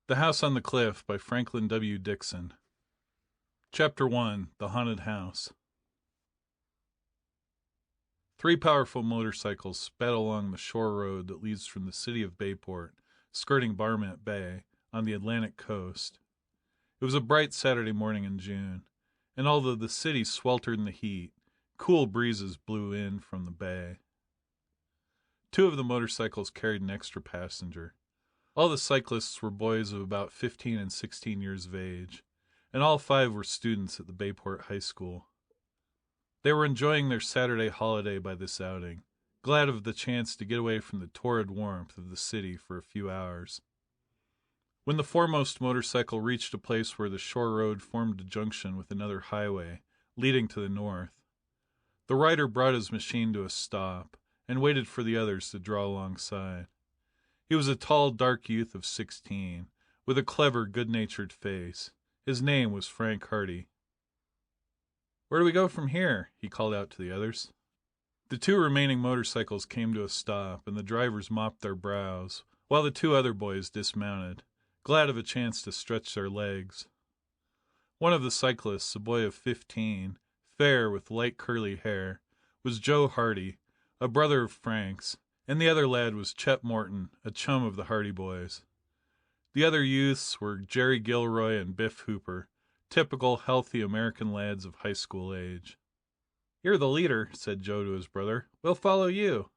The House on the Cliff by Franklin W. Dixon. Chapter 1. The Haunted House. Three powerful motorcycles sped along the shore road that leads from the city of Bayport, skirting Barnett Bay, on the Atlantic coast. It was a bright Saturday morning in June, and although the city sweltered in the heat, cool breezes blew in from the bay. Two of the motorcycles carried an extra passenger. All the cyclists were boys of about 15 and 16 years of age, and all five were students at the Bayport High School. They were enjoying their Saturday holiday by this outing, glad of the chance to get away from the torrid warmth of the city for a few hours. When the foremost motorcycle reached a place where the shore road formed a junction with another highway, leading to the north, the rider brought his machine to a stop and waited for the others to draw alongside. He was a tall, dark youth of 16, with a clever, good-natured face. His name was Frank Hardy. "Where do we go from here?" he called out to the others. The two remaining motorcycles came to a stop, and the drivers mopped their brows, while the two other boys dismounted, glad of a chance to stretch their legs. One of the cyclists, a boy of 15, fair with light curly hair, was Joe Hardy, a brother of Frank's, and the other lad was Chet Morton, a chum of the Hardy boys. The other youths were Jerry Gilroy and Biff Hooper, typical healthy American lads of high school age. "You're the leader," said Joe to his brother. "We'll follow you."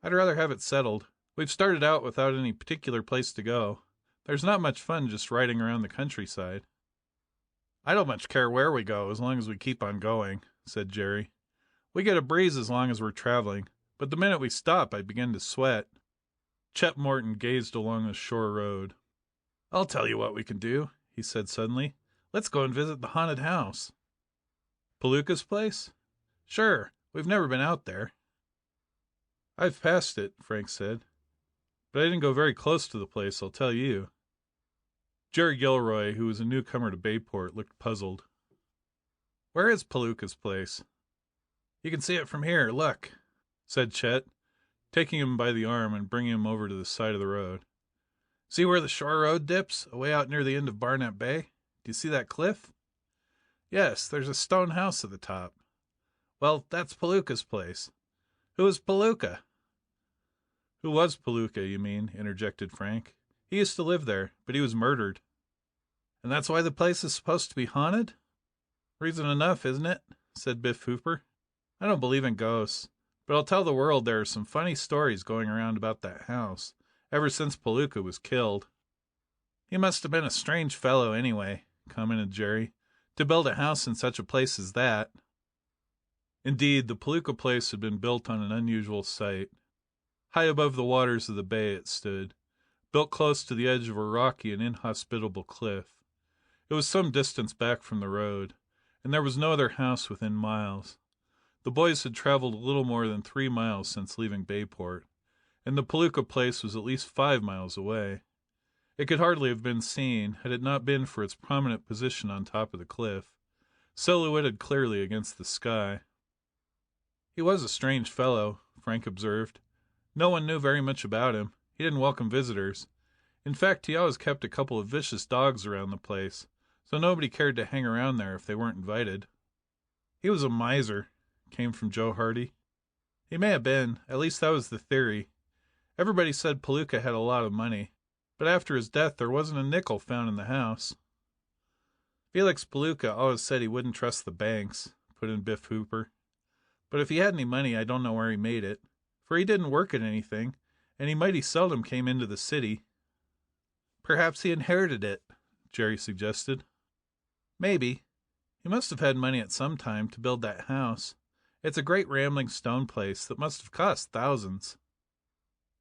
"I'd rather have it settled. We've started out without any particular place to go. There's not much fun just riding around the countryside." "I don't much care where we go as long as we keep on going," said Jerry. "We get a breeze as long as we're traveling, but the minute we stop I begin to sweat." Chet Morton gazed along the shore road. "I'll tell you what we can do," he said suddenly. "Let's go and visit the haunted house." "Palooka's place?" "Sure. We've never been out there." "I've passed it," Frank said. "But I didn't go very close to the place, I'll tell you." Jerry Gilroy, who was a newcomer to Bayport, looked puzzled. "Where is Palooka's place?" "You can see it from here. Look," said Chet, taking him by the arm and bringing him over to the side of the road. "See where the shore road dips, away out near the end of Barnett Bay? Do you see that cliff?" "Yes, there's a stone house at the top." "Well, that's Palooka's place." "Who is Palooka?" "Who was Palooka, you mean," interjected Frank. "He used to live there, but he was murdered." "And that's why the place is supposed to be haunted?" "Reason enough, isn't it?" said Biff Hooper. "I don't believe in ghosts, but I'll tell the world there are some funny stories going around about that house, ever since Palooka was killed." "He must have been a strange fellow, anyway," commented Jerry, "to build a house in such a place as that." Indeed, the Palooka place had been built on an unusual site. High above the waters of the bay it stood, built close to the edge of a rocky and inhospitable cliff. It was some distance back from the road, and there was no other house within miles. The boys had traveled a little more than 3 miles since leaving Bayport, and the Palooka place was at least 5 miles away. It could hardly have been seen, had it not been for its prominent position on top of the cliff, silhouetted clearly against the sky. "He was a strange fellow," Frank observed. "No one knew very much about him. He didn't welcome visitors. In fact, he always kept a couple of vicious dogs around the place, so nobody cared to hang around there if they weren't invited." "He was a miser," came from Joe Hardy. "He may have been. At least that was the theory. Everybody said Palooka had a lot of money, but after his death there wasn't a nickel found in the house." "Felix Palooka always said he wouldn't trust the banks," put in Biff Hooper. "But if he had any money I don't know where he made it, for he didn't work at anything, and he mighty seldom came into the city." "Perhaps he inherited it," Jerry suggested. "Maybe. He must have had money at some time to build that house. It's a great rambling stone place that must have cost thousands."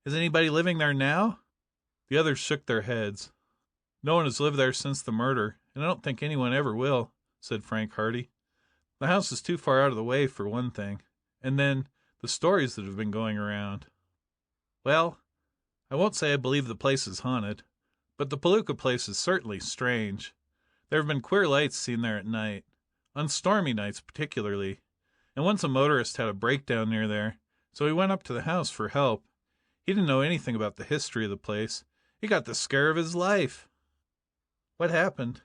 "Is anybody living there now?" The others shook their heads. "No one has lived there since the murder, and I don't think anyone ever will," said Frank Hardy. "The house is too far out of the way, for one thing, and then the stories that have been going around." "Well, I won't say I believe the place is haunted, but the Palooka place is certainly strange. There have been queer lights seen there at night, on stormy nights particularly, and once a motorist had a breakdown near there, so he went up to the house for help. He didn't know anything about the history of the place, He got the scare of his life. What happened?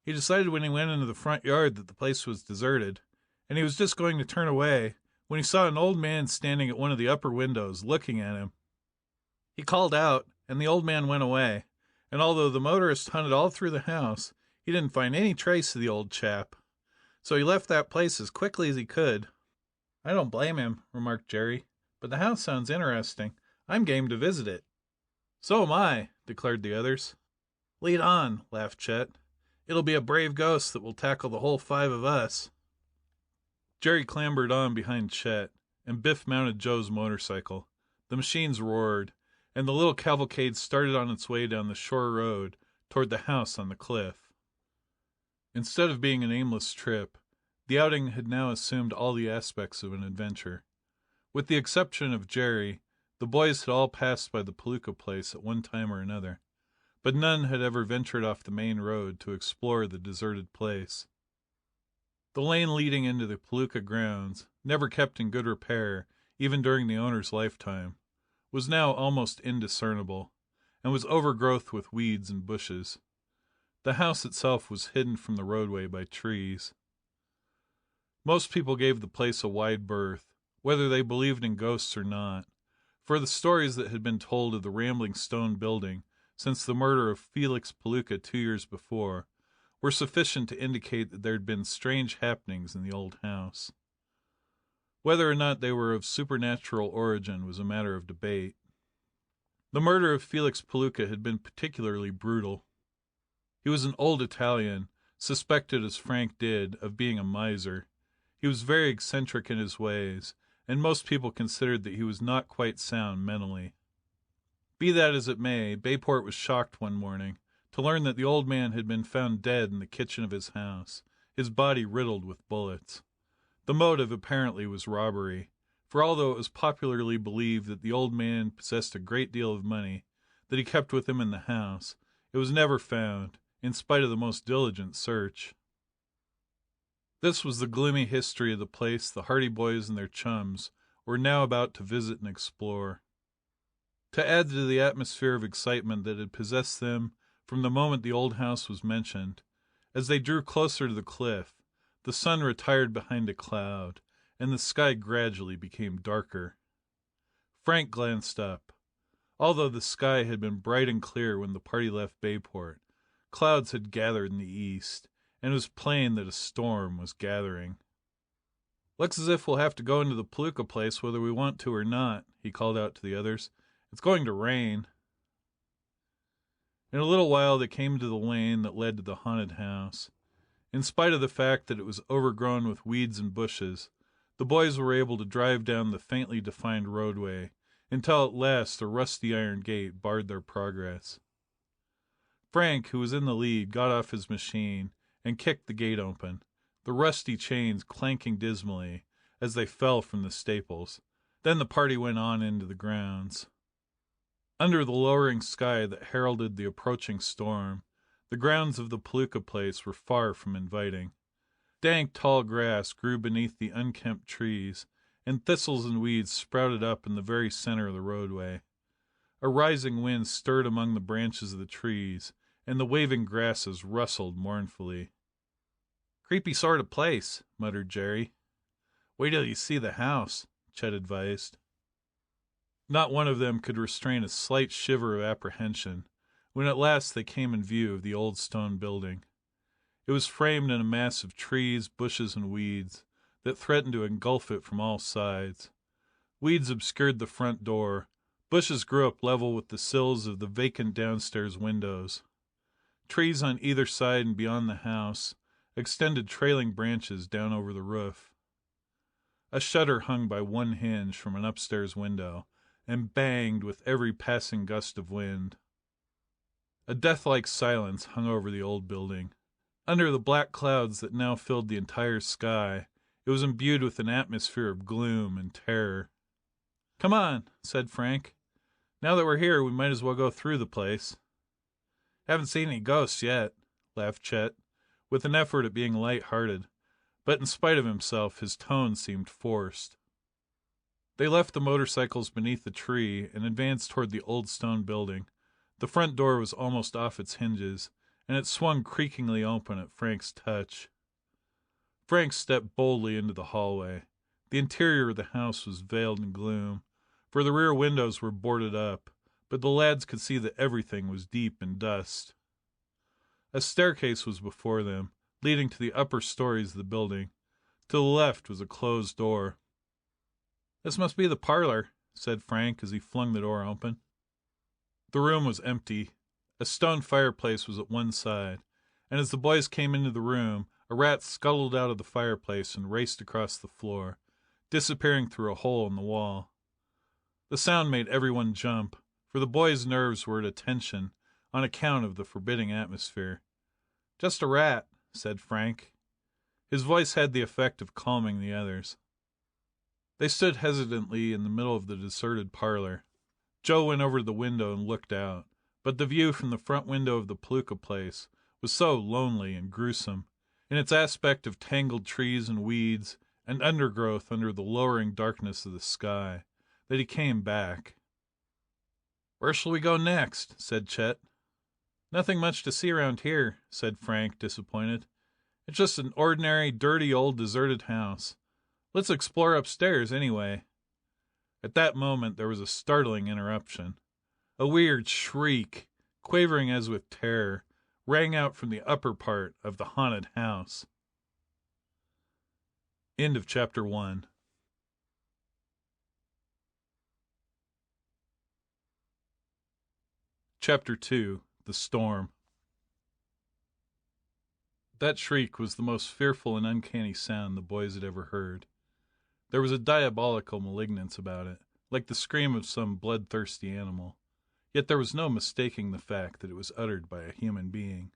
He decided when he went into the front yard that the place was deserted, and he was just going to turn away when he saw an old man standing at one of the upper windows looking at him. He called out, and the old man went away, and although the motorist hunted all through the house, he didn't find any trace of the old chap. So he left that place as quickly as he could. I don't blame him, remarked Jerry, but the house sounds interesting. I'm game to visit it. So am I, declared the others. Lead on, laughed Chet. It'll be a brave ghost that will tackle the whole 5 of us. Jerry clambered on behind Chet, and Biff mounted Joe's motorcycle. The machines roared, and the little cavalcade started on its way down the shore road toward the house on the cliff. Instead of being an aimless trip, the outing had now assumed all the aspects of an adventure. With the exception of Jerry, the boys had all passed by the Palooka place at one time or another, but none had ever ventured off the main road to explore the deserted place. The lane leading into the Palooka grounds, never kept in good repair even during the owner's lifetime, was now almost indiscernible, and was overgrowth with weeds and bushes. The house itself was hidden from the roadway by trees. Most people gave the place a wide berth, whether they believed in ghosts or not, for the stories that had been told of the rambling stone building since the murder of Felix Palooka 2 years before were sufficient to indicate that there had been strange happenings in the old house. Whether or not they were of supernatural origin was a matter of debate. The murder of Felix Palooka had been particularly brutal. He was an old Italian, suspected, as Frank did, of being a miser. He was very eccentric in his ways, and most people considered that he was not quite sound mentally. Be that as it may, Bayport was shocked one morning to learn that the old man had been found dead in the kitchen of his house, his body riddled with bullets. The motive apparently was robbery, for although it was popularly believed that the old man possessed a great deal of money that he kept with him in the house, it was never found, in spite of the most diligent search. This was the gloomy history of the place the Hardy Boys and their chums were now about to visit and explore. To add to the atmosphere of excitement that had possessed them from the moment the old house was mentioned, as they drew closer to the cliff, the sun retired behind a cloud, and the sky gradually became darker. Frank glanced up. Although the sky had been bright and clear when the party left Bayport, clouds had gathered in the east, and it was plain that a storm was gathering. "Looks as if we'll have to go into the Palooka place whether we want to or not," he called out to the others. "It's going to rain." In a little while they came to the lane that led to the haunted house. In spite of the fact that it was overgrown with weeds and bushes, the boys were able to drive down the faintly defined roadway, until at last a rusty iron gate barred their progress. Frank, who was in the lead, got off his machine and kicked the gate open, the rusty chains clanking dismally as they fell from the staples. Then the party went on into the grounds. Under the lowering sky that heralded the approaching storm, the grounds of the Palooka place were far from inviting. Dank tall grass grew beneath the unkempt trees, and thistles and weeds sprouted up in the very center of the roadway. A rising wind stirred among the branches of the trees, and the waving grasses rustled mournfully. "Creepy sort of place," muttered Jerry. "Wait till you see the house," Chet advised. Not one of them could restrain a slight shiver of apprehension when at last they came in view of the old stone building. It was framed in a mass of trees, bushes, and weeds that threatened to engulf it from all sides. Weeds obscured the front door, bushes grew up level with the sills of the vacant downstairs windows. Trees on either side and beyond the house extended trailing branches down over the roof. A shutter hung by one hinge from an upstairs window, and banged with every passing gust of wind. A death-like silence hung over the old building. Under the black clouds that now filled the entire sky, it was imbued with an atmosphere of gloom and terror. "Come on," said Frank. "Now that we're here, we might as well go through the place." "Haven't seen any ghosts yet," laughed Chet, with an effort at being light-hearted, but in spite of himself his tone seemed forced. They left the motorcycles beneath the tree and advanced toward the old stone building, The front door was almost off its hinges, and it swung creakingly open at Frank's touch. Frank stepped boldly into the hallway. The interior of the house was veiled in gloom, for the rear windows were boarded up, but the lads could see that everything was deep in dust. A staircase was before them, leading to the upper stories of the building. To the left was a closed door. "This must be the parlor," said Frank as he flung the door open. The room was empty. A stone fireplace was at one side, and as the boys came into the room, a rat scuttled out of the fireplace and raced across the floor, disappearing through a hole in the wall. The sound made everyone jump, for the boys' nerves were at a tension on account of the forbidding atmosphere. "Just a rat," said Frank. His voice had the effect of calming the others. They stood hesitantly in the middle of the deserted parlor. Joe went over to the window and looked out, but the view from the front window of the Palooka place was so lonely and gruesome, in its aspect of tangled trees and weeds and undergrowth under the lowering darkness of the sky, that he came back. "Where shall we go next?" said Chet. "Nothing much to see around here," said Frank, disappointed. "It's just an ordinary, dirty, old deserted house. Let's explore upstairs, anyway." At that moment there was a startling interruption. A weird shriek, quavering as with terror, rang out from the upper part of the haunted house. End of chapter 1. Chapter 2. The Storm. That shriek was the most fearful and uncanny sound the boys had ever heard. There was a diabolical malignance about it, like the scream of some bloodthirsty animal, yet there was no mistaking the fact that it was uttered by a human being.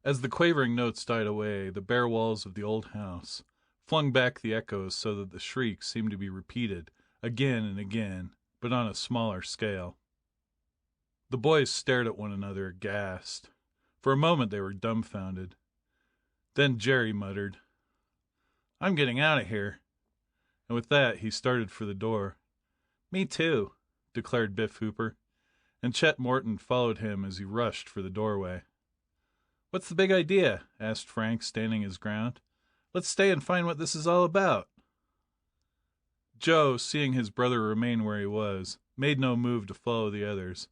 As the quavering notes died away, the bare walls of the old house flung back the echoes so that the shriek seemed to be repeated again and again, but on a smaller scale. The boys stared at one another aghast. For a moment they were dumbfounded. Then Jerry muttered, "I'm getting out of here," and with that he started for the door. "Me too," declared Biff Hooper, and Chet Morton followed him as he rushed for the doorway. "What's the big idea?" asked Frank, standing his ground. "Let's stay and find what this is all about." Joe, seeing his brother remain where he was, made no move to follow the others,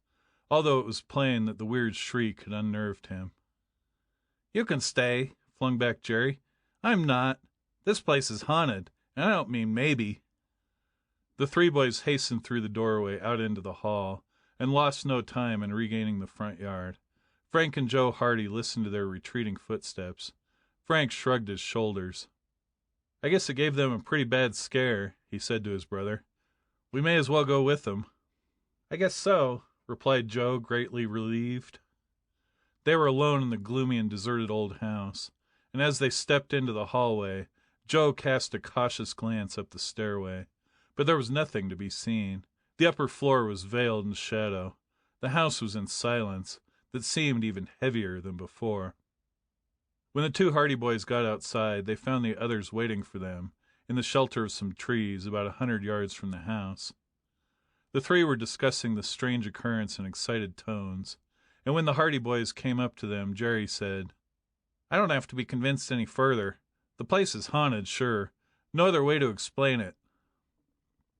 although it was plain that the weird shriek had unnerved him. "You can stay," flung back Jerry. "I'm not. This place is haunted, and I don't mean maybe." The three boys hastened through the doorway out into the hall, and lost no time in regaining the front yard. Frank and Joe Hardy listened to their retreating footsteps. Frank shrugged his shoulders. "I guess it gave them a pretty bad scare," he said to his brother. "We may as well go with them." "I guess so," replied Joe, greatly relieved. They were alone in the gloomy and deserted old house, and as they stepped into the hallway, Joe cast a cautious glance up the stairway, but there was nothing to be seen. The upper floor was veiled in shadow. The house was in silence that seemed even heavier than before. When the two Hardy boys got outside, they found the others waiting for them in the shelter of some trees about 100 yards from the house. The three were discussing the strange occurrence in excited tones, and when the Hardy boys came up to them, Jerry said, "I don't have to be convinced any further. The place is haunted, sure. No other way to explain it."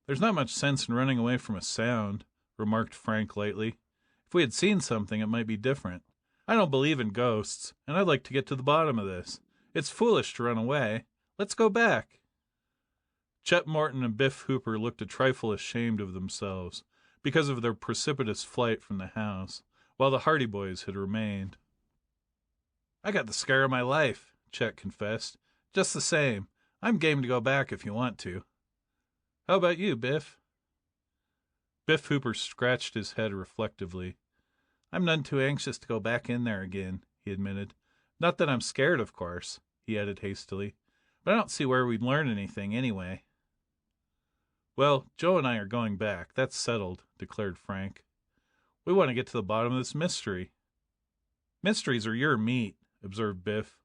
"There's not much sense in running away from a sound," remarked Frank lightly. "If we had seen something, it might be different. I don't believe in ghosts, and I'd like to get to the bottom of this. It's foolish to run away. Let's go back." Chet Morton and Biff Hooper looked a trifle ashamed of themselves because of their precipitous flight from the house, while the Hardy boys had remained. "I got the scare of my life," Chet confessed. "Just the same, I'm game to go back if you want to. How about you, Biff?" Biff Hooper scratched his head reflectively. "I'm none too anxious to go back in there again," he admitted. "Not that I'm scared, of course," he added hastily, "but I don't see where we'd learn anything anyway." "Well, Joe and I are going back, that's settled," declared Frank. "We want to get to the bottom of this mystery." "Mysteries are your meat," observed Biff.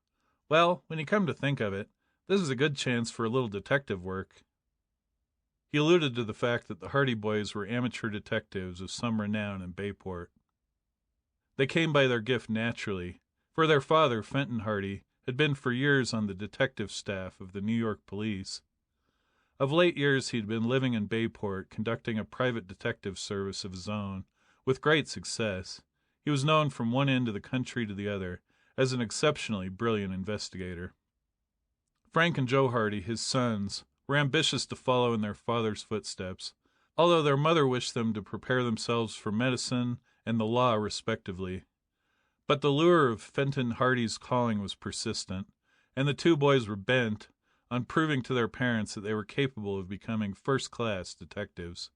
"Well, when you come to think of it, this is a good chance for a little detective work." He alluded to the fact that the Hardy boys were amateur detectives of some renown in Bayport. They came by their gift naturally, for their father, Fenton Hardy, had been for years on the detective staff of the New York police. Of late years he had been living in Bayport, conducting a private detective service of his own, with great success. He was known from one end of the country to the other as an exceptionally brilliant investigator. Frank and Joe Hardy, his sons, were ambitious to follow in their father's footsteps, although their mother wished them to prepare themselves for medicine and the law respectively. But the lure of Fenton Hardy's calling was persistent, and the two boys were bent on proving to their parents that they were capable of becoming first-class detectives.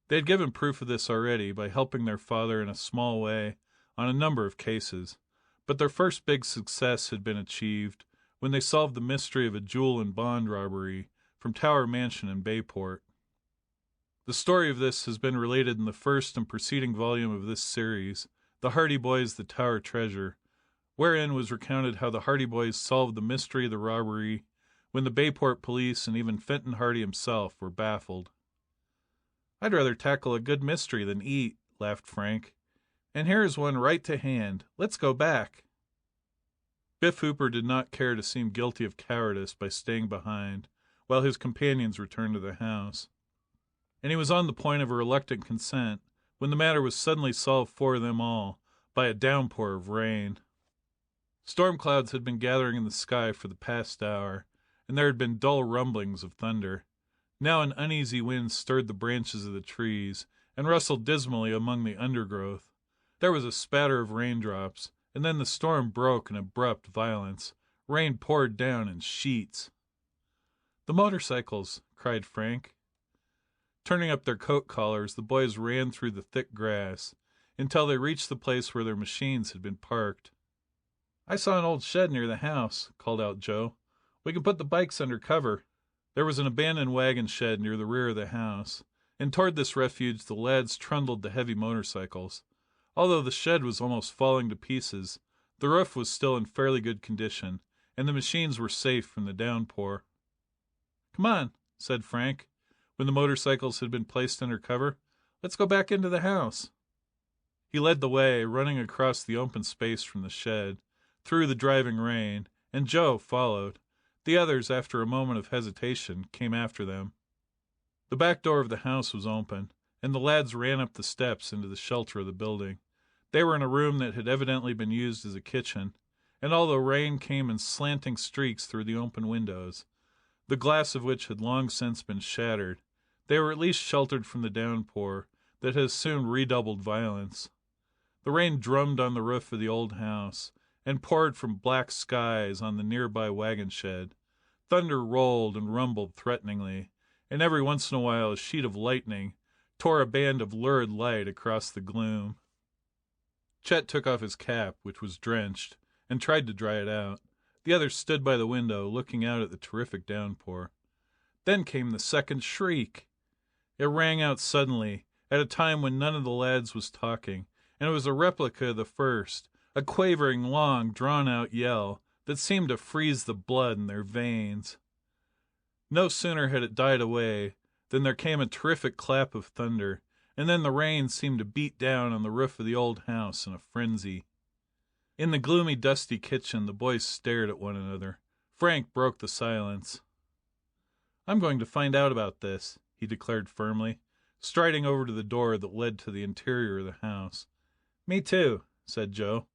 They had given proof of this already by helping their father in a small way on a number of cases, but their first big success had been achieved when they solved the mystery of a jewel and bond robbery from Tower Mansion in Bayport. The story of this has been related in the first and preceding volume of this series, The Hardy Boys, the Tower Treasure, wherein was recounted how the Hardy Boys solved the mystery of the robbery when the Bayport police and even Fenton Hardy himself were baffled. "I'd rather tackle a good mystery than eat," laughed Frank. "And here is one right to hand. Let's go back." Biff Hooper did not care to seem guilty of cowardice by staying behind, while his companions returned to the house. And he was on the point of a reluctant consent, when the matter was suddenly solved for them all by a downpour of rain. Storm clouds had been gathering in the sky for the past hour, and there had been dull rumblings of thunder. Now an uneasy wind stirred the branches of the trees, and rustled dismally among the undergrowth. There was a spatter of raindrops, and then the storm broke in abrupt violence. Rain poured down in sheets. "The motorcycles!" cried Frank. Turning up their coat collars, the boys ran through the thick grass, until they reached the place where their machines had been parked. "I saw an old shed near the house," called out Joe. "We can put the bikes under cover." There was an abandoned wagon shed near the rear of the house, and toward this refuge the lads trundled the heavy motorcycles. Although the shed was almost falling to pieces, the roof was still in fairly good condition, and the machines were safe from the downpour. "Come on," said Frank, when the motorcycles had been placed under cover. "Let's go back into the house." He led the way, running across the open space from the shed, through the driving rain, and Joe followed. The others, after a moment of hesitation, came after them. The back door of the house was open, and the lads ran up the steps into the shelter of the building. They were in a room that had evidently been used as a kitchen, and although rain came in slanting streaks through the open windows, the glass of which had long since been shattered, they were at least sheltered from the downpour that had assumed redoubled violence. The rain drummed on the roof of the old house, and poured from black skies on the nearby wagon shed. Thunder rolled and rumbled threateningly, and every once in a while a sheet of lightning tore a band of lurid light across the gloom. Chet took off his cap, which was drenched, and tried to dry it out. The others stood by the window, looking out at the terrific downpour. Then came the second shriek. It rang out suddenly, at a time when none of the lads was talking, and it was a replica of the first, a quavering, long, drawn-out yell that seemed to freeze the blood in their veins. No sooner had it died away than there came a terrific clap of thunder, and then the rain seemed to beat down on the roof of the old house in a frenzy. In the gloomy, dusty kitchen the boys stared at one another. Frank broke the silence. "I'm going to find out about this," he declared firmly, striding over to the door that led to the interior of the house. "Me too," said Joe.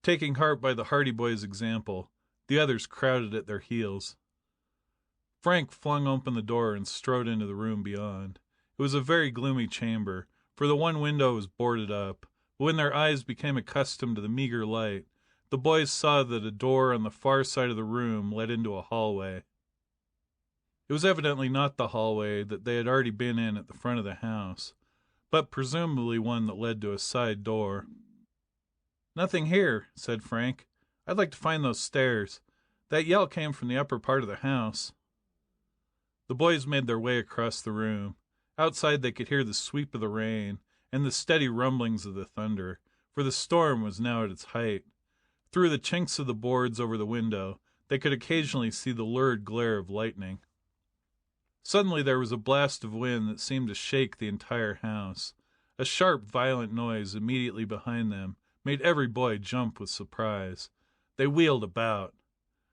Taking heart by the Hardy Boys' example, the others crowded at their heels. Frank flung open the door and strode into the room beyond. It was a very gloomy chamber, for the one window was boarded up, but when their eyes became accustomed to the meager light, the boys saw that a door on the far side of the room led into a hallway. It was evidently not the hallway that they had already been in at the front of the house, but presumably one that led to a side door. "Nothing here," said Frank. "I'd like to find those stairs. That yell came from the upper part of the house." The boys made their way across the room. Outside they could hear the sweep of the rain and the steady rumblings of the thunder, for the storm was now at its height. Through the chinks of the boards over the window they could occasionally see the lurid glare of lightning. Suddenly there was a blast of wind that seemed to shake the entire house. A sharp, violent noise immediately behind them made every boy jump with surprise. They wheeled about.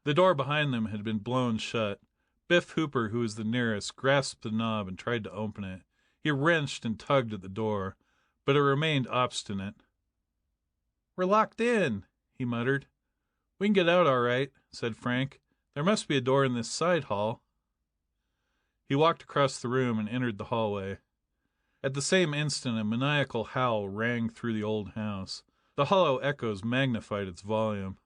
The door behind them had been blown shut. Biff Hooper, who was the nearest, grasped the knob and tried to open it. He wrenched and tugged at the door, but it remained obstinate. "We're locked in," he muttered. "We can get out all right," said Frank. "There must be a door in this side hall." He walked across the room and entered the hallway. At the same instant a maniacal howl rang through the old house. The hollow echoes magnified its volume.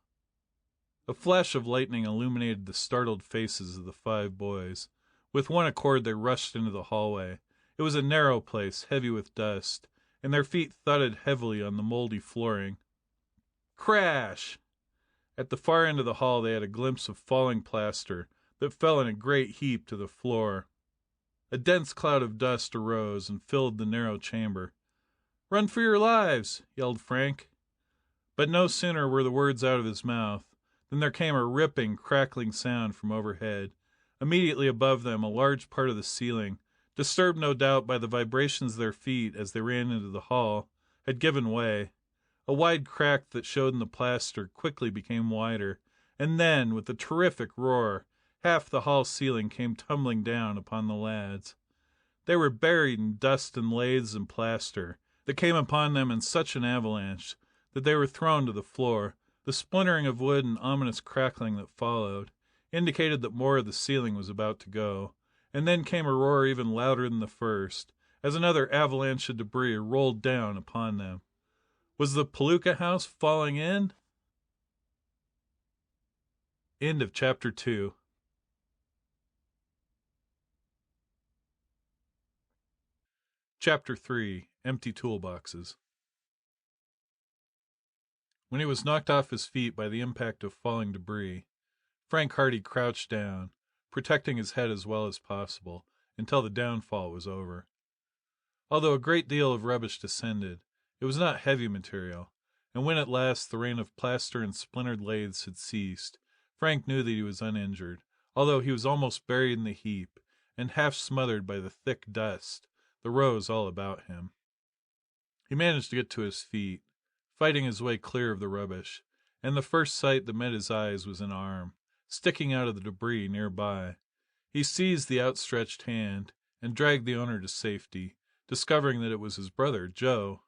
A flash of lightning illuminated the startled faces of the 5 boys. With one accord they rushed into the hallway. It was a narrow place, heavy with dust, and their feet thudded heavily on the moldy flooring. Crash! At the far end of the hall they had a glimpse of falling plaster that fell in a great heap to the floor. A dense cloud of dust arose and filled the narrow chamber. "Run for your lives!" yelled Frank. But no sooner were the words out of his mouth than there came a ripping, crackling sound from overhead. Immediately above them a large part of the ceiling, disturbed no doubt by the vibrations of their feet as they ran into the hall, had given way. A wide crack that showed in the plaster quickly became wider, and then, with a terrific roar, half the hall ceiling came tumbling down upon the lads. They were buried in dust and laths and plaster, that came upon them in such an avalanche that they were thrown to the floor. The splintering of wood and ominous crackling that followed indicated that more of the ceiling was about to go, and then came a roar even louder than the first, as another avalanche of debris rolled down upon them. Was the Palooka house falling in? End of chapter 2. Chapter 3. Empty Toolboxes. When he was knocked off his feet by the impact of falling debris, Frank Hardy crouched down, protecting his head as well as possible, until the downfall was over. Although a great deal of rubbish descended, it was not heavy material, and when at last the rain of plaster and splintered laths had ceased, Frank knew that he was uninjured, although he was almost buried in the heap, and half smothered by the thick dust that rose all about him. He managed to get to his feet, fighting his way clear of the rubbish, and the first sight that met his eyes was an arm, sticking out of the debris near by. He seized the outstretched hand, and dragged the owner to safety, discovering that it was his brother, Joe.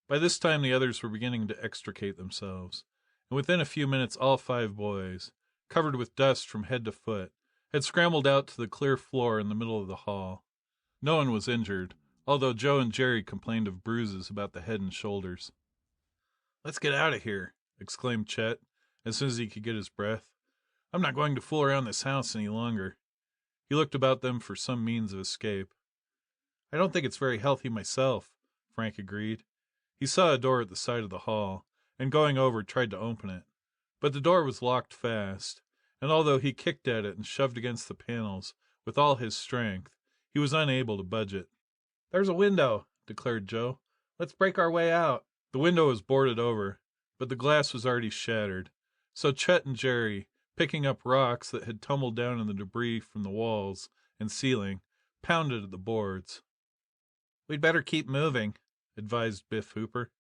By this time the others were beginning to extricate themselves, and within a few minutes all 5 boys, covered with dust from head to foot, had scrambled out to the clear floor in the middle of the hall. No one was injured, although Joe and Jerry complained of bruises about the head and shoulders. "Let's get out of here," exclaimed Chet, as soon as he could get his breath. "I'm not going to fool around this house any longer." He looked about them for some means of escape. "I don't think it's very healthy myself," Frank agreed. He saw a door at the side of the hall, and going over tried to open it. But the door was locked fast, and although he kicked at it and shoved against the panels with all his strength, he was unable to budge it. "There's a window," declared Joe. "Let's break our way out." The window was boarded over, but the glass was already shattered, so Chet and Jerry, picking up rocks that had tumbled down in the debris from the walls and ceiling, pounded at the boards. "We'd better keep moving," advised Biff Hooper.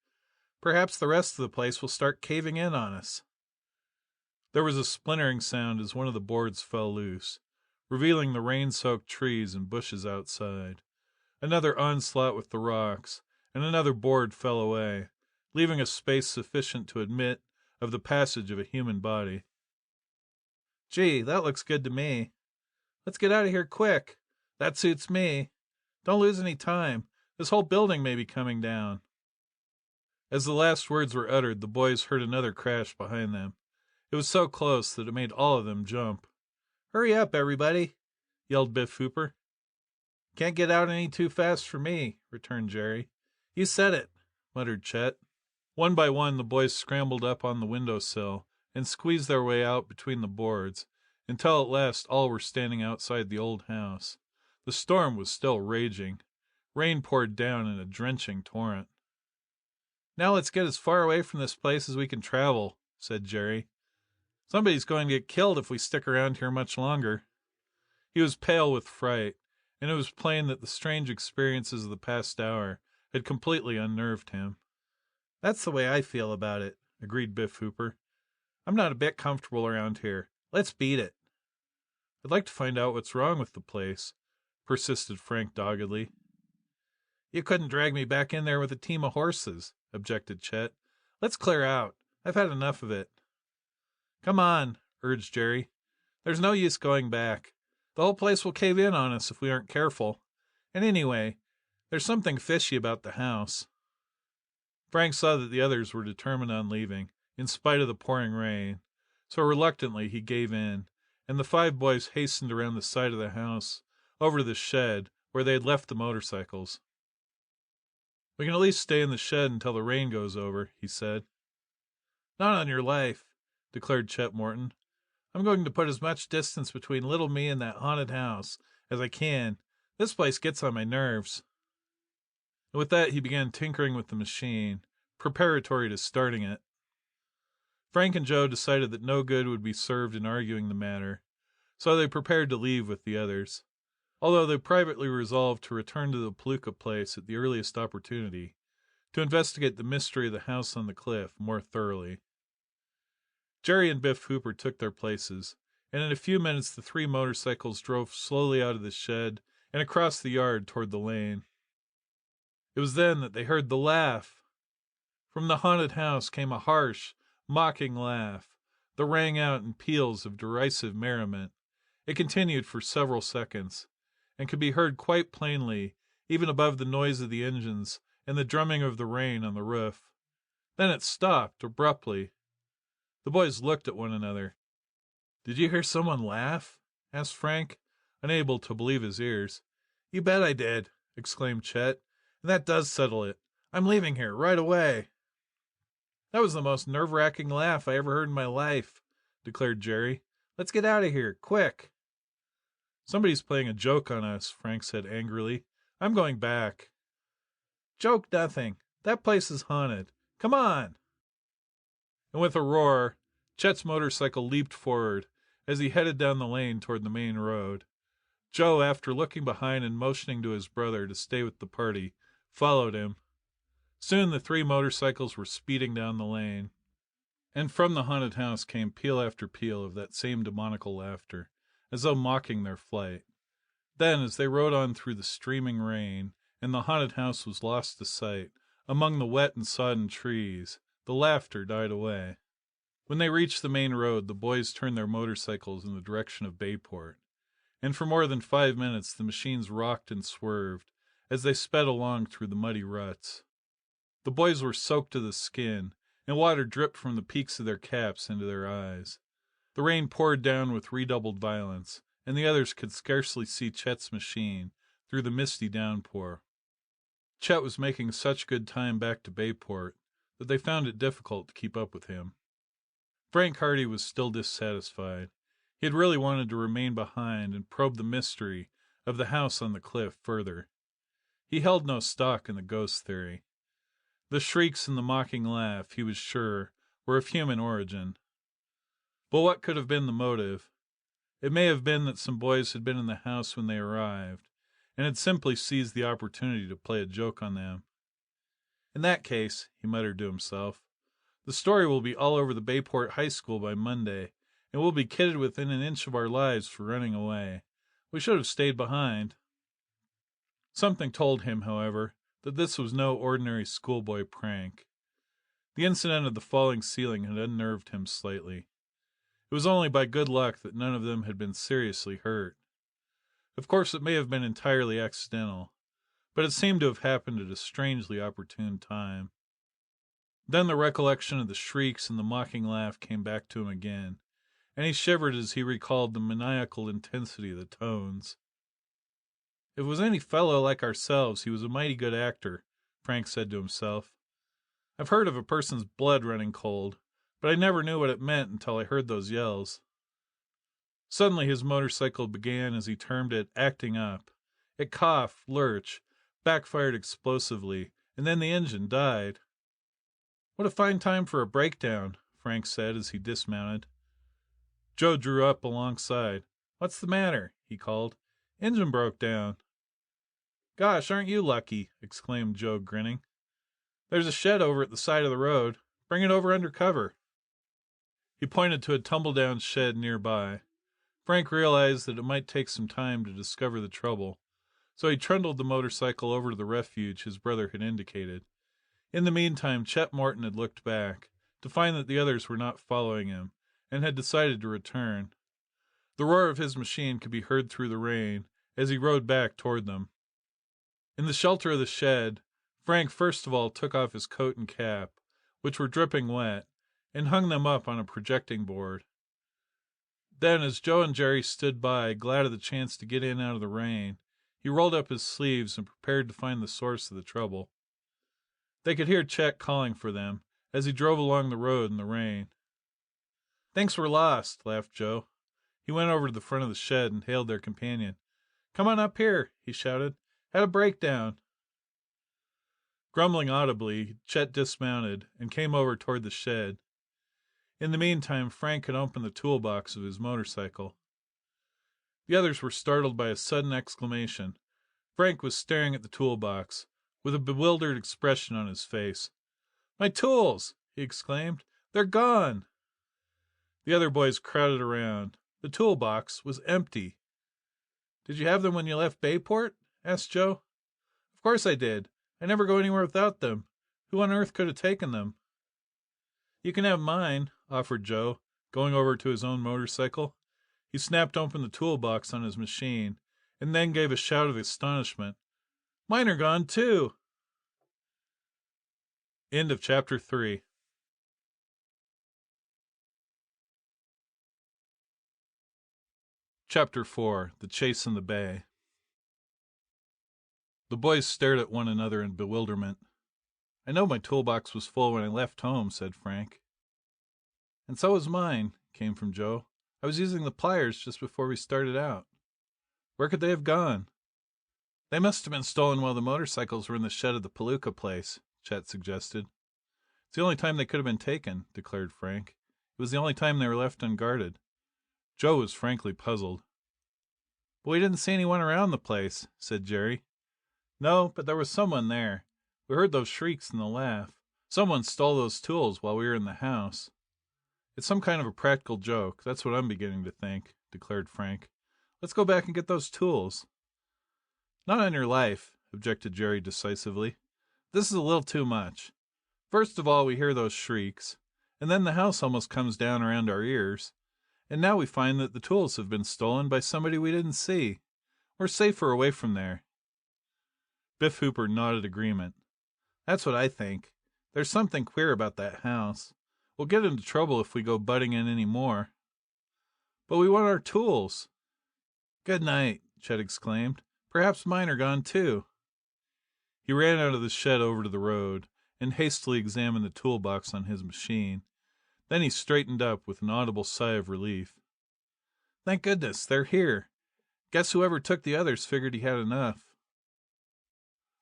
"Perhaps the rest of the place will start caving in on us." There was a splintering sound as one of the boards fell loose, revealing the rain-soaked trees and bushes outside. Another onslaught with the rocks, and another board fell away, leaving a space sufficient to admit of the passage of a human body. "Gee, that looks good to me. Let's get out of here quick. That suits me. Don't lose any time. This whole building may be coming down." As the last words were uttered, the boys heard another crash behind them. It was so close that it made all of them jump. "Hurry up, everybody," yelled Biff Hooper. "Can't get out any too fast for me," returned Jerry. "You said it," muttered Chet. One by one the boys scrambled up on the window sill and squeezed their way out between the boards, until at last all were standing outside the old house. The storm was still raging. Rain poured down in a drenching torrent. "Now let's get as far away from this place as we can travel," said Jerry. "Somebody's going to get killed if we stick around here much longer." He was pale with fright, and it was plain that the strange experiences of the past hour had completely unnerved him. "That's the way I feel about it," agreed Biff Hooper. "I'm not a bit comfortable around here. Let's beat it." "I'd like to find out what's wrong with the place," persisted Frank doggedly. "You couldn't drag me back in there with a team of horses," objected Chet. "Let's clear out. I've had enough of it." "Come on," urged Jerry. "There's no use going back. The whole place will cave in on us if we aren't careful. And anyway, there's something fishy about the house." Frank saw that the others were determined on leaving, in spite of the pouring rain, so reluctantly he gave in, and the 5 boys hastened around the side of the house, over to the shed, where they had left the motorcycles. "We can at least stay in the shed until the rain goes over," he said. "Not on your life," declared Chet Morton. "I'm going to put as much distance between little me and that haunted house as I can. This place gets on my nerves." And with that he began tinkering with the machine, preparatory to starting it. Frank and Joe decided that no good would be served in arguing the matter, so they prepared to leave with the others, although they privately resolved to return to the Palooka place at the earliest opportunity, to investigate the mystery of the house on the cliff more thoroughly. Jerry and Biff Hooper took their places, and in a few minutes the 3 motorcycles drove slowly out of the shed and across the yard toward the lane. It was then that they heard the laugh. From the haunted house came a harsh, mocking laugh that rang out in peals of derisive merriment. It continued for several seconds, and could be heard quite plainly, even above the noise of the engines and the drumming of the rain on the roof. Then it stopped abruptly. The boys looked at one another. "Did you hear someone laugh?" asked Frank, unable to believe his ears. "You bet I did," exclaimed Chet. "And that does settle it. I'm leaving here right away." "That was the most nerve-wracking laugh I ever heard in my life," declared Jerry. "Let's get out of here, quick." "Somebody's playing a joke on us," Frank said angrily. "I'm going back." "Joke nothing. That place is haunted. Come on." And with a roar, Chet's motorcycle leaped forward as he headed down the lane toward the main road. Joe, after looking behind and motioning to his brother to stay with the party, followed him. Soon the 3 motorcycles were speeding down the lane, and from the haunted house came peal after peal of that same demoniacal laughter, as though mocking their flight. Then, as they rode on through the streaming rain, and the haunted house was lost to sight among the wet and sodden trees, the laughter died away. When they reached the main road, the boys turned their motorcycles in the direction of Bayport, and for more than 5 minutes the machines rocked and swerved as they sped along through the muddy ruts. The boys were soaked to the skin, and water dripped from the peaks of their caps into their eyes. The rain poured down with redoubled violence, and the others could scarcely see Chet's machine through the misty downpour. Chet was making such good time back to Bayport that they found it difficult to keep up with him. Frank Hardy was still dissatisfied. He had really wanted to remain behind and probe the mystery of the house on the cliff further. He held no stock in the ghost theory. The shrieks and the mocking laugh, he was sure, were of human origin. But what could have been the motive? It may have been that some boys had been in the house when they arrived, and had simply seized the opportunity to play a joke on them. "In that case," he muttered to himself, "the story will be all over the Bayport High School by Monday, and we'll be kidded within an inch of our lives for running away. We should have stayed behind." Something told him, however, that this was no ordinary schoolboy prank. The incident of the falling ceiling had unnerved him slightly. It was only by good luck that none of them had been seriously hurt. Of course it may have been entirely accidental, but it seemed to have happened at a strangely opportune time. Then the recollection of the shrieks and the mocking laugh came back to him again, and he shivered as he recalled the maniacal intensity of the tones. "If it was any fellow like ourselves, he was a mighty good actor," Frank said to himself. "I've heard of a person's blood running cold, but I never knew what it meant until I heard those yells." Suddenly his motorcycle began, as he termed it, acting up. It coughed, lurched, backfired explosively, and then the engine died. "What a fine time for a breakdown," Frank said as he dismounted. Joe drew up alongside. "What's the matter?" he called. "Engine broke down." "Gosh, aren't you lucky?" exclaimed Joe, grinning. "There's a shed over at the side of the road. Bring it over under cover." He pointed to a tumble-down shed nearby. Frank realized that it might take some time to discover the trouble, so he trundled the motorcycle over to the refuge his brother had indicated. In the meantime, Chet Morton had looked back, to find that the others were not following him, and had decided to return. The roar of his machine could be heard through the rain as he rode back toward them. In the shelter of the shed, Frank first of all took off his coat and cap, which were dripping wet, and hung them up on a projecting board. Then, as Joe and Jerry stood by, glad of the chance to get in out of the rain, he rolled up his sleeves and prepared to find the source of the trouble. They could hear Chet calling for them as he drove along the road in the rain. "Thinks we're lost," laughed Joe. He went over to the front of the shed and hailed their companion. "Come on up here," he shouted. "Had a breakdown." Grumbling audibly, Chet dismounted and came over toward the shed. In the meantime, Frank had opened the toolbox of his motorcycle. The others were startled by a sudden exclamation. Frank was staring at the toolbox, with a bewildered expression on his face. "My tools!" he exclaimed. "They're gone!" The other boys crowded around. The toolbox was empty. "Did you have them when you left Bayport?" asked Joe. "Of course I did. I never go anywhere without them. Who on earth could have taken them?" "You can have mine," offered Joe, going over to his own motorcycle. He snapped open the toolbox on his machine, and then gave a shout of astonishment. "Mine are gone, too!" End of chapter 3. Chapter 4. The Chase in the Bay. The boys stared at one another in bewilderment. "I know my toolbox was full when I left home," said Frank. "And so was mine," came from Joe. "I was using the pliers just before we started out." "Where could they have gone?" "They must have been stolen while the motorcycles were in the shed of the Palooka place," Chet suggested. "It's the only time they could have been taken," declared Frank. "It was the only time they were left unguarded." Joe was frankly puzzled. "But we didn't see anyone around the place," said Jerry. "No, but there was someone there. We heard those shrieks and the laugh. Someone stole those tools while we were in the house." "It's some kind of a practical joke, that's what I'm beginning to think," declared Frank. "Let's go back and get those tools." "Not on your life," objected Jerry decisively. "This is a little too much. First of all we hear those shrieks, and then the house almost comes down around our ears. And now we find that the tools have been stolen by somebody we didn't see. We're safer away from there." Biff Hooper nodded agreement. "That's what I think. There's something queer about that house. We'll get into trouble if we go butting in any more." "But we want our tools." "Good night," Chet exclaimed. "Perhaps mine are gone, too." He ran out of the shed over to the road, and hastily examined the toolbox on his machine. Then he straightened up with an audible sigh of relief. "Thank goodness, they're here. Guess whoever took the others figured he had enough."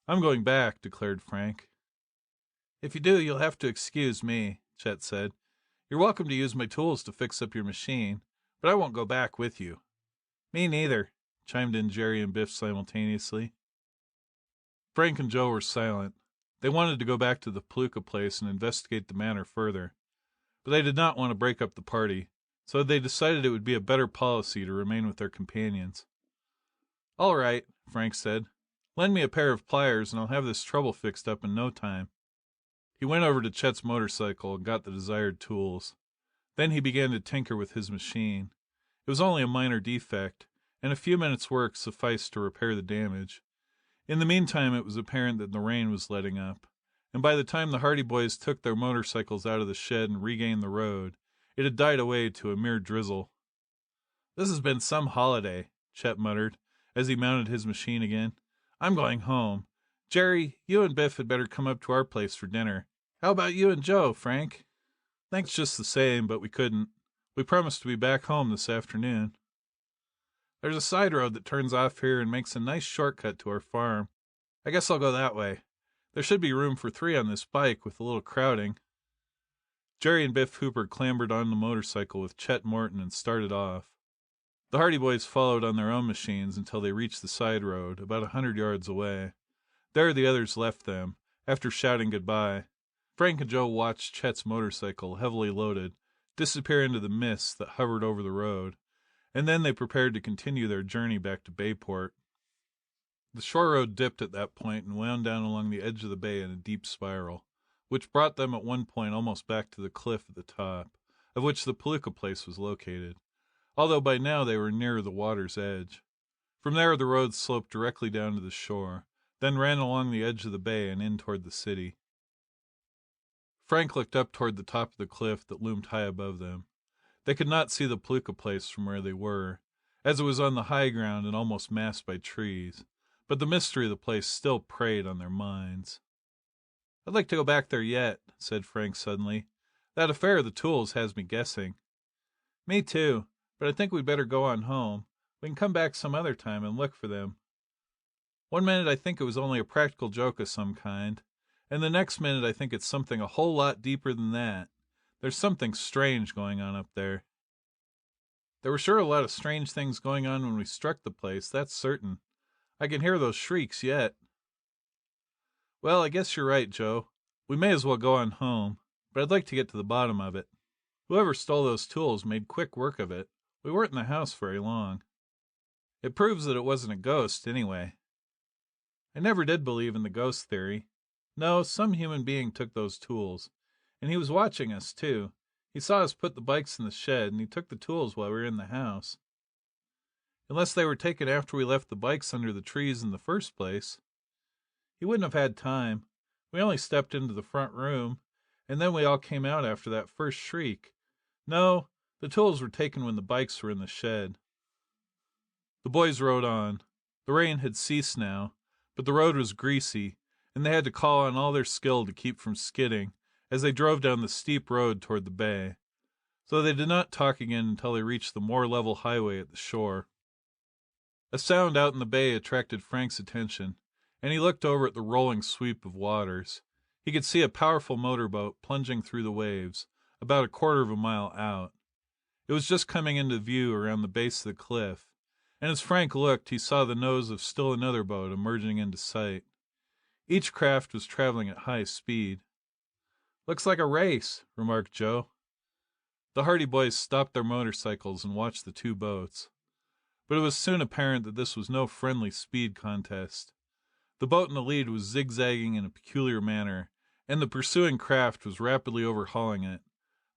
"I'm going back," declared Frank. "If you do, you'll have to excuse me," Chet said. "You're welcome to use my tools to fix up your machine, but I won't go back with you." "Me neither," chimed in Jerry and Biff simultaneously. Frank and Joe were silent. They wanted to go back to the Palooka place and investigate the matter further, but they did not want to break up the party, so they decided it would be a better policy to remain with their companions. "All right," Frank said. "Lend me a pair of pliers and I'll have this trouble fixed up in no time." He went over to Chet's motorcycle and got the desired tools. Then he began to tinker with his machine. It was only a minor defect, and a few minutes' work sufficed to repair the damage. In the meantime it was apparent that the rain was letting up, and by the time the Hardy Boys took their motorcycles out of the shed and regained the road, it had died away to a mere drizzle. "This has been some holiday," Chet muttered, as he mounted his machine again. "I'm going home. Jerry, you and Biff had better come up to our place for dinner. How about you and Joe, Frank?" "Thanks just the same, but we couldn't. We promised to be back home this afternoon." "There's a side road that turns off here and makes a nice short cut to our farm. I guess I'll go that way. There should be room for 3 on this bike with a little crowding." Jerry and Biff Hooper clambered on the motorcycle with Chet Morton and started off. The Hardy Boys followed on their own machines until they reached the side road, about 100 yards away. There the others left them, after shouting goodbye. Frank and Joe watched Chet's motorcycle, heavily loaded, disappear into the mist that hovered over the road, and then they prepared to continue their journey back to Bayport. The shore road dipped at that point and wound down along the edge of the bay in a deep spiral, which brought them at one point almost back to the cliff at the top, of which the Palooka place was located, although by now they were nearer the water's edge. From there the road sloped directly down to the shore, then ran along the edge of the bay and in toward the city. Frank looked up toward the top of the cliff that loomed high above them. They could not see the Palooka place from where they were, as it was on the high ground and almost masked by trees, but the mystery of the place still preyed on their minds. "I'd like to go back there yet," said Frank suddenly. "That affair of the tools has me guessing." "Me too, but I think we'd better go on home. We can come back some other time and look for them. One minute I think it was only a practical joke of some kind, and the next minute I think it's something a whole lot deeper than that. There's something strange going on up there." "There were sure a lot of strange things going on when we struck the place, that's certain. I can hear those shrieks yet." "Well, I guess you're right, Joe. We may as well go on home, but I'd like to get to the bottom of it. Whoever stole those tools made quick work of it. We weren't in the house very long. It proves that it wasn't a ghost, anyway." "I never did believe in the ghost theory. No, some human being took those tools. And he was watching us, too. He saw us put the bikes in the shed, and he took the tools while we were in the house. Unless they were taken after we left the bikes under the trees in the first place. He wouldn't have had time. We only stepped into the front room, and then we all came out after that first shriek. No, the tools were taken when the bikes were in the shed." The boys rode on. The rain had ceased now, but the road was greasy, and they had to call on all their skill to keep from skidding as they drove down the steep road toward the bay. So they did not talk again until they reached the more level highway at the shore. A sound out in the bay attracted Frank's attention, and he looked over at the rolling sweep of waters. He could see a powerful motorboat plunging through the waves, about a quarter of a mile out. It was just coming into view around the base of the cliff, and as Frank looked he saw the nose of still another boat emerging into sight. Each craft was traveling at high speed. "Looks like a race," remarked Joe. The Hardy Boys stopped their motorcycles and watched the two boats. But it was soon apparent that this was no friendly speed contest. The boat in the lead was zigzagging in a peculiar manner, and the pursuing craft was rapidly overhauling it.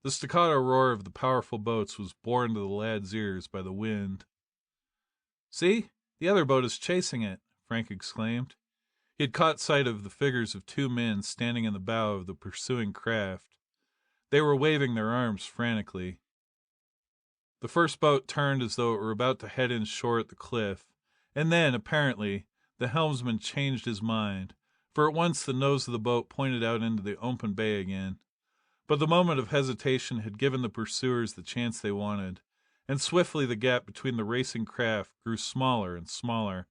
The staccato roar of the powerful boats was borne to the lad's ears by the wind. "See, the other boat is chasing it," Frank exclaimed. He had caught sight of the figures of two men standing in the bow of the pursuing craft. They were waving their arms frantically. The first boat turned as though it were about to head in shore at the cliff, and then, apparently, the helmsman changed his mind, for at once the nose of the boat pointed out into the open bay again. But the moment of hesitation had given the pursuers the chance they wanted, and swiftly the gap between the racing craft grew smaller and smaller.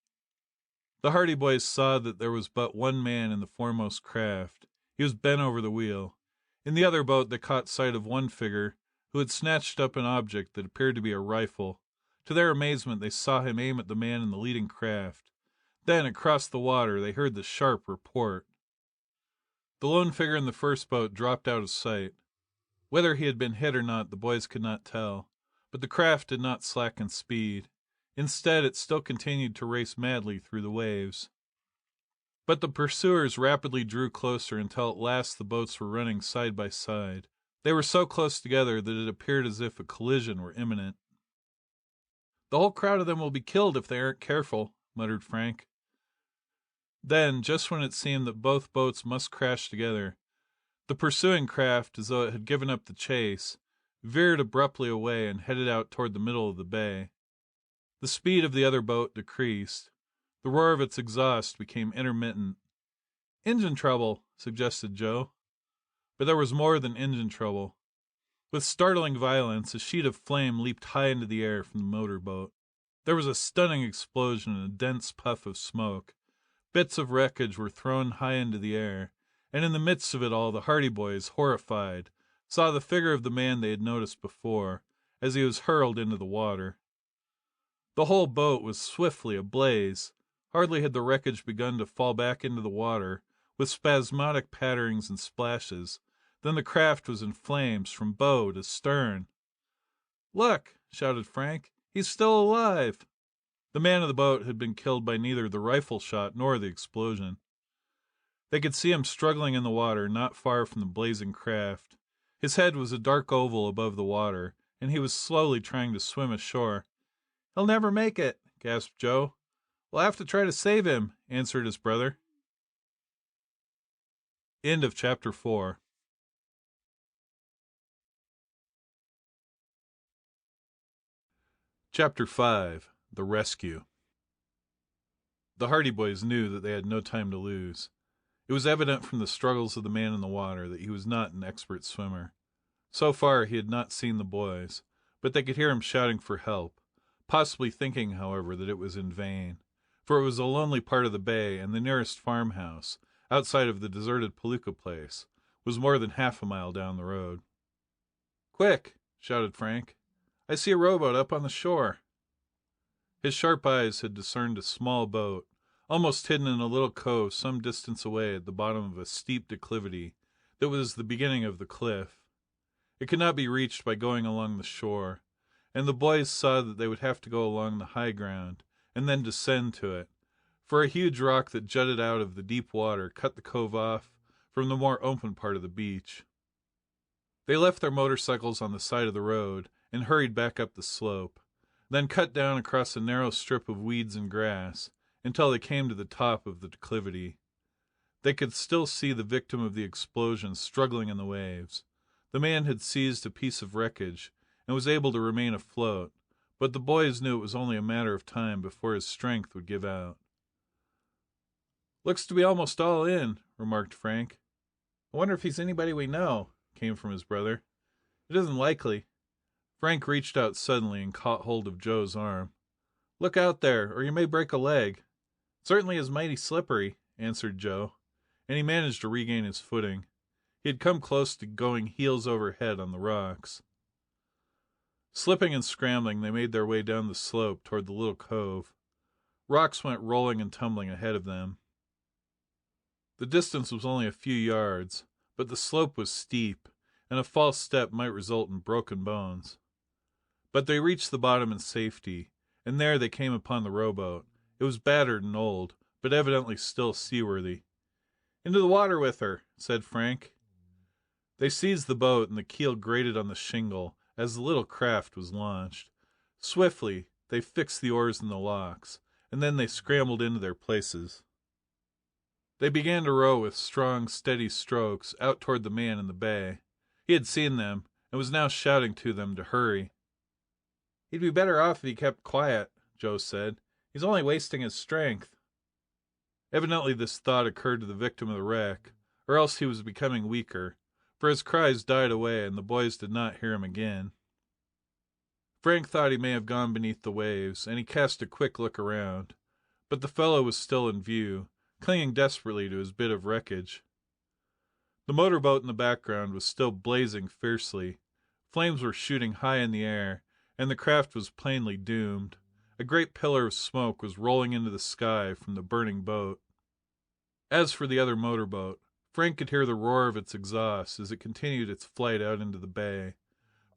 The Hardy Boys saw that there was but one man in the foremost craft. He was bent over the wheel. In the other boat they caught sight of one figure who had snatched up an object that appeared to be a rifle. To their amazement they saw him aim at the man in the leading craft. Then, across the water, they heard the sharp report. The lone figure in the first boat dropped out of sight. Whether he had been hit or not the boys could not tell, but the craft did not slacken speed. Instead, it still continued to race madly through the waves. But the pursuers rapidly drew closer until at last the boats were running side by side. They were so close together that it appeared as if a collision were imminent. "The whole crowd of them will be killed if they aren't careful," muttered Frank. Then, just when it seemed that both boats must crash together, the pursuing craft, as though it had given up the chase, veered abruptly away and headed out toward the middle of the bay. The speed of the other boat decreased. The roar of its exhaust became intermittent. "Engine trouble," suggested Joe. But there was more than engine trouble. With startling violence, a sheet of flame leaped high into the air from the motor boat. There was a stunning explosion and a dense puff of smoke. Bits of wreckage were thrown high into the air, and in the midst of it all the Hardy Boys, horrified, saw the figure of the man they had noticed before, as he was hurled into the water. The whole boat was swiftly ablaze. Hardly had the wreckage begun to fall back into the water, with spasmodic patterings and splashes, than the craft was in flames from bow to stern. "Look!" shouted Frank. "He's still alive!" The man of the boat had been killed by neither the rifle shot nor the explosion. They could see him struggling in the water not far from the blazing craft. His head was a dark oval above the water, and he was slowly trying to swim ashore. "He'll never make it," gasped Joe. "We'll have to try to save him," answered his brother. End of chapter 4. Chapter 5. The Rescue. The Hardy Boys knew that they had no time to lose. It was evident from the struggles of the man in the water that he was not an expert swimmer. So far he had not seen the boys, but they could hear him shouting for help, possibly thinking, however, that it was in vain, for it was a lonely part of the bay, and the nearest farmhouse, outside of the deserted Palooka place, was more than half a mile down the road. "Quick!" shouted Frank. "I see a rowboat up on the shore." His sharp eyes had discerned a small boat, almost hidden in a little cove some distance away at the bottom of a steep declivity that was the beginning of the cliff. It could not be reached by going along the shore, and the boys saw that they would have to go along the high ground, and then descend to it, for a huge rock that jutted out of the deep water cut the cove off from the more open part of the beach. They left their motorcycles on the side of the road, and hurried back up the slope, then cut down across a narrow strip of weeds and grass, until they came to the top of the declivity. They could still see the victim of the explosion struggling in the waves. The man had seized a piece of wreckage, and was able to remain afloat, but the boys knew it was only a matter of time before his strength would give out. "Looks to be almost all in," remarked Frank. "I wonder if he's anybody we know," came from his brother. "It isn't likely." Frank reached out suddenly and caught hold of Joe's arm. "Look out there, or you may break a leg." "It certainly is mighty slippery," answered Joe, and he managed to regain his footing. He had come close to going heels over head on the rocks. Slipping and scrambling, they made their way down the slope toward the little cove. Rocks went rolling and tumbling ahead of them. The distance was only a few yards, but the slope was steep, and a false step might result in broken bones. But they reached the bottom in safety, and there they came upon the rowboat. It was battered and old, but evidently still seaworthy. "Into the water with her," said Frank. They seized the boat, and the keel grated on the shingle as the little craft was launched. Swiftly they fixed the oars in the locks, and then they scrambled into their places. They began to row with strong, steady strokes out toward the man in the bay. He had seen them, and was now shouting to them to hurry. "He'd be better off if he kept quiet," Joe said. "He's only wasting his strength." Evidently this thought occurred to the victim of the wreck, or else he was becoming weaker, for his cries died away, and the boys did not hear him again. Frank thought he may have gone beneath the waves, and he cast a quick look around, but the fellow was still in view, clinging desperately to his bit of wreckage. The motorboat in the background was still blazing fiercely. Flames were shooting high in the air, and the craft was plainly doomed. A great pillar of smoke was rolling into the sky from the burning boat. As for the other motorboat, Frank could hear the roar of its exhaust as it continued its flight out into the bay.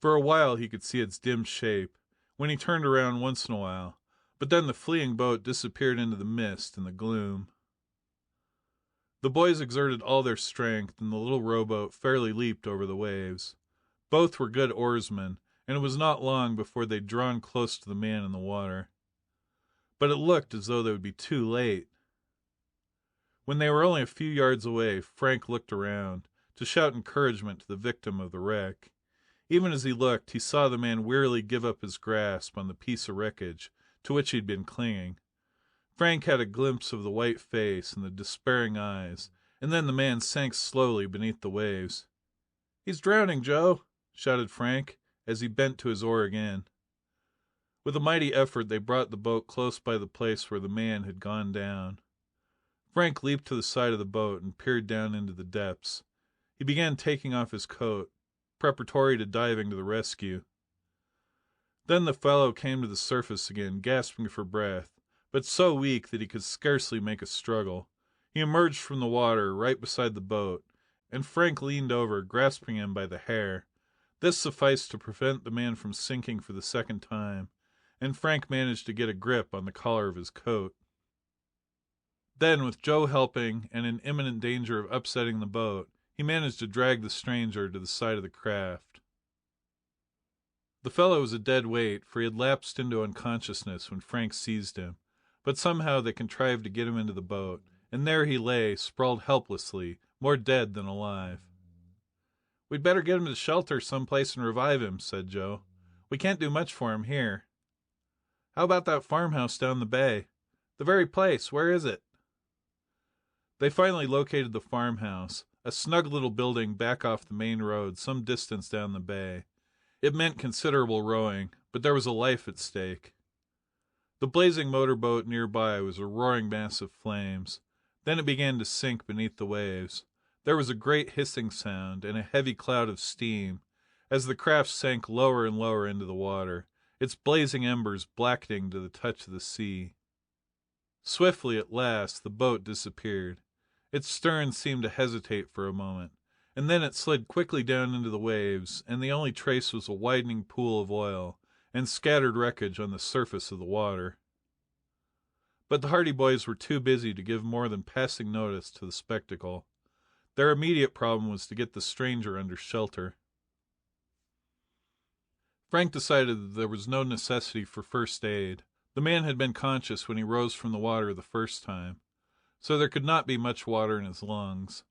For a while he could see its dim shape, when he turned around once in a while, but then the fleeing boat disappeared into the mist and the gloom. The boys exerted all their strength, and the little rowboat fairly leaped over the waves. Both were good oarsmen, and it was not long before they had drawn close to the man in the water. But it looked as though they would be too late. When they were only a few yards away, Frank looked around, to shout encouragement to the victim of the wreck. Even as he looked, he saw the man wearily give up his grasp on the piece of wreckage to which he had been clinging. Frank had a glimpse of the white face and the despairing eyes, and then the man sank slowly beneath the waves. "He's drowning, Joe!" shouted Frank, as he bent to his oar again. With a mighty effort they brought the boat close by the place where the man had gone down. Frank leaped to the side of the boat and peered down into the depths. He began taking off his coat, preparatory to diving to the rescue. Then the fellow came to the surface again, gasping for breath, but so weak that he could scarcely make a struggle. He emerged from the water right beside the boat, and Frank leaned over, grasping him by the hair. This sufficed to prevent the man from sinking for the second time, and Frank managed to get a grip on the collar of his coat. Then, with Joe helping and in imminent danger of upsetting the boat, he managed to drag the stranger to the side of the craft. The fellow was a dead weight, for he had lapsed into unconsciousness when Frank seized him, but somehow they contrived to get him into the boat, and there he lay, sprawled helplessly, more dead than alive. "We'd better get him to shelter some place and revive him," said Joe. "We can't do much for him here." "How about that farmhouse down the bay?" "The very place. Where is it?" They finally located the farmhouse, a snug little building back off the main road some distance down the bay. It meant considerable rowing, but there was a life at stake. The blazing motorboat nearby was a roaring mass of flames. Then it began to sink beneath the waves. There was a great hissing sound and a heavy cloud of steam as the craft sank lower and lower into the water, its blazing embers blackening to the touch of the sea. Swiftly, at last, the boat disappeared. Its stern seemed to hesitate for a moment, and then it slid quickly down into the waves, and the only trace was a widening pool of oil and scattered wreckage on the surface of the water. But the Hardy Boys were too busy to give more than passing notice to the spectacle. Their immediate problem was to get the stranger under shelter. Frank decided that there was no necessity for first aid. The man had been conscious when he rose from the water the first time, so there could not be much water in his lungs.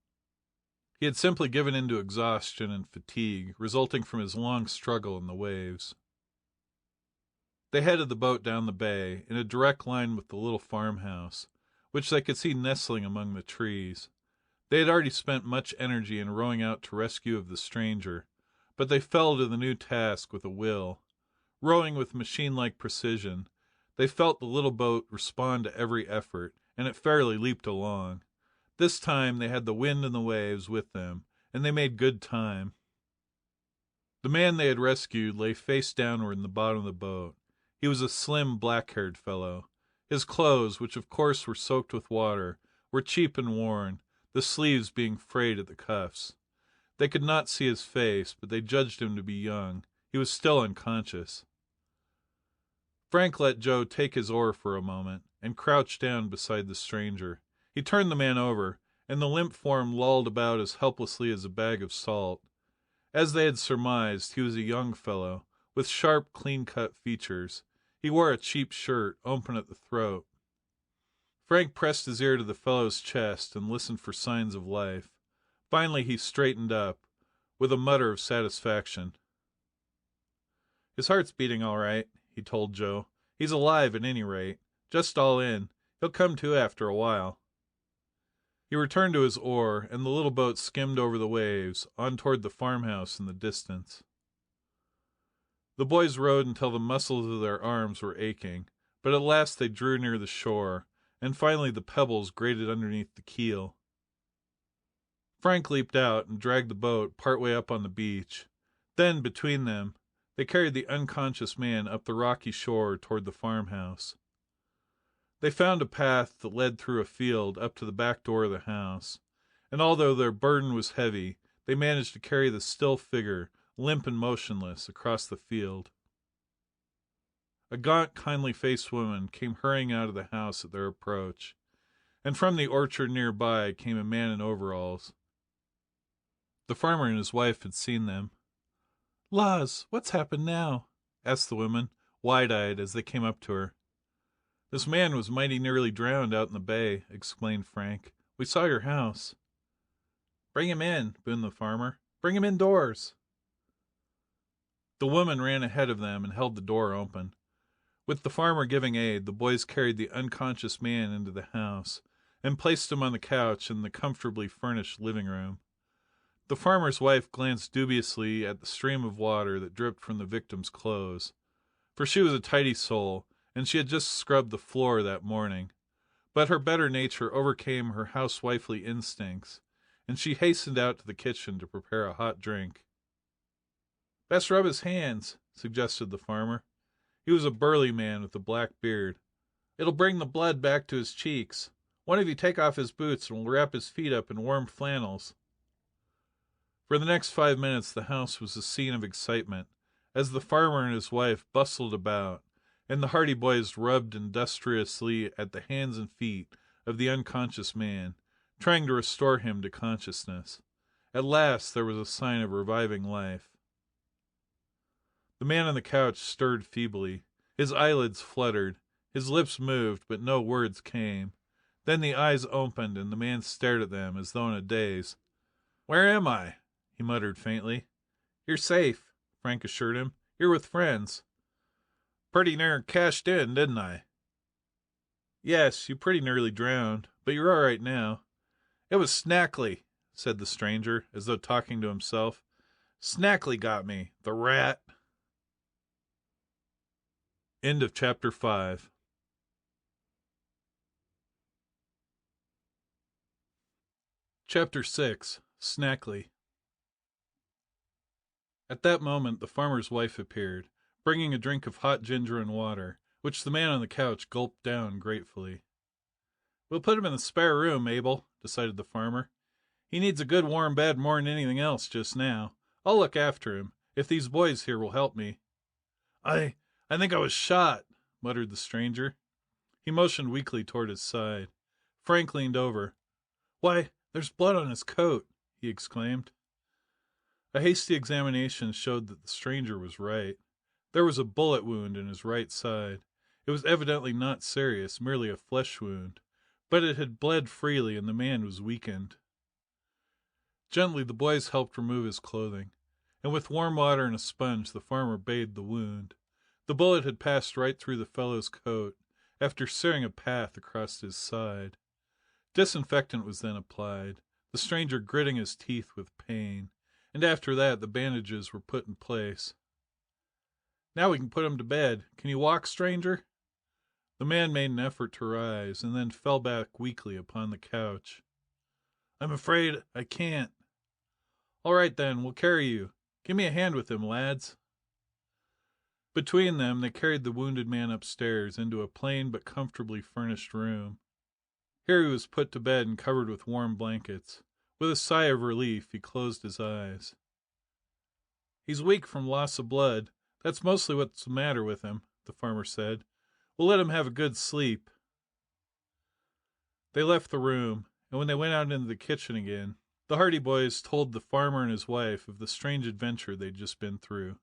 He had simply given in to exhaustion and fatigue, resulting from his long struggle in the waves. They headed the boat down the bay, in a direct line with the little farmhouse, which they could see nestling among the trees. They had already spent much energy in rowing out to rescue of the stranger, but they fell to the new task with a will. Rowing with machine-like precision, they felt the little boat respond to every effort, and it fairly leaped along. This time they had the wind and the waves with them, and they made good time. The man they had rescued lay face downward in the bottom of the boat. He was a slim, black-haired fellow. His clothes, which of course were soaked with water, were cheap and worn, the sleeves being frayed at the cuffs. They could not see his face, but they judged him to be young. He was still unconscious. Frank let Joe take his oar for a moment, and crouched down beside the stranger. He turned the man over, and the limp form lolled about as helplessly as a bag of salt. As they had surmised, he was a young fellow, with sharp, clean-cut features. He wore a cheap shirt, open at the throat. Frank pressed his ear to the fellow's chest and listened for signs of life. Finally he straightened up, with a mutter of satisfaction. "His heart's beating all right," he told Joe. "He's alive, at any rate. Just all in. He'll come to after a while." He returned to his oar, and the little boat skimmed over the waves, on toward the farmhouse in the distance. The boys rowed until the muscles of their arms were aching, but at last they drew near the shore, and finally the pebbles grated underneath the keel. Frank leaped out and dragged the boat part way up on the beach. Then, between them, they carried the unconscious man up the rocky shore toward the farmhouse. They found a path that led through a field up to the back door of the house, and although their burden was heavy, they managed to carry the still figure, limp and motionless, across the field. A gaunt, kindly-faced woman came hurrying out of the house at their approach, and from the orchard nearby came a man in overalls. The farmer and his wife had seen them. "Laws, what's happened now?" asked the woman, wide-eyed, as they came up to her. "This man was mighty nearly drowned out in the bay," explained Frank. "We saw your house." "Bring him in," boomed the farmer. "Bring him indoors." The woman ran ahead of them and held the door open. With the farmer giving aid, the boys carried the unconscious man into the house, and placed him on the couch in the comfortably furnished living room. The farmer's wife glanced dubiously at the stream of water that dripped from the victim's clothes, for she was a tidy soul, and she had just scrubbed the floor that morning. But her better nature overcame her housewifely instincts, and she hastened out to the kitchen to prepare a hot drink. "Best rub his hands," suggested the farmer. He was a burly man with a black beard. "It'll bring the blood back to his cheeks. One of you take off his boots and we'll wrap his feet up in warm flannels." For the next 5 minutes the house was a scene of excitement, as the farmer and his wife bustled about, and the Hardy Boys rubbed industriously at the hands and feet of the unconscious man, trying to restore him to consciousness. At last there was a sign of reviving life. The man on the couch stirred feebly. His eyelids fluttered. His lips moved, but no words came. Then the eyes opened, and the man stared at them as though in a daze. "Where am I?" he muttered faintly. "You're safe," Frank assured him. "You're with friends." "Pretty near cashed in, didn't I?" "Yes, you pretty nearly drowned, but you're all right now." "It was Snackley," said the stranger, as though talking to himself. "Snackley got me, the rat." End of chapter 5. Chapter 6. Snackley. At that moment the farmer's wife appeared, bringing a drink of hot ginger and water, which the man on the couch gulped down gratefully. "We'll put him in the spare room, Abel," decided the farmer. "He needs a good warm bed more'n anything else just now. I'll look after him, if these boys here will help me." I think I was shot," muttered the stranger. He motioned weakly toward his side. Frank leaned over. "Why, there's blood on his coat!" he exclaimed. A hasty examination showed that the stranger was right. There was a bullet wound in his right side. It was evidently not serious, merely a flesh wound, but it had bled freely and the man was weakened. Gently the boys helped remove his clothing, and with warm water and a sponge the farmer bathed the wound. The bullet had passed right through the fellow's coat, after searing a path across his side. Disinfectant was then applied, the stranger gritting his teeth with pain, and after that the bandages were put in place. "Now we can put him to bed. Can you walk, stranger?" The man made an effort to rise, and then fell back weakly upon the couch. "I'm afraid I can't." "All right, then, we'll carry you. Give me a hand with him, lads." Between them they carried the wounded man upstairs into a plain but comfortably furnished room. Here he was put to bed and covered with warm blankets. With a sigh of relief he closed his eyes. "He's weak from loss of blood. That's mostly what's the matter with him," the farmer said. "We'll let him have a good sleep." They left the room, and when they went out into the kitchen again, the Hardy Boys told the farmer and his wife of the strange adventure they'd just been through.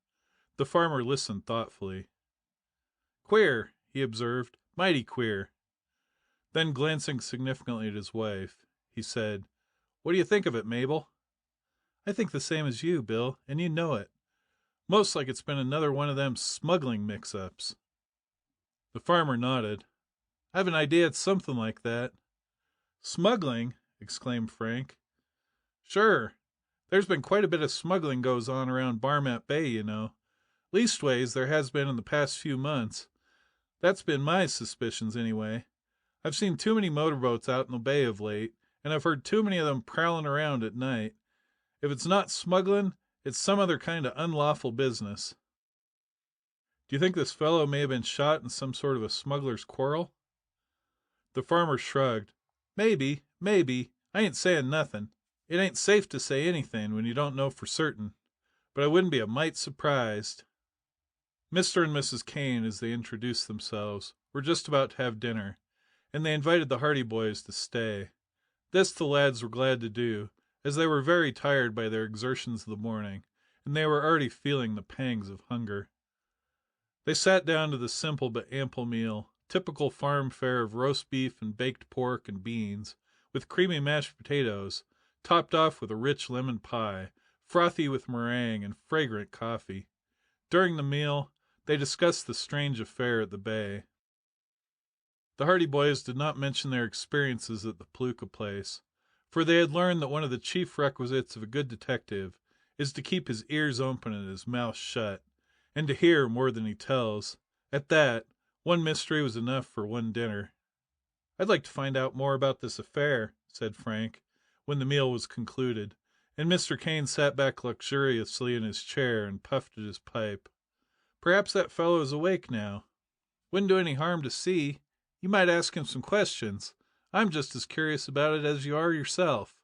The farmer listened thoughtfully. "Queer," he observed. "Mighty queer." Then, glancing significantly at his wife, he said, "What do you think of it, Mabel?" "I think the same as you, Bill, and you know it. Most like it's been another one of them smuggling mix-ups." The farmer nodded. "I've an idea it's something like that." "Smuggling?" exclaimed Frank. "Sure. There's been quite a bit of smuggling goes on around Barmet Bay, you know. Leastways, there has been in the past few months. That's been my suspicions, anyway. I've seen too many motorboats out in the bay of late, and I've heard too many of them prowling around at night. If it's not smuggling, it's some other kind of unlawful business." "Do you think this fellow may have been shot in some sort of a smuggler's quarrel?" The farmer shrugged. Maybe. I ain't saying nothing. It ain't safe to say anything when you don't know for certain, but I wouldn't be a mite surprised." Mr. and Mrs. Kane, as they introduced themselves, were just about to have dinner, and they invited the Hardy Boys to stay. This the lads were glad to do, as they were very tired by their exertions of the morning, and they were already feeling the pangs of hunger. They sat down to the simple but ample meal, typical farm fare of roast beef and baked pork and beans, with creamy mashed potatoes, topped off with a rich lemon pie, frothy with meringue and fragrant coffee. During the meal they discussed the strange affair at the bay. The Hardy Boys did not mention their experiences at the Palooka place, for they had learned that one of the chief requisites of a good detective is to keep his ears open and his mouth shut, and to hear more than he tells. At that, one mystery was enough for one dinner. "I'd like to find out more about this affair," said Frank, when the meal was concluded, and Mr. Kane sat back luxuriously in his chair and puffed at his pipe. Perhaps that fellow is awake now. Wouldn't do any harm to see. You might ask him some questions. I'm just as curious about it as you are yourself."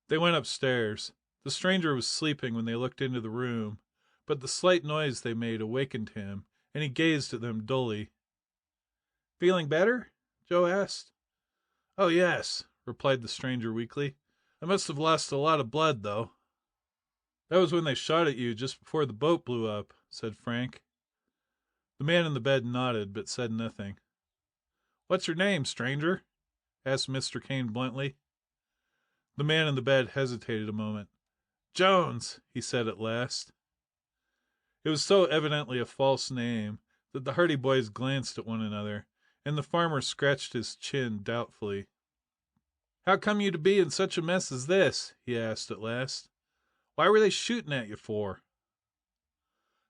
They went upstairs. The stranger was sleeping when they looked into the room, but the slight noise they made awakened him, and he gazed at them dully. "Feeling better?" Joe asked. "Oh, yes," replied the stranger weakly. "I must have lost a lot of blood, though." "That was when they shot at you just before the boat blew up," said Frank. The man in the bed nodded, but said nothing. "What's your name, stranger?" asked Mr. Kane bluntly. The man in the bed hesitated a moment. "Jones," he said at last. It was so evidently a false name that the Hardy boys glanced at one another, and the farmer scratched his chin doubtfully. "How come you to be in such a mess as this?" he asked at last. "Why were they shooting at you for?"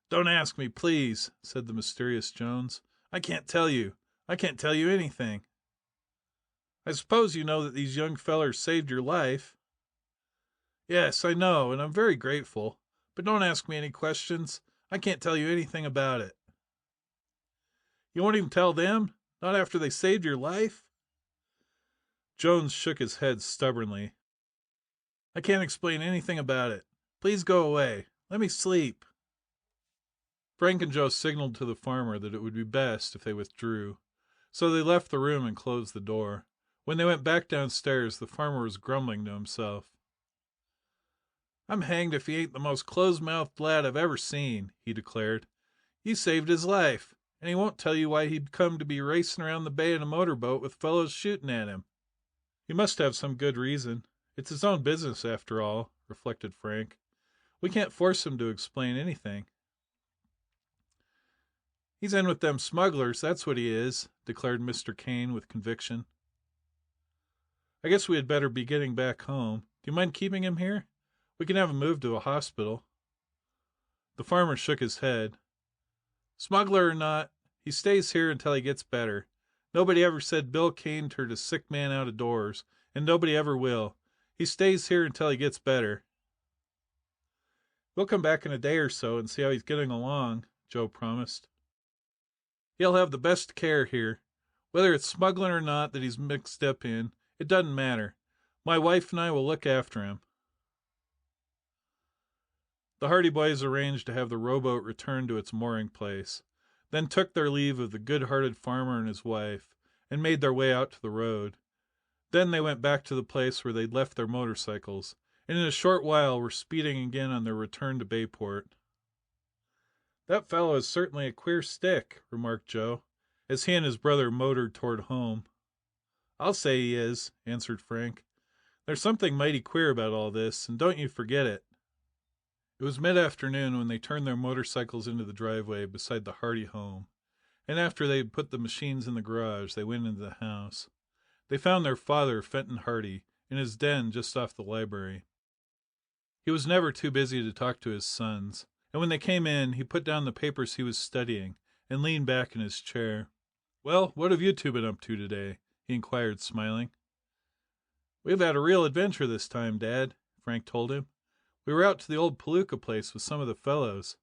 "Don't ask me, please," said the mysterious Jones. "I can't tell you. I can't tell you anything." "I suppose you know that these young fellers saved your life?" "Yes, I know, and I'm very grateful. But don't ask me any questions. I can't tell you anything about it." "You won't even tell them? Not after they saved your life?" Jones shook his head stubbornly. "I can't explain anything about it. Please go away. Let me sleep." Frank and Joe signaled to the farmer that it would be best if they withdrew, so they left the room and closed the door. When they went back downstairs, the farmer was grumbling to himself. "I'm hanged if he ain't the most close-mouthed lad I've ever seen," he declared. "You saved his life, and he won't tell you why he'd come to be racing around the bay in a motor boat with fellows shooting at him." "He must have some good reason. It's his own business, after all," reflected Frank. "We can't force him to explain anything." "He's in with them smugglers, that's what he is," declared Mr. Kane with conviction. "I guess we had better be getting back home. Do you mind keeping him here? We can have him moved to a hospital." The farmer shook his head. "Smuggler or not, he stays here until he gets better. Nobody ever said Bill Kane turned a sick man out of doors, and nobody ever will. He stays here until he gets better." "We'll come back in a day or so and see how he's getting along," Joe promised. "He'll have the best care here. Whether it's smuggling or not that he's mixed up in, it doesn't matter. My wife and I will look after him." The Hardy boys arranged to have the rowboat returned to its mooring place, then took their leave of the good-hearted farmer and his wife, and made their way out to the road. Then they went back to the place where they'd left their motorcycles, and in a short while were speeding again on their return to Bayport. "That fellow is certainly a queer stick," remarked Joe, as he and his brother motored toward home. "I'll say he is," answered Frank. "There's something mighty queer about all this, and don't you forget it." It was mid-afternoon when they turned their motorcycles into the driveway beside the Hardy home, and after they had put the machines in the garage, they went into the house. They found their father, Fenton Hardy, in his den just off the library. He was never too busy to talk to his sons, and when they came in, he put down the papers he was studying and leaned back in his chair. "Well, what have you two been up to today?" he inquired, smiling. "We've had a real adventure this time, Dad," Frank told him. "We were out to the old Palooka place with some of the fellows."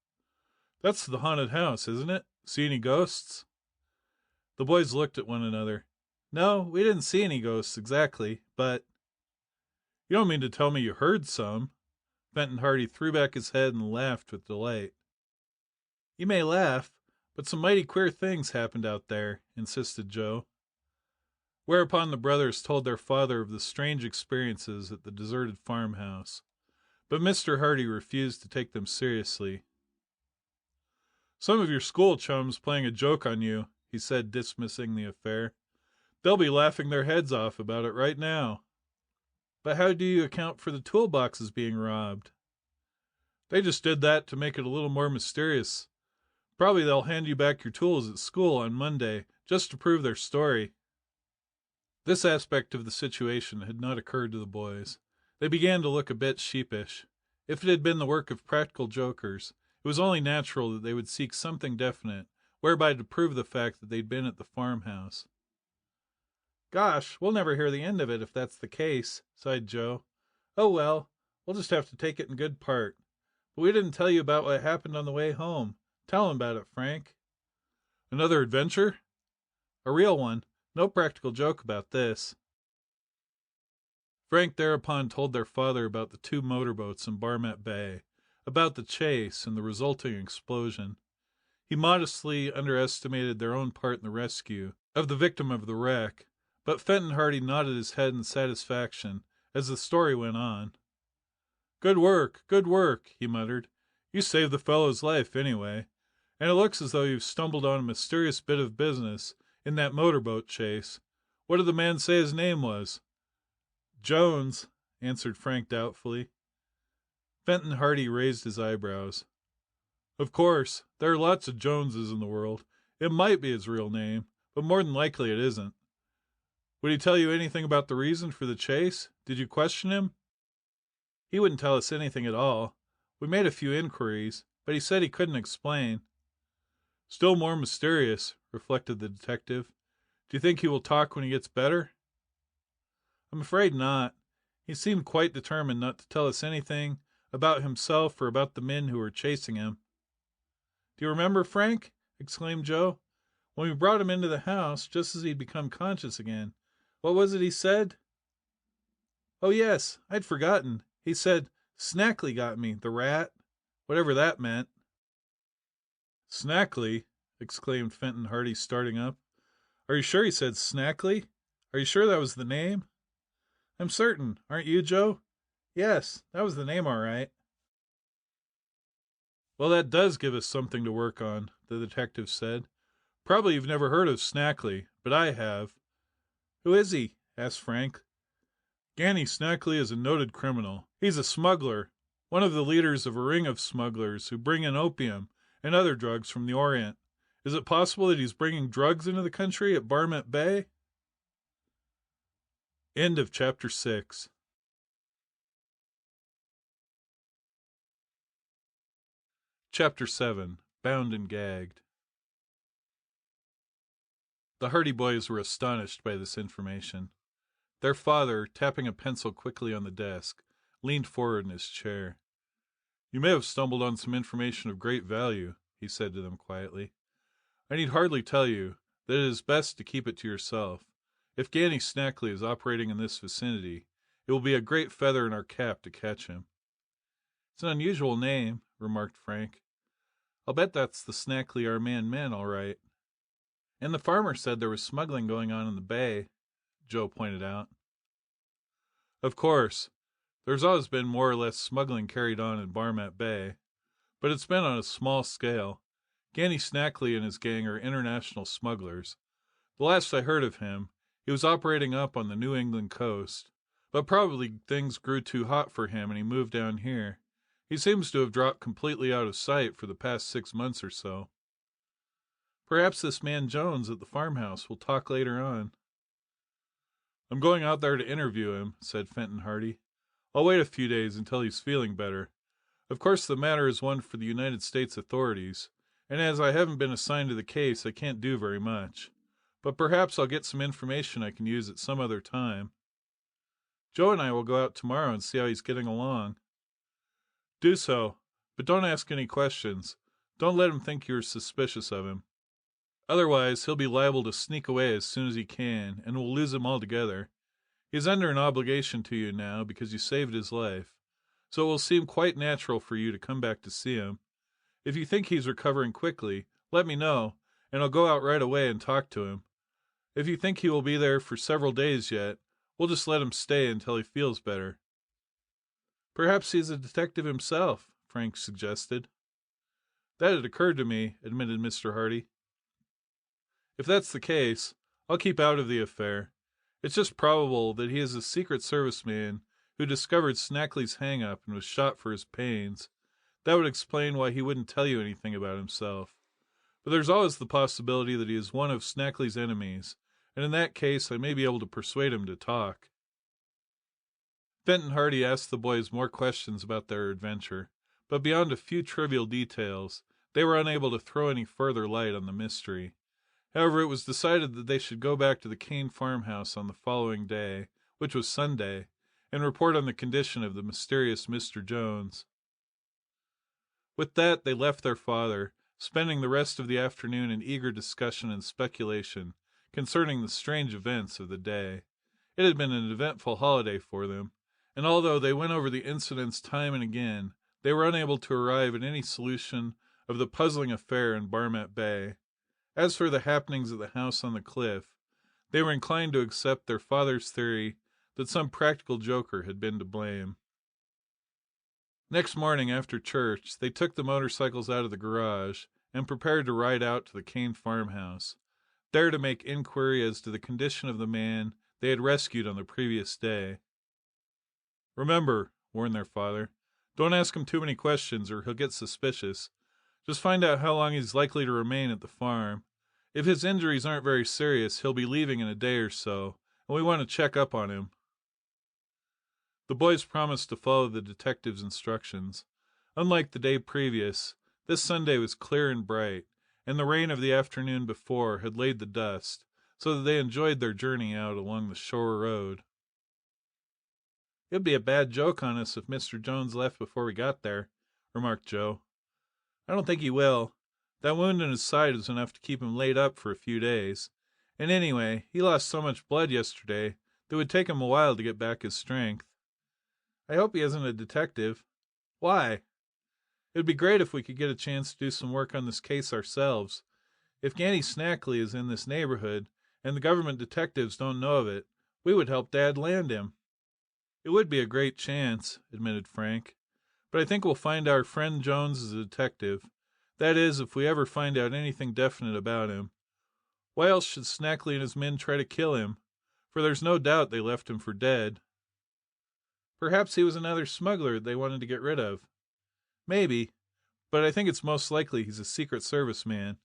"That's the haunted house, isn't it? See any ghosts?" The boys looked at one another. "No, we didn't see any ghosts exactly, but—" "You don't mean to tell me you heard some?" Fenton Hardy threw back his head and laughed with delight. "You may laugh, but some mighty queer things happened out there," insisted Joe. Whereupon the brothers told their father of the strange experiences at the deserted farmhouse. But Mr. Hardy refused to take them seriously. "Some of your school chums playing a joke on you," he said, dismissing the affair. "They'll be laughing their heads off about it right now." "But how do you account for the toolboxes being robbed?" "They just did that to make it a little more mysterious. Probably they'll hand you back your tools at school on Monday, just to prove their story." This aspect of the situation had not occurred to the boys. They began to look a bit sheepish. If it had been the work of practical jokers, it was only natural that they would seek something definite, whereby to prove the fact that they'd been at the farmhouse. "Gosh, we'll never hear the end of it if that's the case," sighed Joe. "Oh well, we'll just have to take it in good part. But we didn't tell you about what happened on the way home. Tell him about it, Frank. Another adventure? A real one. No practical joke about this. Frank thereupon told their father about the two motorboats in Barmet Bay, about the chase and the resulting explosion. He modestly underestimated their own part in the rescue of the victim of the wreck, but Fenton Hardy nodded his head in satisfaction as the story went on. Good work, he muttered. You saved the fellow's life, anyway, and it looks as though you've stumbled on a mysterious bit of business in that motorboat chase. What did the man say his name was? Jones, answered Frank doubtfully. Fenton Hardy raised his eyebrows. Of course, there are lots of Joneses in the world. It might be his real name, but more than likely it isn't. Would he tell you anything about the reason for the chase? Did you question him? He wouldn't tell us anything at all. We made a few inquiries, but he said he couldn't explain. Still more mysterious, reflected the detective. Do you think he will talk when he gets better? I'm afraid not. He seemed quite determined not to tell us anything about himself or about the men who were chasing him. Do you remember, Frank? Exclaimed Joe. When we brought him into the house, just as he'd become conscious again, what was it he said? Oh, yes, I'd forgotten. He said, Snackley got me, the rat. Whatever that meant. Snackley? Exclaimed Fenton Hardy, starting up. Are you sure he said Snackley? Are you sure that was the name? I'm certain. Aren't you, Joe? Yes, that was the name, all right. Well, that does give us something to work on, the detective said. Probably you've never heard of Snackley, but I have. Who is he? Asked Frank. Ganny Snackley is a noted criminal. He's a smuggler, one of the leaders of a ring of smugglers who bring in opium and other drugs from the Orient. Is it possible that he's bringing drugs into the country at Barmet Bay? End of chapter 6. Chapter 7. Bound and Gagged. The Hardy boys were astonished by this information. Their father, tapping a pencil quickly on the desk, leaned forward in his chair. You may have stumbled on some information of great value, he said to them quietly. I need hardly tell you that it is best to keep it to yourself. If Ganny Snackley is operating in this vicinity, it will be a great feather in our cap to catch him. It's an unusual name, remarked Frank. I'll bet that's the Snackley our man meant, all right. And the farmer said there was smuggling going on in the bay, Joe pointed out. Of course, there's always been more or less smuggling carried on in Barmet Bay, but it's been on a small scale. Ganny Snackley and his gang are international smugglers. The last I heard of him, he was operating up on the New England coast, but probably things grew too hot for him and he moved down here. He seems to have dropped completely out of sight for the past 6 months or so. Perhaps this man Jones at the farmhouse will talk later on. I'm going out there to interview him, said Fenton Hardy. I'll wait a few days until he's feeling better. Of course the matter is one for the United States authorities, and as I haven't been assigned to the case, I can't do very much. But perhaps I'll get some information I can use at some other time. Joe and I will go out tomorrow and see how he's getting along. Do so, but don't ask any questions. Don't let him think you're suspicious of him. Otherwise, he'll be liable to sneak away as soon as he can, and we'll lose him altogether. He's under an obligation to you now because you saved his life, so it will seem quite natural for you to come back to see him. If you think he's recovering quickly, let me know, and I'll go out right away and talk to him. If you think he will be there for several days yet, we'll just let him stay until he feels better. Perhaps he's a detective himself, Frank suggested. That had occurred to me, admitted Mr. Hardy. If that's the case, I'll keep out of the affair. It's just probable that he is a Secret Service man who discovered Snackley's hang-up and was shot for his pains. That would explain why he wouldn't tell you anything about himself. But there's always the possibility that he is one of Snackley's enemies, and in that case I may be able to persuade him to talk. Fenton Hardy asked the boys more questions about their adventure, but beyond a few trivial details, they were unable to throw any further light on the mystery. However, it was decided that they should go back to the Kane farmhouse on the following day, which was Sunday, and report on the condition of the mysterious Mr. Jones. With that, they left their father, spending the rest of the afternoon in eager discussion and speculation concerning the strange events of the day. It had been an eventful holiday for them, and although they went over the incidents time and again, they were unable to arrive at any solution of the puzzling affair in Barmet Bay. As for the happenings at the house on the cliff, they were inclined to accept their father's theory that some practical joker had been to blame. Next morning after church, they took the motorcycles out of the garage and prepared to ride out to the Kane farmhouse, there to make inquiry as to the condition of the man they had rescued on the previous day. "Remember," warned their father, "don't ask him too many questions or he'll get suspicious. Just find out how long he's likely to remain at the farm. If his injuries aren't very serious, he'll be leaving in a day or so, and we want to check up on him." The boys promised to follow the detective's instructions. Unlike the day previous, this Sunday was clear and bright, and the rain of the afternoon before had laid the dust, so that they enjoyed their journey out along the shore road. "It'd be a bad joke on us if Mr. Jones left before we got there," remarked Joe. "I don't think he will. That wound in his side is enough to keep him laid up for a few days. And anyway, he lost so much blood yesterday that it would take him a while to get back his strength. I hope he isn't a detective." "Why?" "It would be great if we could get a chance to do some work on this case ourselves. If Ganny Snackley is in this neighborhood, and the government detectives don't know of it, we would help Dad land him." "It would be a great chance," admitted Frank. "But I think we'll find our friend Jones is a detective. That is, if we ever find out anything definite about him. Why else should Snackley and his men try to kill him? For there's no doubt they left him for dead." "Perhaps he was another smuggler they wanted to get rid of." "Maybe, but I think it's most likely he's a Secret Service man."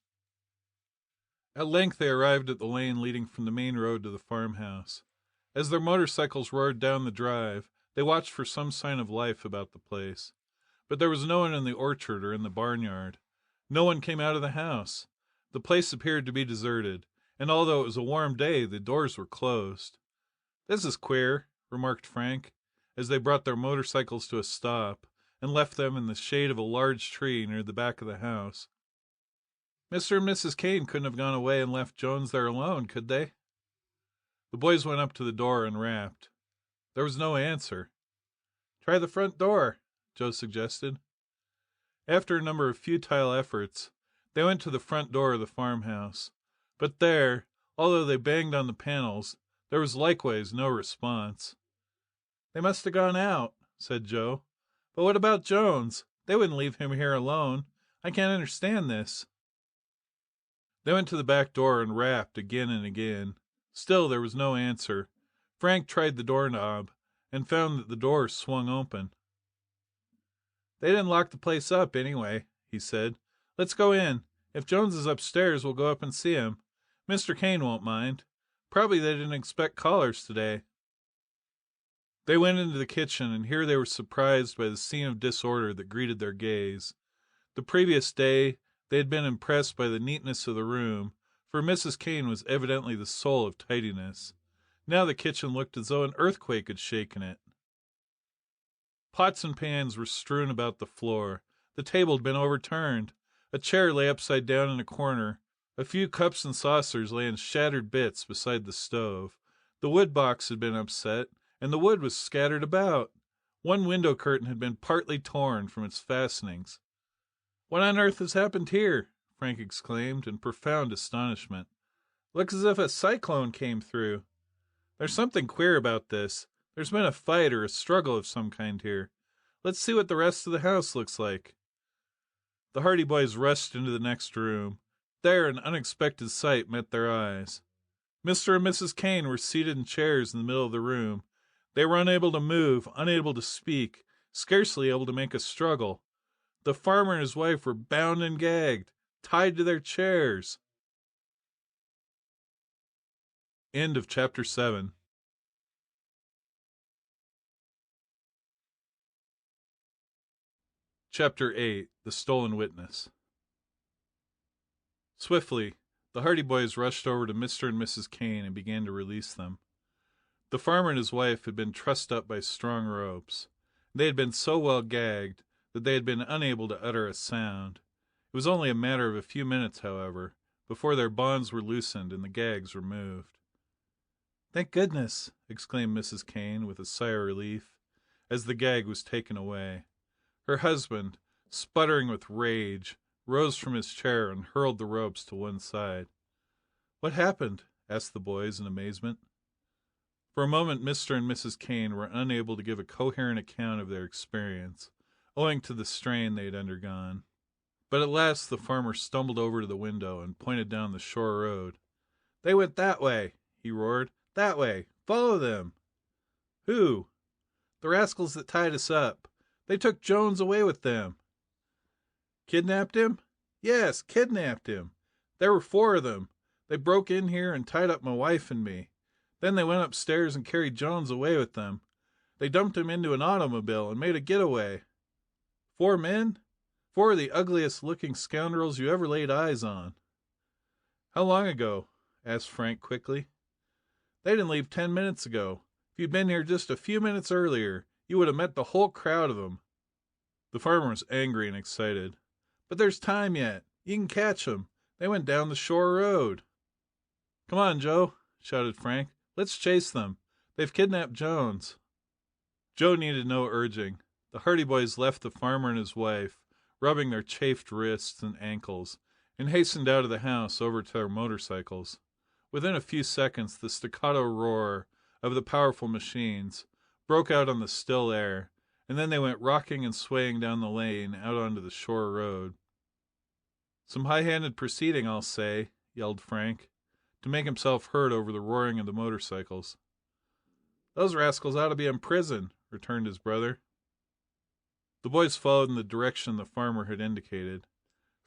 At length they arrived at the lane leading from the main road to the farmhouse. As their motorcycles roared down the drive, they watched for some sign of life about the place. But there was no one in the orchard or in the barnyard. No one came out of the house. The place appeared to be deserted, and although it was a warm day, the doors were closed. "This is queer," remarked Frank, as they brought their motorcycles to a stop, and left them in the shade of a large tree near the back of the house. "Mr. and Mrs. Kane couldn't have gone away and left Jones there alone, could they?" The boys went up to the door and rapped. There was no answer. "Try the front door," Joe suggested. After a number of futile efforts, they went to the front door of the farmhouse. But there, although they banged on the panels, there was likewise no response. "They must have gone out," said Joe. "But what about Jones? They wouldn't leave him here alone. I can't understand this." They went to the back door and rapped again and again. Still there was no answer. Frank tried the doorknob, and found that the door swung open. "They didn't lock the place up, anyway," he said. "Let's go in. If Jones is upstairs, we'll go up and see him. Mr. Kane won't mind. Probably they didn't expect callers today." They went into the kitchen, and here they were surprised by the scene of disorder that greeted their gaze. The previous day they had been impressed by the neatness of the room, for Mrs. Kane was evidently the soul of tidiness. Now the kitchen looked as though an earthquake had shaken it. Pots and pans were strewn about the floor. The table had been overturned. A chair lay upside down in a corner. A few cups and saucers lay in shattered bits beside the stove. The wood box had been upset, and the wood was scattered about. One window curtain had been partly torn from its fastenings. "What on earth has happened here?" Frank exclaimed, in profound astonishment. "Looks as if a cyclone came through. There's something queer about this. There's been a fight or a struggle of some kind here. Let's see what the rest of the house looks like." The Hardy boys rushed into the next room. There an unexpected sight met their eyes. Mr. and Mrs. Kane were seated in chairs in the middle of the room. They were unable to move, unable to speak, scarcely able to make a struggle. The farmer and his wife were bound and gagged, tied to their chairs. End of chapter 7. Chapter 8. The Stolen Witness. Swiftly, the Hardy boys rushed over to Mr. and Mrs. Kane and began to release them. The farmer and his wife had been trussed up by strong ropes. They had been so well gagged that they had been unable to utter a sound. It was only a matter of a few minutes, however, before their bonds were loosened and the gags removed. "Thank goodness!" exclaimed Mrs. Kane, with a sigh of relief, as the gag was taken away. Her husband, sputtering with rage, rose from his chair and hurled the ropes to one side. "What happened?" asked the boys in amazement. For a moment Mr. and Mrs. Kane were unable to give a coherent account of their experience, owing to the strain they had undergone. But at last the farmer stumbled over to the window and pointed down the shore road. "They went that way," he roared. "That way. Follow them." "Who?" "The rascals that tied us up. They took Jones away with them." "Kidnapped him?" "Yes, kidnapped him. There were 4 of them. They broke in here and tied up my wife and me. Then they went upstairs and carried Jones away with them. They dumped him into an automobile and made a getaway." "4 men? 4 of the ugliest looking scoundrels you ever laid eyes on." "How long ago?" asked Frank quickly. "They didn't leave 10 minutes ago. If you'd been here just a few minutes earlier, you would have met the whole crowd of them." The farmer was angry and excited. "But there's time yet. You can catch them. They went down the shore road." "Come on, Joe," shouted Frank. "Let's chase them. They've kidnapped Jones." Joe needed no urging. The Hardy Boys left the farmer and his wife, rubbing their chafed wrists and ankles, and hastened out of the house over to their motorcycles. Within a few seconds the staccato roar of the powerful machines broke out on the still air, and then they went rocking and swaying down the lane out onto the shore road. "Some high-handed proceeding, I'll say," yelled Frank, to make himself heard over the roaring of the motorcycles. "Those rascals ought to be in prison," returned his brother. The boys followed in the direction the farmer had indicated.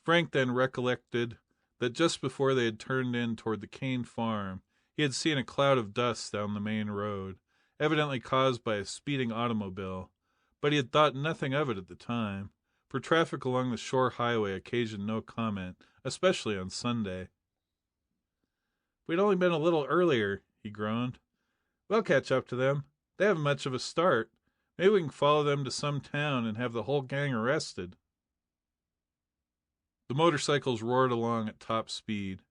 Frank then recollected that just before they had turned in toward the Kane farm he had seen a cloud of dust down the main road, evidently caused by a speeding automobile, but he had thought nothing of it at the time, for traffic along the shore highway occasioned no comment, especially on Sunday. "If we'd only been a little earlier," he groaned. "We'll catch up to them. They haven't much of a start. Maybe we can follow them to some town and have the whole gang arrested." The motorcycles roared along at top speed.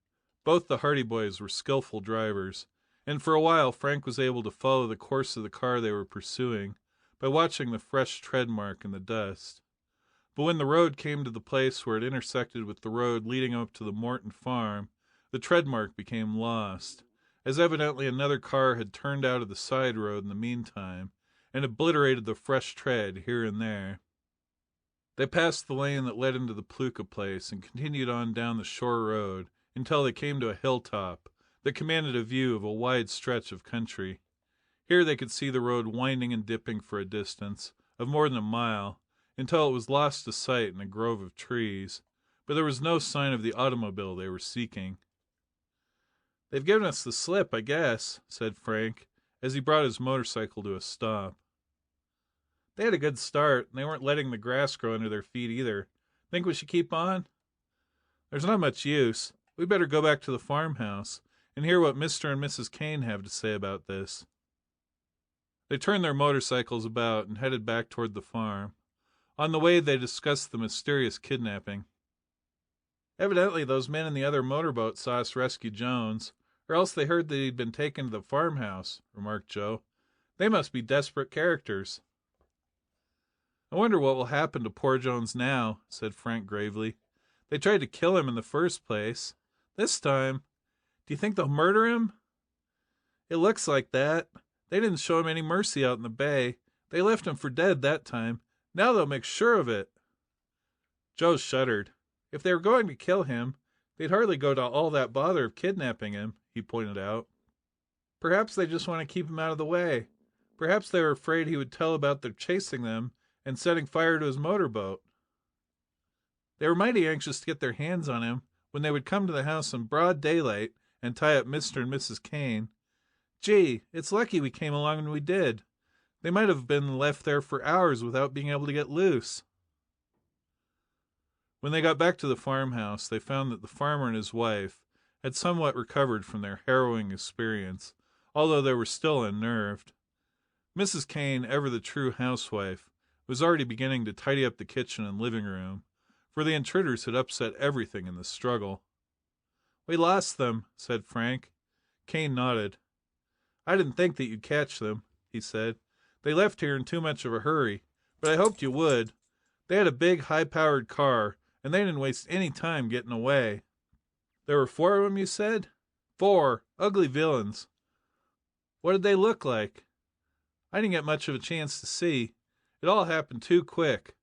Both the Hardy Boys were skillful drivers, and for a while Frank was able to follow the course of the car they were pursuing by watching the fresh tread mark in the dust. But when the road came to the place where it intersected with the road leading up to the Morton farm, the tread mark became lost, as evidently another car had turned out of the side road in the meantime, and obliterated the fresh tread here and there. They passed the lane that led into the Pluka place and continued on down the shore road until they came to a hilltop that commanded a view of a wide stretch of country. Here they could see the road winding and dipping for a distance of more than a mile, until it was lost to sight in a grove of trees, but there was no sign of the automobile they were seeking. "They've given us the slip, I guess," said Frank, as he brought his motorcycle to a stop. "They had a good start, and they weren't letting the grass grow under their feet either. Think we should keep on?" "There's not much use. We'd better go back to the farmhouse and hear what Mr. and Mrs. Kane have to say about this." They turned their motorcycles about and headed back toward the farm. On the way they discussed the mysterious kidnapping. "Evidently those men in the other motorboat saw us rescue Jones, or else they heard that he'd been taken to the farmhouse," remarked Joe. "They must be desperate characters." "I wonder what will happen to poor Jones now," said Frank gravely. "They tried to kill him in the first place. This time, do you think they'll murder him?" "It looks like that. They didn't show him any mercy out in the bay. They left him for dead that time. Now they'll make sure of it." Joe shuddered. "If they were going to kill him, they'd hardly go to all that bother of kidnapping him," he pointed out. "Perhaps they just want to keep him out of the way. Perhaps they were afraid he would tell about their chasing them and setting fire to his motorboat. They were mighty anxious to get their hands on him when they would come to the house in broad daylight and tie up Mr. and Mrs. Kane. Gee, it's lucky we came along when we did. They might have been left there for hours without being able to get loose." When they got back to the farmhouse, they found that the farmer and his wife had somewhat recovered from their harrowing experience, although they were still unnerved. Mrs. Kane, ever the true housewife, was already beginning to tidy up the kitchen and living room, for the intruders had upset everything in the struggle. "We lost them," said Frank. Kane nodded. "I didn't think that you'd catch them," he said. "They left here in too much of a hurry, but I hoped you would. They had a big, high-powered car, and they didn't waste any time getting away." "There were 4 of them, you said?" "4. Ugly villains." "What did they look like?" "I didn't get much of a chance to see. It all happened too quick.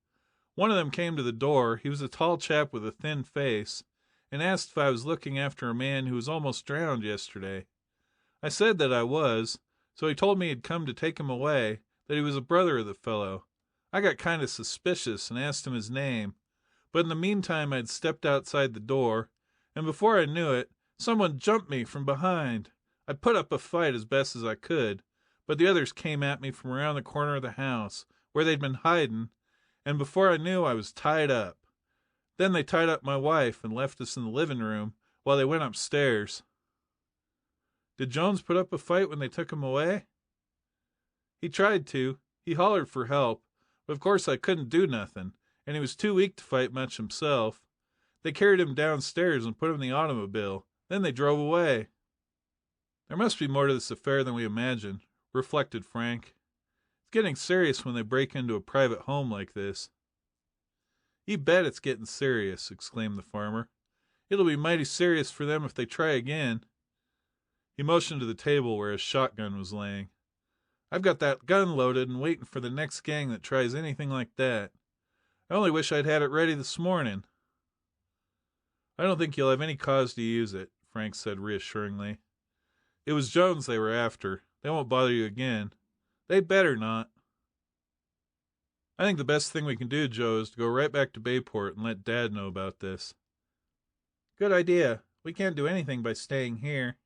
One of them came to the door. He was a tall chap with a thin face, and asked if I was looking after a man who was almost drowned yesterday. I said that I was, so he told me he'd come to take him away, that he was a brother of the fellow. I got kind of suspicious and asked him his name, but in the meantime I'd stepped outside the door, and before I knew it, someone jumped me from behind. I put up a fight as best as I could, but the others came at me from around the corner of the house, where they'd been hiding, and before I knew I was tied up. Then they tied up my wife and left us in the living room while they went upstairs." "Did Jones put up a fight when they took him away?" "He tried to. He hollered for help, but of course I couldn't do nothing, and he was too weak to fight much himself. They carried him downstairs and put him in the automobile. Then they drove away." "There must be more to this affair than we imagine," reflected Frank. "It's getting serious when they break into a private home like this." "You bet it's getting serious," exclaimed the farmer. "It'll be mighty serious for them if they try again." He motioned to the table where his shotgun was laying. "I've got that gun loaded and waiting for the next gang that tries anything like that. I only wish I'd had it ready this morning." "I don't think you'll have any cause to use it," Frank said reassuringly. "It was Jones they were after. They won't bother you again. They'd better not." "I think the best thing we can do, Joe, is to go right back to Bayport and let Dad know about this." "Good idea. We can't do anything by staying here."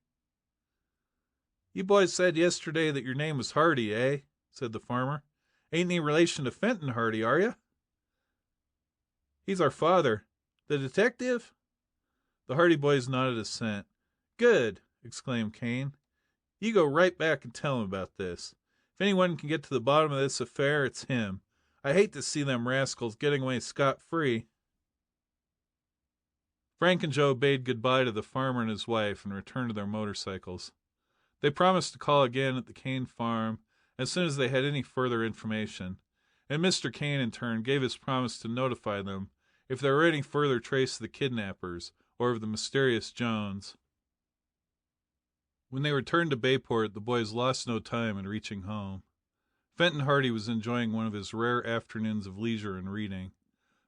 "You boys said yesterday that your name was Hardy, eh?" said the farmer. "Ain't any relation to Fenton Hardy, are you?" "He's our father." "The detective?" The Hardy boys nodded assent. "Good!" exclaimed Kane. "You go right back and tell him about this. If anyone can get to the bottom of this affair, it's him. I hate to see them rascals getting away scot-free." Frank and Joe bade good-bye to the farmer and his wife and returned to their motorcycles. They promised to call again at the Kane farm as soon as they had any further information, and Mr. Kane in turn gave his promise to notify them if there were any further trace of the kidnappers or of the mysterious Jones. When they returned to Bayport, the boys lost no time in reaching home. Fenton Hardy was enjoying one of his rare afternoons of leisure and reading,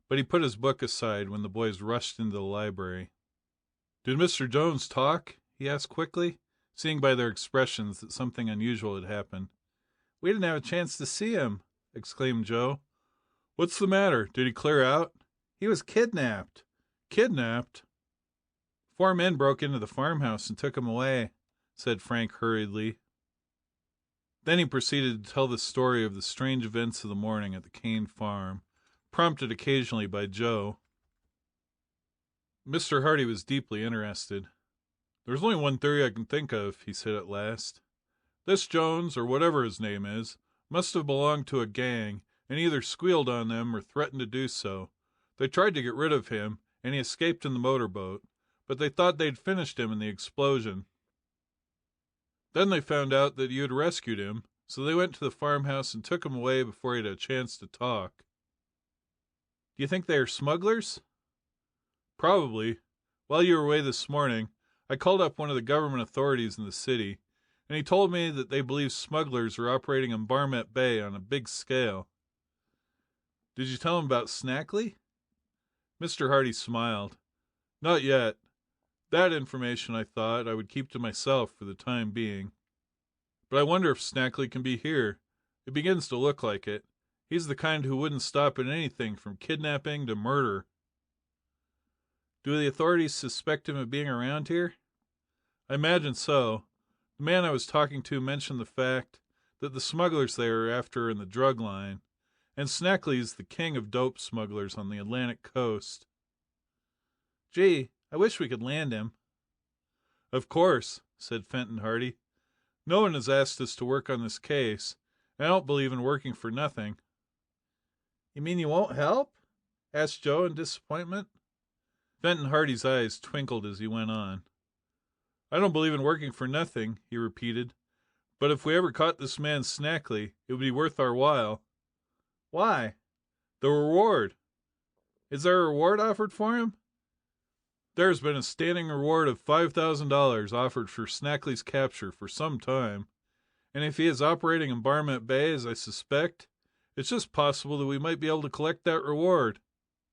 but he put his book aside when the boys rushed into the library. "Did Mr. Jones talk?" he asked quickly, seeing by their expressions that something unusual had happened. "We didn't have a chance to see him," exclaimed Joe. "What's the matter? Did he clear out?" "He was kidnapped." "Kidnapped?" "4 men broke into the farmhouse and took him away," said Frank hurriedly. Then he proceeded to tell the story of the strange events of the morning at the Kane farm, prompted occasionally by Joe. Mr. Hardy was deeply interested. "There's only one theory I can think of," he said at last. "This Jones, or whatever his name is, must have belonged to a gang, and either squealed on them or threatened to do so. They tried to get rid of him, and he escaped in the motorboat, but they thought they'd finished him in the explosion. Then they found out that you had rescued him, so they went to the farmhouse and took him away before he had a chance to talk." "Do you think they are smugglers?" "Probably. While you were away this morning, I called up one of the government authorities in the city, and he told me that they believe smugglers are operating in Barmet Bay on a big scale." "Did you tell him about Snackley?" Mr. Hardy smiled. "Not yet. That information, I thought, I would keep to myself for the time being. But I wonder if Snackley can be here. It begins to look like it. He's the kind who wouldn't stop at anything from kidnapping to murder." "Do the authorities suspect him of being around here?" "I imagine so. The man I was talking to mentioned the fact that the smugglers they are after are in the drug line, and Snackley is the king of dope smugglers on the Atlantic coast." "Gee, I wish we could land him." "Of course," said Fenton Hardy. "No one has asked us to work on this case, and I don't believe in working for nothing." "You mean you won't help?" asked Joe in disappointment. Fenton Hardy's eyes twinkled as he went on. I don't believe in working for nothing, he repeated. But if we ever caught this man Snackley, it would be worth our while. Why? The reward. Is there a reward offered for him? There has been a standing reward of $5,000 offered for Snackley's capture for some time, and if he is operating in Barmet Bay, as I suspect, it's just possible that we might be able to collect that reward.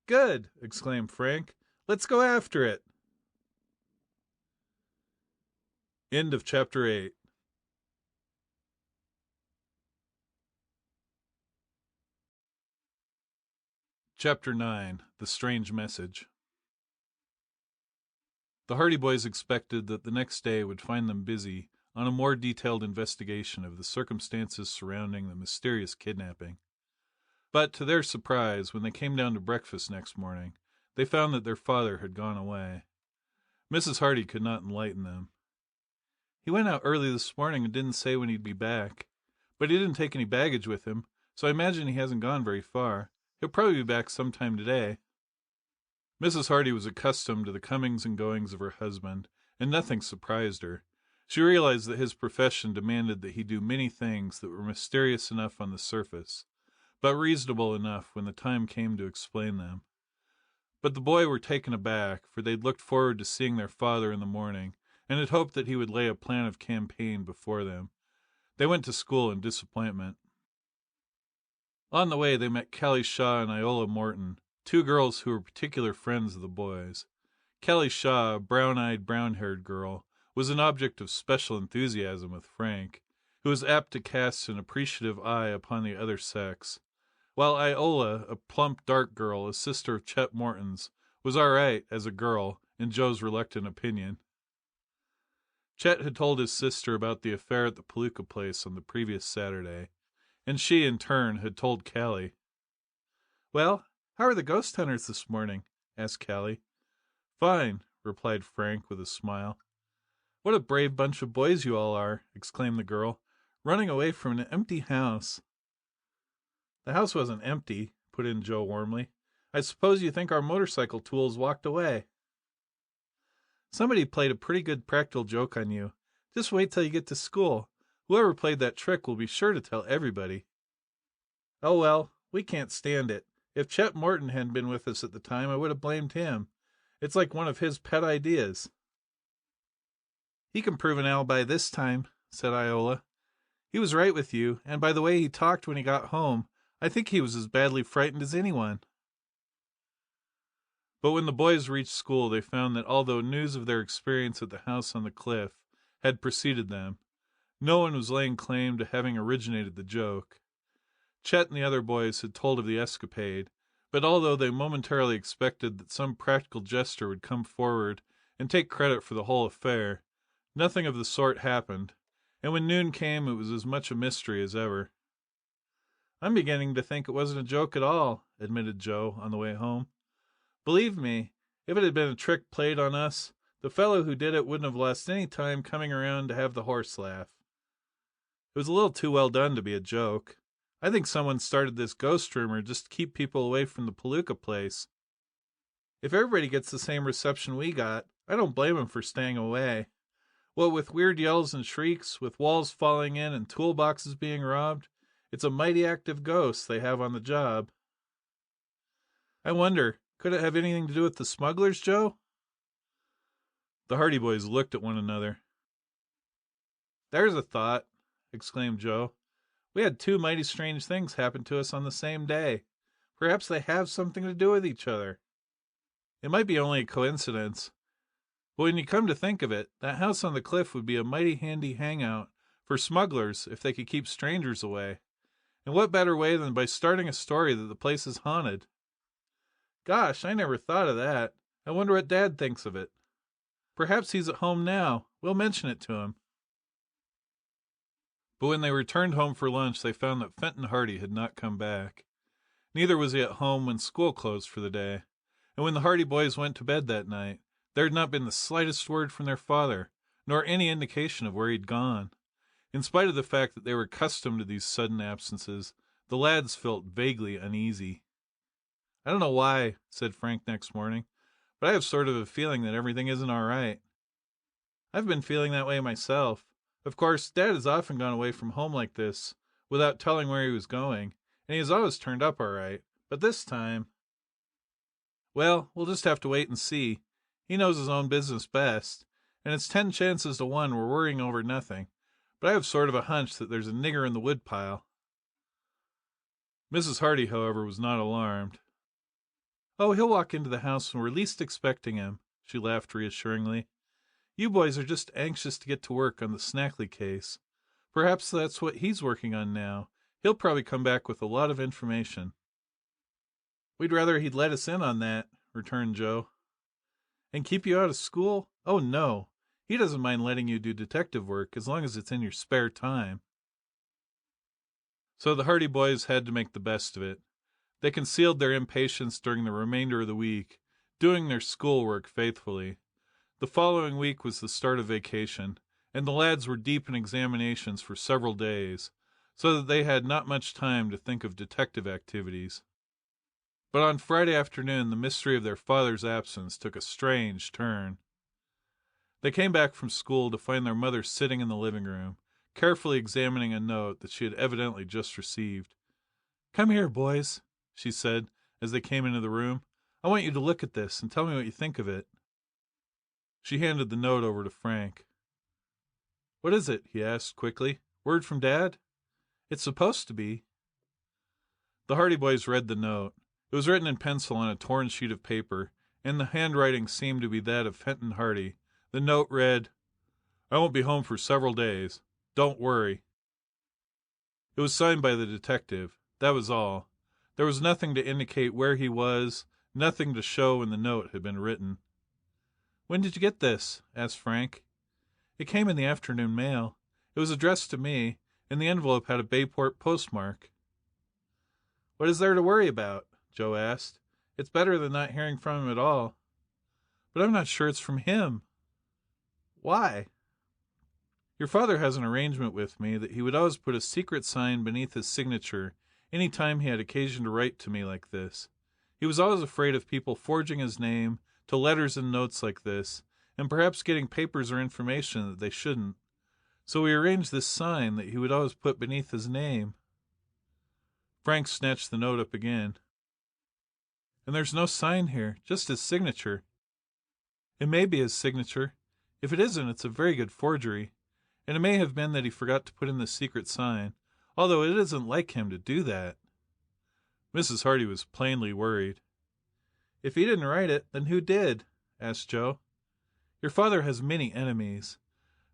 Good, exclaimed Frank. Let's go after it. End of chapter 8. Chapter 9. The Strange Message. The Hardy boys expected that the next day would find them busy on a more detailed investigation of the circumstances surrounding the mysterious kidnapping. But, to their surprise, when they came down to breakfast next morning, they found that their father had gone away. Mrs. Hardy could not enlighten them. He went out early this morning and didn't say when he'd be back. But he didn't take any baggage with him, so I imagine he hasn't gone very far. He'll probably be back sometime today. Mrs. Hardy was accustomed to the comings and goings of her husband, and nothing surprised her. She realized that his profession demanded that he do many things that were mysterious enough on the surface, but reasonable enough when the time came to explain them. But the boys were taken aback, for they'd looked forward to seeing their father in the morning, and had hoped that he would lay a plan of campaign before them. They went to school in disappointment. On the way they met Callie Shaw and Iola Morton, two girls who were particular friends of the boys. Callie Shaw, a brown-eyed, brown-haired girl, was an object of special enthusiasm with Frank, who was apt to cast an appreciative eye upon the other sex, while Iola, a plump, dark girl, a sister of Chet Morton's, was all right as a girl, in Joe's reluctant opinion. Chet had told his sister about the affair at the Palooka place on the previous Saturday, and she, in turn, had told Callie. "Well, how are the ghost hunters this morning?" asked Callie. "Fine," replied Frank with a smile. "What a brave bunch of boys you all are!" exclaimed the girl. "Running away from an empty house." "The house wasn't empty," put in Joe warmly. "I suppose you think our motorcycle tools walked away." "Somebody played a pretty good practical joke on you. Just wait till you get to school. Whoever played that trick will be sure to tell everybody." "Oh, well, we can't stand it. If Chet Morton hadn't been with us at the time, I would have blamed him. It's like one of his pet ideas." "He can prove an alibi this time," said Iola. "He was right with you, and by the way he talked when he got home, I think he was as badly frightened as anyone." But when the boys reached school they found that although news of their experience at the house on the cliff had preceded them, no one was laying claim to having originated the joke. Chet and the other boys had told of the escapade, but although they momentarily expected that some practical jester would come forward and take credit for the whole affair, nothing of the sort happened, and when noon came it was as much a mystery as ever. "I'm beginning to think it wasn't a joke at all," admitted Joe on the way home. "Believe me, if it had been a trick played on us, the fellow who did it wouldn't have lost any time coming around to have the horse laugh. It was a little too well done to be a joke. I think someone started this ghost rumor just to keep people away from the Palooka place. If everybody gets the same reception we got, I don't blame them for staying away. What with weird yells and shrieks, with walls falling in and toolboxes being robbed, it's a mighty active ghost they have on the job." "I wonder, could it have anything to do with the smugglers, Joe?" The Hardy boys looked at one another. "There's a thought," exclaimed Joe. "We had two mighty strange things happen to us on the same day. Perhaps they have something to do with each other. It might be only a coincidence. But when you come to think of it, that house on the cliff would be a mighty handy hangout for smugglers if they could keep strangers away. And what better way than by starting a story that the place is haunted? Gosh, I never thought of that. I wonder what Dad thinks of it. Perhaps he's at home now. We'll mention it to him." But when they returned home for lunch they found that Fenton Hardy had not come back. Neither was he at home when school closed for the day. And when the Hardy boys went to bed that night, there had not been the slightest word from their father, nor any indication of where he'd gone. In spite of the fact that they were accustomed to these sudden absences, the lads felt vaguely uneasy. "I don't know why," said Frank next morning, "but I have sort of a feeling that everything isn't all right. I've been feeling that way myself. Of course, Dad has often gone away from home like this, without telling where he was going, and he has always turned up all right. But this time, well, we'll just have to wait and see. He knows his own business best, and it's 10 chances to 1 we're worrying over nothing. But I have sort of a hunch that there's a nigger in the woodpile." Mrs. Hardy, however, was not alarmed. "Oh, he'll walk into the house when we're least expecting him," she laughed reassuringly. "You boys are just anxious to get to work on the Snackley case. Perhaps that's what he's working on now. He'll probably come back with a lot of information." "We'd rather he'd let us in on that," returned Joe. "And keep you out of school? Oh, no. He doesn't mind letting you do detective work as long as it's in your spare time." So the Hardy boys had to make the best of it. They concealed their impatience during the remainder of the week, doing their schoolwork faithfully. The following week was the start of vacation, and the lads were deep in examinations for several days, so that they had not much time to think of detective activities. But on Friday afternoon the mystery of their father's absence took a strange turn. They came back from school to find their mother sitting in the living room, carefully examining a note that she had evidently just received. "Come here, boys," she said, as they came into the room. "I want you to look at this, and tell me what you think of it." She handed the note over to Frank. "What is it?" he asked quickly. "Word from Dad?" "It's supposed to be." The Hardy boys read the note. It was written in pencil on a torn sheet of paper, and the handwriting seemed to be that of Fenton Hardy. The note read, "I won't be home for several days. Don't worry." It was signed by the detective. That was all. There was nothing to indicate where he was, nothing to show when the note had been written. "When did you get this?" asked Frank. "It came in the afternoon mail. It was addressed to me, and the envelope had a Bayport postmark." "What is there to worry about?" Joe asked. "It's better than not hearing from him at all." "But I'm not sure it's from him." "Why?" "Your father has an arrangement with me that he would always put a secret sign beneath his signature any time he had occasion to write to me like this. He was always afraid of people forging his name to letters and notes like this, and perhaps getting papers or information that they shouldn't. So we arranged this sign that he would always put beneath his name." Frank snatched the note up again. "And there's no sign here, just his signature." "It may be his signature. If it isn't, it's a very good forgery. And it may have been that he forgot to put in the secret sign, although it isn't like him to do that." Mrs. Hardy was plainly worried. "If he didn't write it, then who did?" asked Joe. "Your father has many enemies.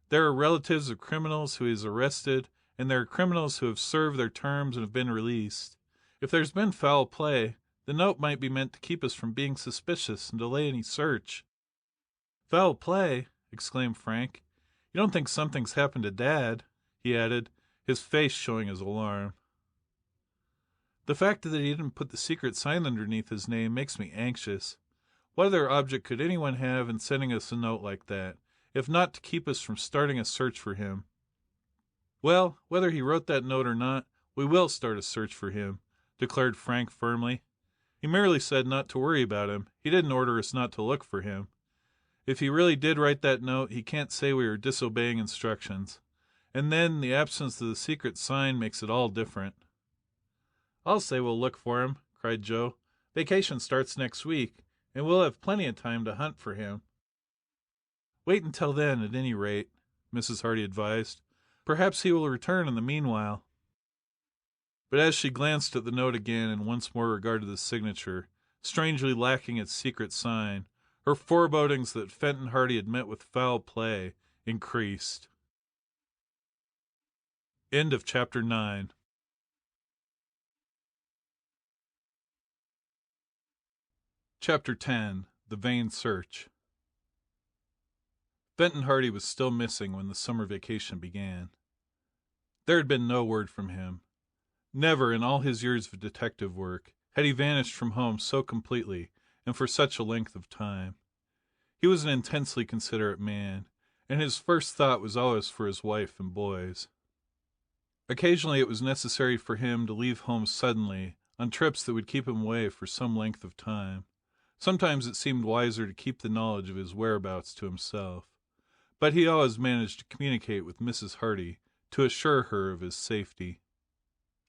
There are relatives of criminals who he has arrested, and there are criminals who have served their terms and have been released. If there's been foul play, the note might be meant to keep us from being suspicious and delay any search." "Foul play!" exclaimed Frank. "You don't think something's happened to Dad?" he added, his face showing his alarm. "The fact that he didn't put the secret sign underneath his name makes me anxious. What other object could anyone have in sending us a note like that, if not to keep us from starting a search for him?" "Well, whether he wrote that note or not, we will start a search for him," declared Frank firmly. "He merely said not to worry about him. He didn't order us not to look for him. If he really did write that note, he can't say we were disobeying instructions. And then the absence of the secret sign makes it all different." "I'll say we'll look for him," cried Joe. "Vacation starts next week, and we'll have plenty of time to hunt for him." "Wait until then, at any rate," Mrs. Hardy advised. "Perhaps he will return in the meanwhile." But as she glanced at the note again and once more regarded the signature, strangely lacking its secret sign, her forebodings that Fenton Hardy had met with foul play increased. End of chapter 9. Chapter 10. The Vain Search. Fenton Hardy was still missing when the summer vacation began. There had been no word from him. Never in all his years of detective work had he vanished from home so completely and for such a length of time. He was an intensely considerate man, and his first thought was always for his wife and boys. Occasionally it was necessary for him to leave home suddenly, on trips that would keep him away for some length of time. Sometimes it seemed wiser to keep the knowledge of his whereabouts to himself, but he always managed to communicate with Mrs. Hardy to assure her of his safety.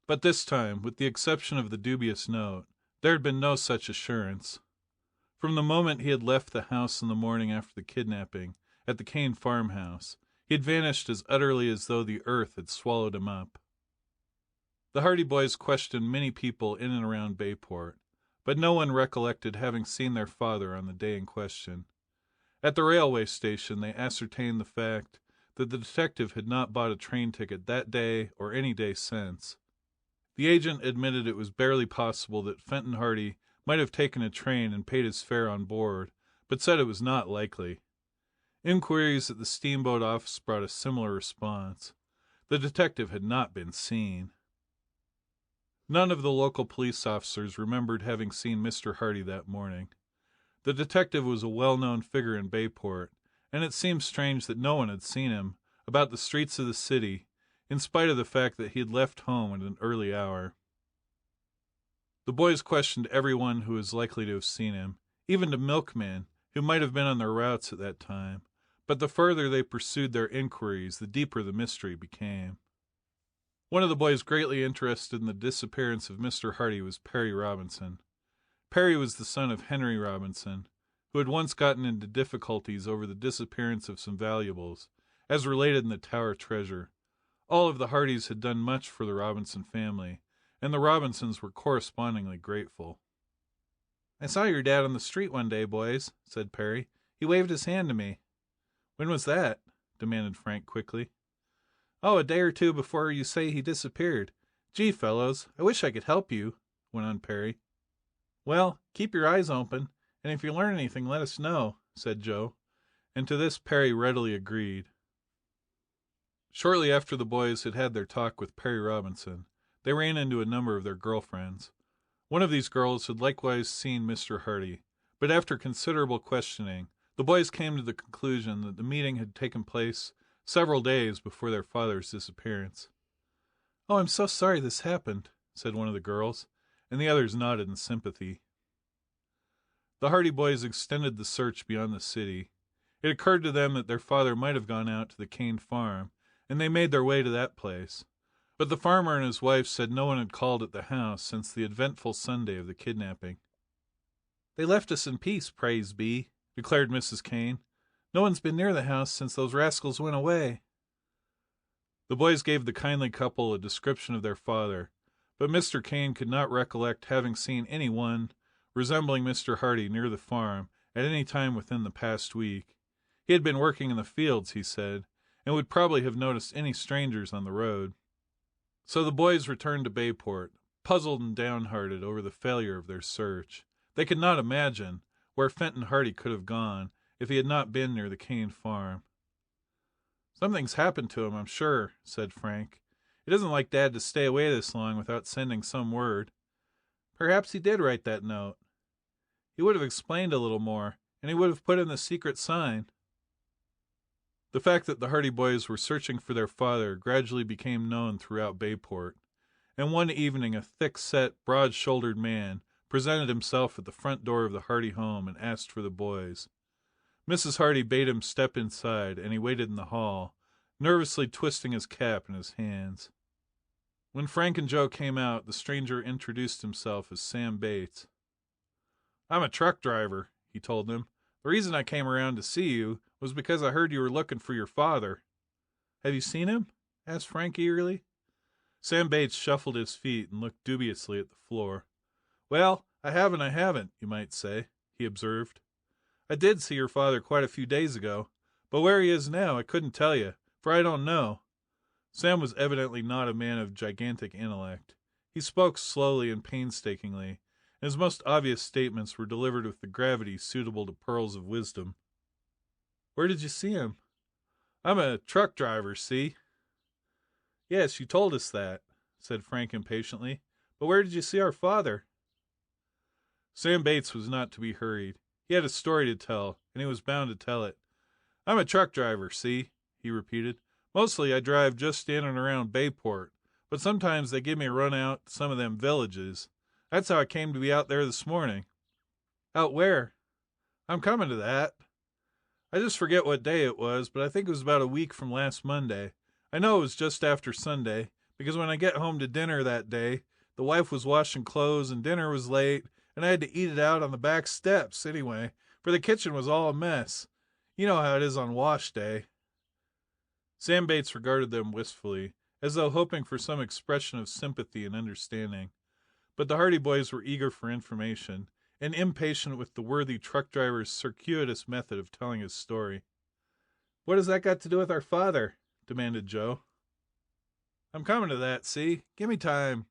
But this time, with the exception of the dubious note, there had been no such assurance. From the moment he had left the house on the morning after the kidnapping, at the Kane farmhouse, he had vanished as utterly as though the earth had swallowed him up. The Hardy boys questioned many people in and around Bayport, but no one recollected having seen their father on the day in question. At the railway station they ascertained the fact that the detective had not bought a train ticket that day or any day since. The agent admitted it was barely possible that Fenton Hardy might have taken a train and paid his fare on board, but said it was not likely. Inquiries at the steamboat office brought a similar response. The detective had not been seen. None of the local police officers remembered having seen Mr. Hardy that morning. The detective was a well-known figure in Bayport, and it seemed strange that no one had seen him about the streets of the city, in spite of the fact that he had left home at an early hour. The boys questioned everyone who was likely to have seen him, even to milkmen who might have been on their routes at that time, but the further they pursued their inquiries, the deeper the mystery became. One of the boys greatly interested in the disappearance of Mr. Hardy was Perry Robinson. Perry was the son of Henry Robinson, who had once gotten into difficulties over the disappearance of some valuables, as related in the Tower Treasure. All of the Hardys had done much for the Robinson family, and the Robinsons were correspondingly grateful. "I saw your dad on the street one day, boys," said Perry. "He waved his hand to me." "When was that?" demanded Frank quickly. "Oh, a day or two before you say he disappeared. Gee, fellows, I wish I could help you," went on Perry. "Well, keep your eyes open, and if you learn anything, let us know," said Joe, and to this Perry readily agreed. Shortly after the boys had had their talk with Perry Robinson, they ran into a number of their girlfriends. One of these girls had likewise seen Mr. Hardy, but after considerable questioning, the boys came to the conclusion that the meeting had taken place several days before their father's disappearance. "Oh, I'm so sorry this happened," said one of the girls, and the others nodded in sympathy. The Hardy boys extended the search beyond the city. It occurred to them that their father might have gone out to the Kane farm, and they made their way to that place. But the farmer and his wife said no one had called at the house since the eventful Sunday of the kidnapping. "They left us in peace, praise be," declared Mrs. Kane. "No one's been near the house since those rascals went away." The boys gave the kindly couple a description of their father, but Mr. Kane could not recollect having seen any one resembling Mr. Hardy near the farm at any time within the past week. He had been working in the fields, he said, and would probably have noticed any strangers on the road. So the boys returned to Bayport, puzzled and downhearted over the failure of their search. They could not imagine where Fenton Hardy could have gone if he had not been near the Kane farm. "Something's happened to him, I'm sure," said Frank. "It isn't like Dad to stay away this long without sending some word. Perhaps he did write that note. He would have explained a little more, and he would have put in the secret sign." The fact that the Hardy boys were searching for their father gradually became known throughout Bayport, and one evening a thick-set, broad-shouldered man presented himself at the front door of the Hardy home and asked for the boys. Mrs. Hardy bade him step inside, and he waited in the hall, nervously twisting his cap in his hands. When Frank and Joe came out, the stranger introduced himself as Sam Bates. "I'm a truck driver," he told them. "The reason I came around to see you was because I heard you were looking for your father." "Have you seen him?" asked Frank eagerly. Sam Bates shuffled his feet and looked dubiously at the floor. "Well, I haven't, you might say," he observed. "I did see your father quite a few days ago, but where he is now I couldn't tell you, for I don't know." Sam was evidently not a man of gigantic intellect. He spoke slowly and painstakingly, and his most obvious statements were delivered with the gravity suitable to pearls of wisdom. "Where did you see him?" "I'm a truck driver, see?" "Yes, you told us that," said Frank impatiently. "But where did you see our father?" Sam Bates was not to be hurried. He had a story to tell, and he was bound to tell it. "I'm a truck driver, see?" he repeated. "Mostly I drive just in and around Bayport, but sometimes they give me a run out to some of them villages. That's how I came to be out there this morning." "Out where?" "I'm coming to that. I just forget what day it was, but I think it was about a week from last Monday. I know it was just after Sunday, because when I get home to dinner that day, the wife was washing clothes and dinner was late, and I had to eat it out on the back steps anyway, for the kitchen was all a mess. You know how it is on wash day." Sam Bates regarded them wistfully, as though hoping for some expression of sympathy and understanding. But the Hardy boys were eager for information, and impatient with the worthy truck driver's circuitous method of telling his story. "What has that got to do with our father?" demanded Joe. "I'm coming to that, see? Give me time.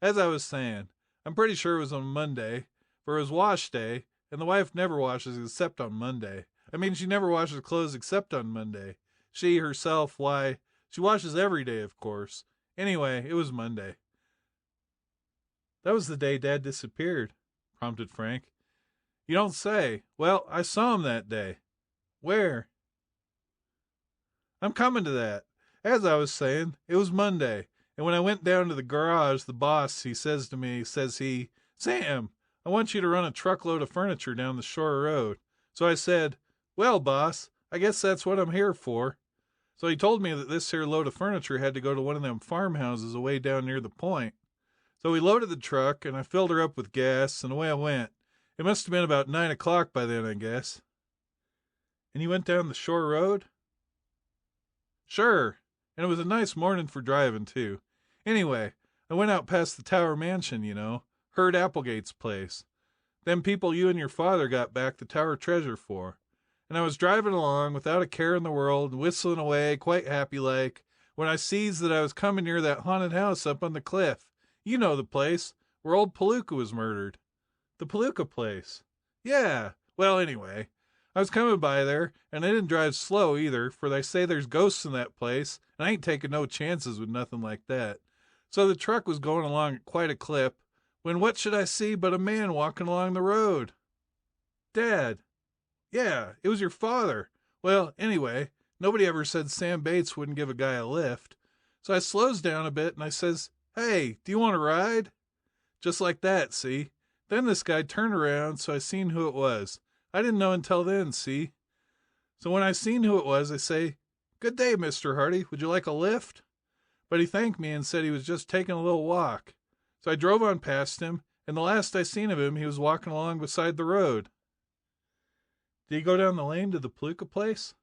As I was saying, I'm pretty sure it was on Monday, for it was wash day, and the wife never washes except on Monday. I mean, she never washes clothes except on Monday. She herself, why, she washes every day, of course. Anyway, it was Monday." "That was the day Dad disappeared," prompted Frank. "You don't say. Well, I saw him that day." "Where?" "I'm coming to that. As I was saying, it was Monday, and when I went down to the garage, the boss, he says to me, says he, 'Sam, I want you to run a truckload of furniture down the shore road.' So I said, 'Well, boss, I guess that's what I'm here for.' So he told me that this here load of furniture had to go to one of them farmhouses away down near the point. So we loaded the truck, and I filled her up with gas, and away I went. It must have been about 9 o'clock by then, I guess." "And you went down the shore road?" "Sure, and it was a nice morning for driving, too. Anyway, I went out past the Tower Mansion, you know, Herb Applegate's place. Them people you and your father got back the Tower treasure for. And I was driving along without a care in the world, whistling away, quite happy like, when I sees that I was coming near that haunted house up on the cliff. You know the place, where old Palooka was murdered." "The Palooka place?" "Yeah. Well, anyway, I was coming by there, and I didn't drive slow either, for they say there's ghosts in that place, and I ain't taking no chances with nothing like that. So the truck was going along at quite a clip, when what should I see but a man walking along the road." "Dad." "Yeah, it was your father. Well, anyway, nobody ever said Sam Bates wouldn't give a guy a lift. So I slows down a bit, and I says, 'Hey, do you want to ride?' Just like that, see? Then this guy turned around, so I seen who it was. I didn't know until then, see? So when I seen who it was, I say, 'Good day, Mr. Hardy, would you like a lift?' But he thanked me and said he was just taking a little walk. So I drove on past him, and the last I seen of him, he was walking along beside the road." "Did he go down the lane to the Palooka place?"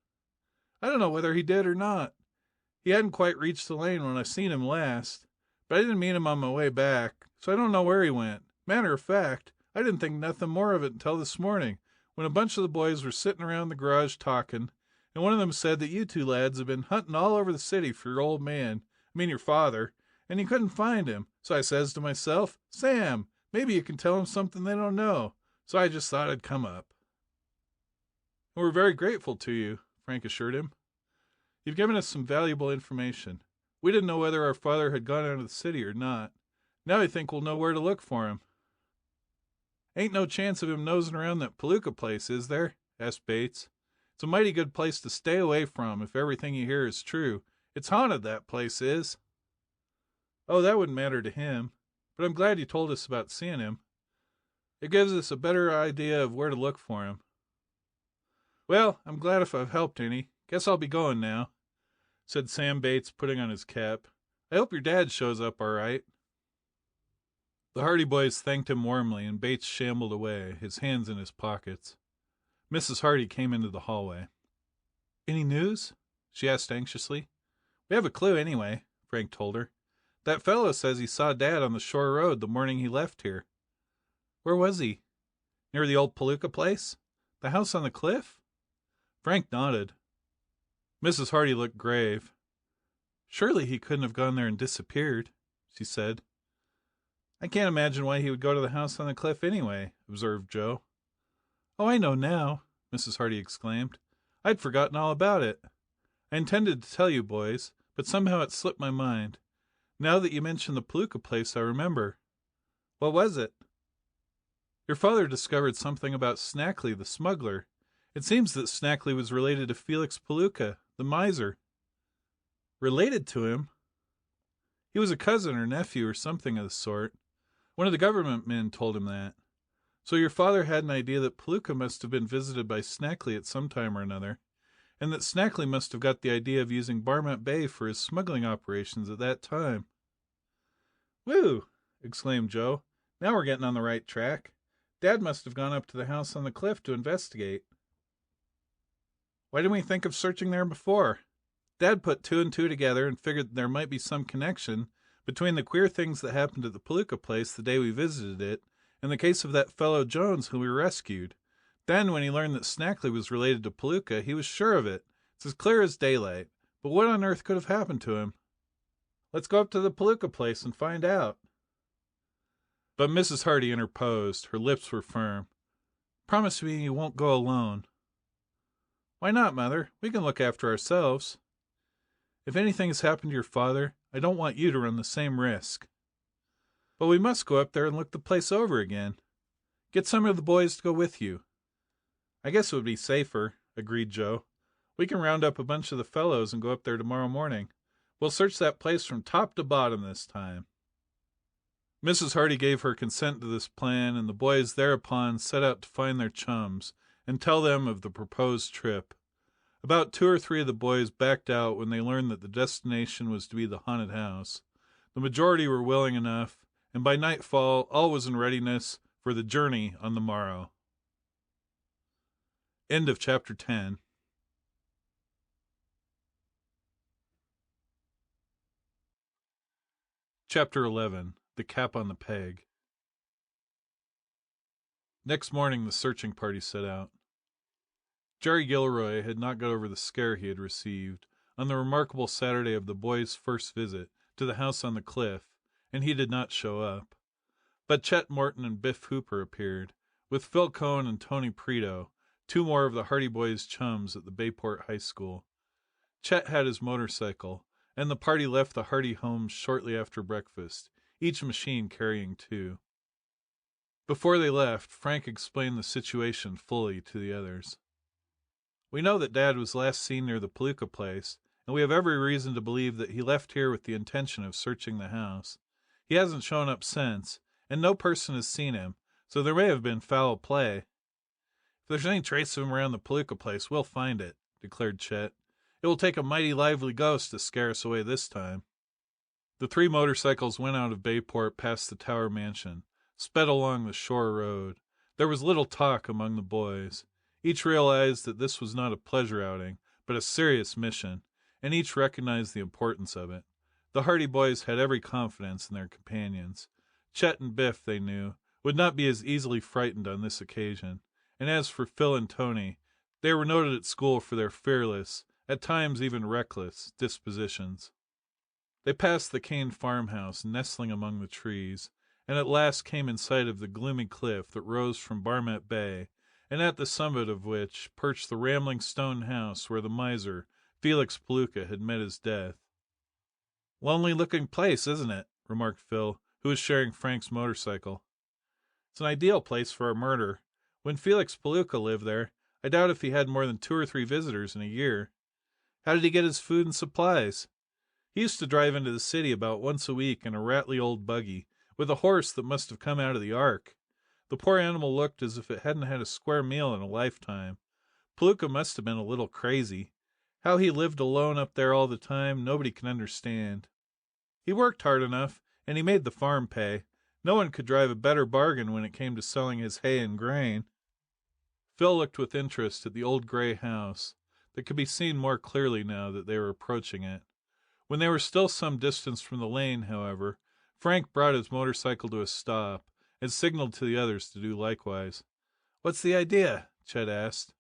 "I don't know whether he did or not. He hadn't quite reached the lane when I seen him last. But I didn't meet him on my way back, so I don't know where he went. Matter of fact, I didn't think nothing more of it until this morning, when a bunch of the boys were sitting around the garage talking, and one of them said that you two lads have been hunting all over the city for your old man, I mean your father, and you couldn't find him. So I says to myself, 'Sam, maybe you can tell him something they don't know.' So I just thought I'd come up." "We're very grateful to you," Frank assured him. "You've given us some valuable information. We didn't know whether our father had gone out of the city or not. Now I think we'll know where to look for him." "Ain't no chance of him nosing around that Palooka place, is there?" asked Bates. "It's a mighty good place to stay away from, if everything you hear is true. It's haunted, that place is." "Oh, that wouldn't matter to him. But I'm glad you told us about seeing him. It gives us a better idea of where to look for him." "Well, I'm glad if I've helped any. Guess I'll be going now," said Sam Bates, putting on his cap. "I hope your dad shows up all right." The Hardy boys thanked him warmly, and Bates shambled away, his hands in his pockets. Mrs. Hardy came into the hallway. "Any news?" she asked anxiously. "We have a clue, anyway," Frank told her. "That fellow says he saw Dad on the shore road the morning he left here." "Where was he?" "Near the old Palooka place. The house on the cliff?" Frank nodded. Mrs. Hardy looked grave. "Surely he couldn't have gone there and disappeared," she said. "I can't imagine why he would go to the house on the cliff anyway," observed Joe. "Oh, I know now," Mrs. Hardy exclaimed. "I'd forgotten all about it. I intended to tell you boys, but somehow it slipped my mind. Now that you mention the Palooka place, I remember." "What was it?" "Your father discovered something about Snackley, the smuggler. It seems that Snackley was related to Felix Palooka, the miser." "Related to him?" "He was a cousin or nephew or something of the sort. One of the government men told him that. So your father had an idea that Palooka must have been visited by Snackley at some time or another, and that Snackley must have got the idea of using Barmount Bay for his smuggling operations at that time. "Whew!" exclaimed Joe. "Now we're getting on the right track. Dad must have gone up to the house on the cliff to investigate. Why didn't we think of searching there before? Dad put two and two together and figured that there might be some connection between the queer things that happened at the Palooka place the day we visited it and the case of that fellow Jones whom we rescued. Then, when he learned that Snackley was related to Palooka, he was sure of it. It's as clear as daylight. But what on earth could have happened to him? Let's go up to the Palooka place and find out." But Mrs. Hardy interposed. Her lips were firm. "Promise me you won't go alone." "Why not, Mother? We can look after ourselves." "If anything has happened to your father, I don't want you to run the same risk." "But we must go up there and look the place over again. Get some of the boys to go with you." "I guess it would be safer," agreed Joe. "We can round up a bunch of the fellows and go up there tomorrow morning. We'll search that place from top to bottom this time." Mrs. Hardy gave her consent to this plan, and the boys thereupon set out to find their chums and tell them of the proposed trip. About 2 or 3 of the boys backed out when they learned that the destination was to be the haunted house. The majority were willing enough, and by nightfall all was in readiness for the journey on the morrow. End of chapter 10. Chapter 11. The Cap on the Peg. Next morning the searching party set out. Jerry Gilroy had not got over the scare he had received on the remarkable Saturday of the boys' first visit to the house on the cliff, and he did not show up. But Chet Morton and Biff Hooper appeared, with Phil Cohn and Tony Preto, 2 more of the Hardy Boys' chums at the Bayport High School. Chet had his motorcycle, and the party left the Hardy homes shortly after breakfast, each machine carrying 2. Before they left, Frank explained the situation fully to the others. "We know that Dad was last seen near the Palooka place, and we have every reason to believe that he left here with the intention of searching the house. He hasn't shown up since, and no person has seen him, so there may have been foul play." "If there's any trace of him around the Palooka place, we'll find it," declared Chet. "It will take a mighty lively ghost to scare us away this time." The 3 motorcycles went out of Bayport past the Tower Mansion, sped along the shore road. There was little talk among the boys. Each realized that this was not a pleasure outing, but a serious mission, and each recognized the importance of it. The Hardy Boys had every confidence in their companions. Chet and Biff, they knew, would not be as easily frightened on this occasion, and as for Phil and Tony, they were noted at school for their fearless, at times even reckless, dispositions. They passed the Kane farmhouse, nestling among the trees, and at last came in sight of the gloomy cliff that rose from Barmount Bay, and at the summit of which perched the rambling stone house where the miser, Felix Palooka, had met his death. "Lonely-looking place, isn't it?" remarked Phil, who was sharing Frank's motorcycle. "It's an ideal place for a murder. When Felix Palooka lived there, I doubt if he had more than 2 or 3 visitors in a year. How did he get his food and supplies? He used to drive into the city about once a week in a rattly old buggy, with a horse that must have come out of the Ark. The poor animal looked as if it hadn't had a square meal in a lifetime. Palooka must have been a little crazy. How he lived alone up there all the time, nobody can understand. He worked hard enough, and he made the farm pay. No one could drive a better bargain when it came to selling his hay and grain." Phil looked with interest at the old gray house, that could be seen more clearly now that they were approaching it. When they were still some distance from the lane, however, Frank brought his motorcycle to a stop, and signaled to the others to do likewise. "What's the idea?" Chet asked.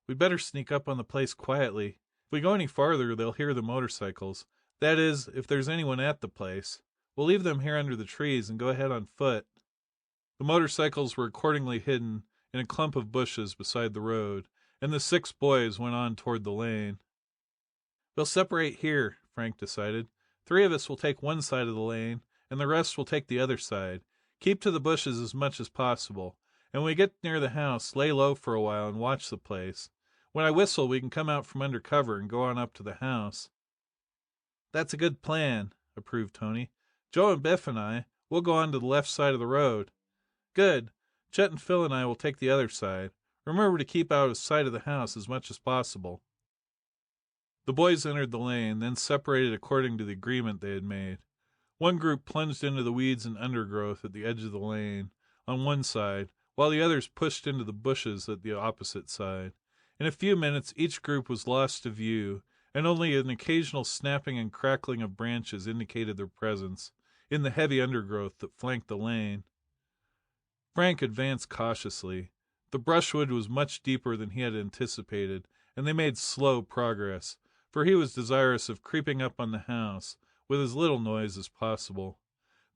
"We'd better sneak up on the place quietly. If we go any farther, they'll hear the motorcycles. That is, if there's anyone at the place. We'll leave them here under the trees and go ahead on foot." The motorcycles were accordingly hidden in a clump of bushes beside the road, and the 6 boys went on toward the lane. "We'll separate here," Frank decided. 3 of us will take one side of the lane, and the rest will take the other side. Keep to the bushes as much as possible, and when we get near the house, lay low for a while and watch the place. When I whistle, we can come out from under cover and go on up to the house." "That's a good plan," approved Tony. "Joe and Biff and I, We'll go on to the left side of the road." "Good. Chet and Phil and I will take the other side. Remember to keep out of sight of the house as much as possible." The boys entered the lane, then separated according to the agreement they had made. One group plunged into the weeds and undergrowth at the edge of the lane, on one side, while the others pushed into the bushes at the opposite side. In a few minutes each group was lost to view, and only an occasional snapping and crackling of branches indicated their presence in the heavy undergrowth that flanked the lane. Frank advanced cautiously. The brushwood was much deeper than he had anticipated, and they made slow progress, for he was desirous of creeping up on the house with as little noise as possible.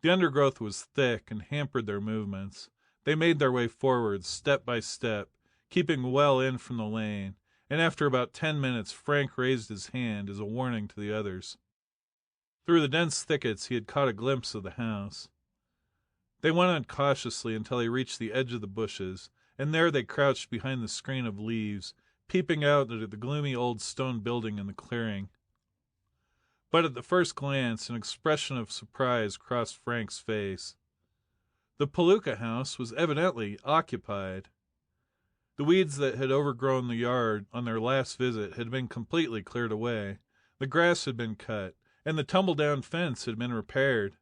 The undergrowth was thick and hampered their movements. They made their way forward, step by step, keeping well in from the lane, and after about 10 minutes Frank raised his hand as a warning to the others. Through the dense thickets he had caught a glimpse of the house. They went on cautiously until they reached the edge of the bushes, and there they crouched behind the screen of leaves, peeping out at the gloomy old stone building in the clearing. But at the first glance an expression of surprise crossed Frank's face. The Palooka house was evidently occupied. The weeds that had overgrown the yard on their last visit had been completely cleared away, the grass had been cut, and the tumble-down fence had been repaired.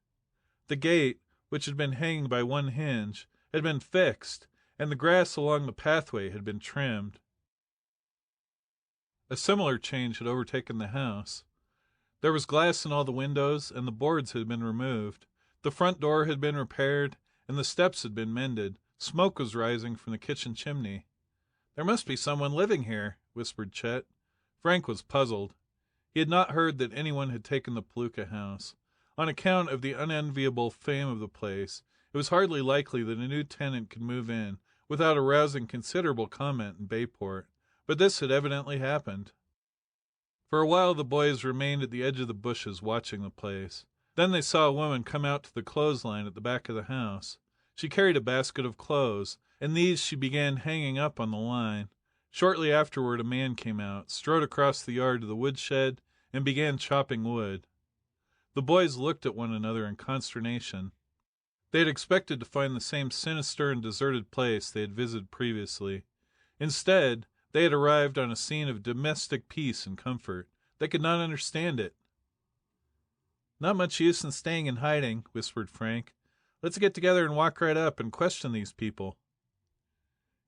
The gate, which had been hanging by one hinge, had been fixed, and the grass along the pathway had been trimmed. A similar change had overtaken the house. There was glass in all the windows, and the boards had been removed. The front door had been repaired, and the steps had been mended. Smoke was rising from the kitchen chimney. "There must be someone living here," whispered Chet. Frank was puzzled. He had not heard that anyone had taken the Palooka house. On account of the unenviable fame of the place, it was hardly likely that a new tenant could move in without arousing considerable comment in Bayport, but this had evidently happened. For a while the boys remained at the edge of the bushes watching the place. Then they saw a woman come out to the clothesline at the back of the house. She carried a basket of clothes, and these she began hanging up on the line. Shortly afterward a man came out, strode across the yard to the woodshed, and began chopping wood. The boys looked at one another in consternation. They had expected to find the same sinister and deserted place they had visited previously. Instead, they had arrived on a scene of domestic peace and comfort. They could not understand it. "Not much use in staying in hiding," whispered Frank. "Let's get together and walk right up and question these people."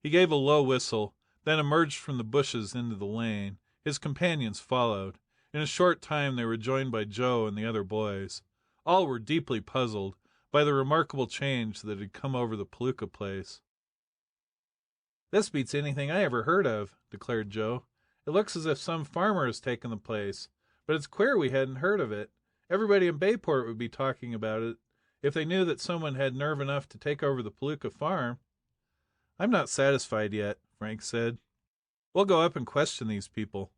He gave a low whistle, then emerged from the bushes into the lane. His companions followed. In a short time they were joined by Joe and the other boys. All were deeply puzzled by the remarkable change that had come over the Palooka place. "This beats anything I ever heard of," declared Joe. "It looks as if some farmer has taken the place, but it's queer we hadn't heard of it. Everybody in Bayport would be talking about it if they knew that someone had nerve enough to take over the Palooka farm." "I'm not satisfied yet," Frank said. "We'll go up and question these people."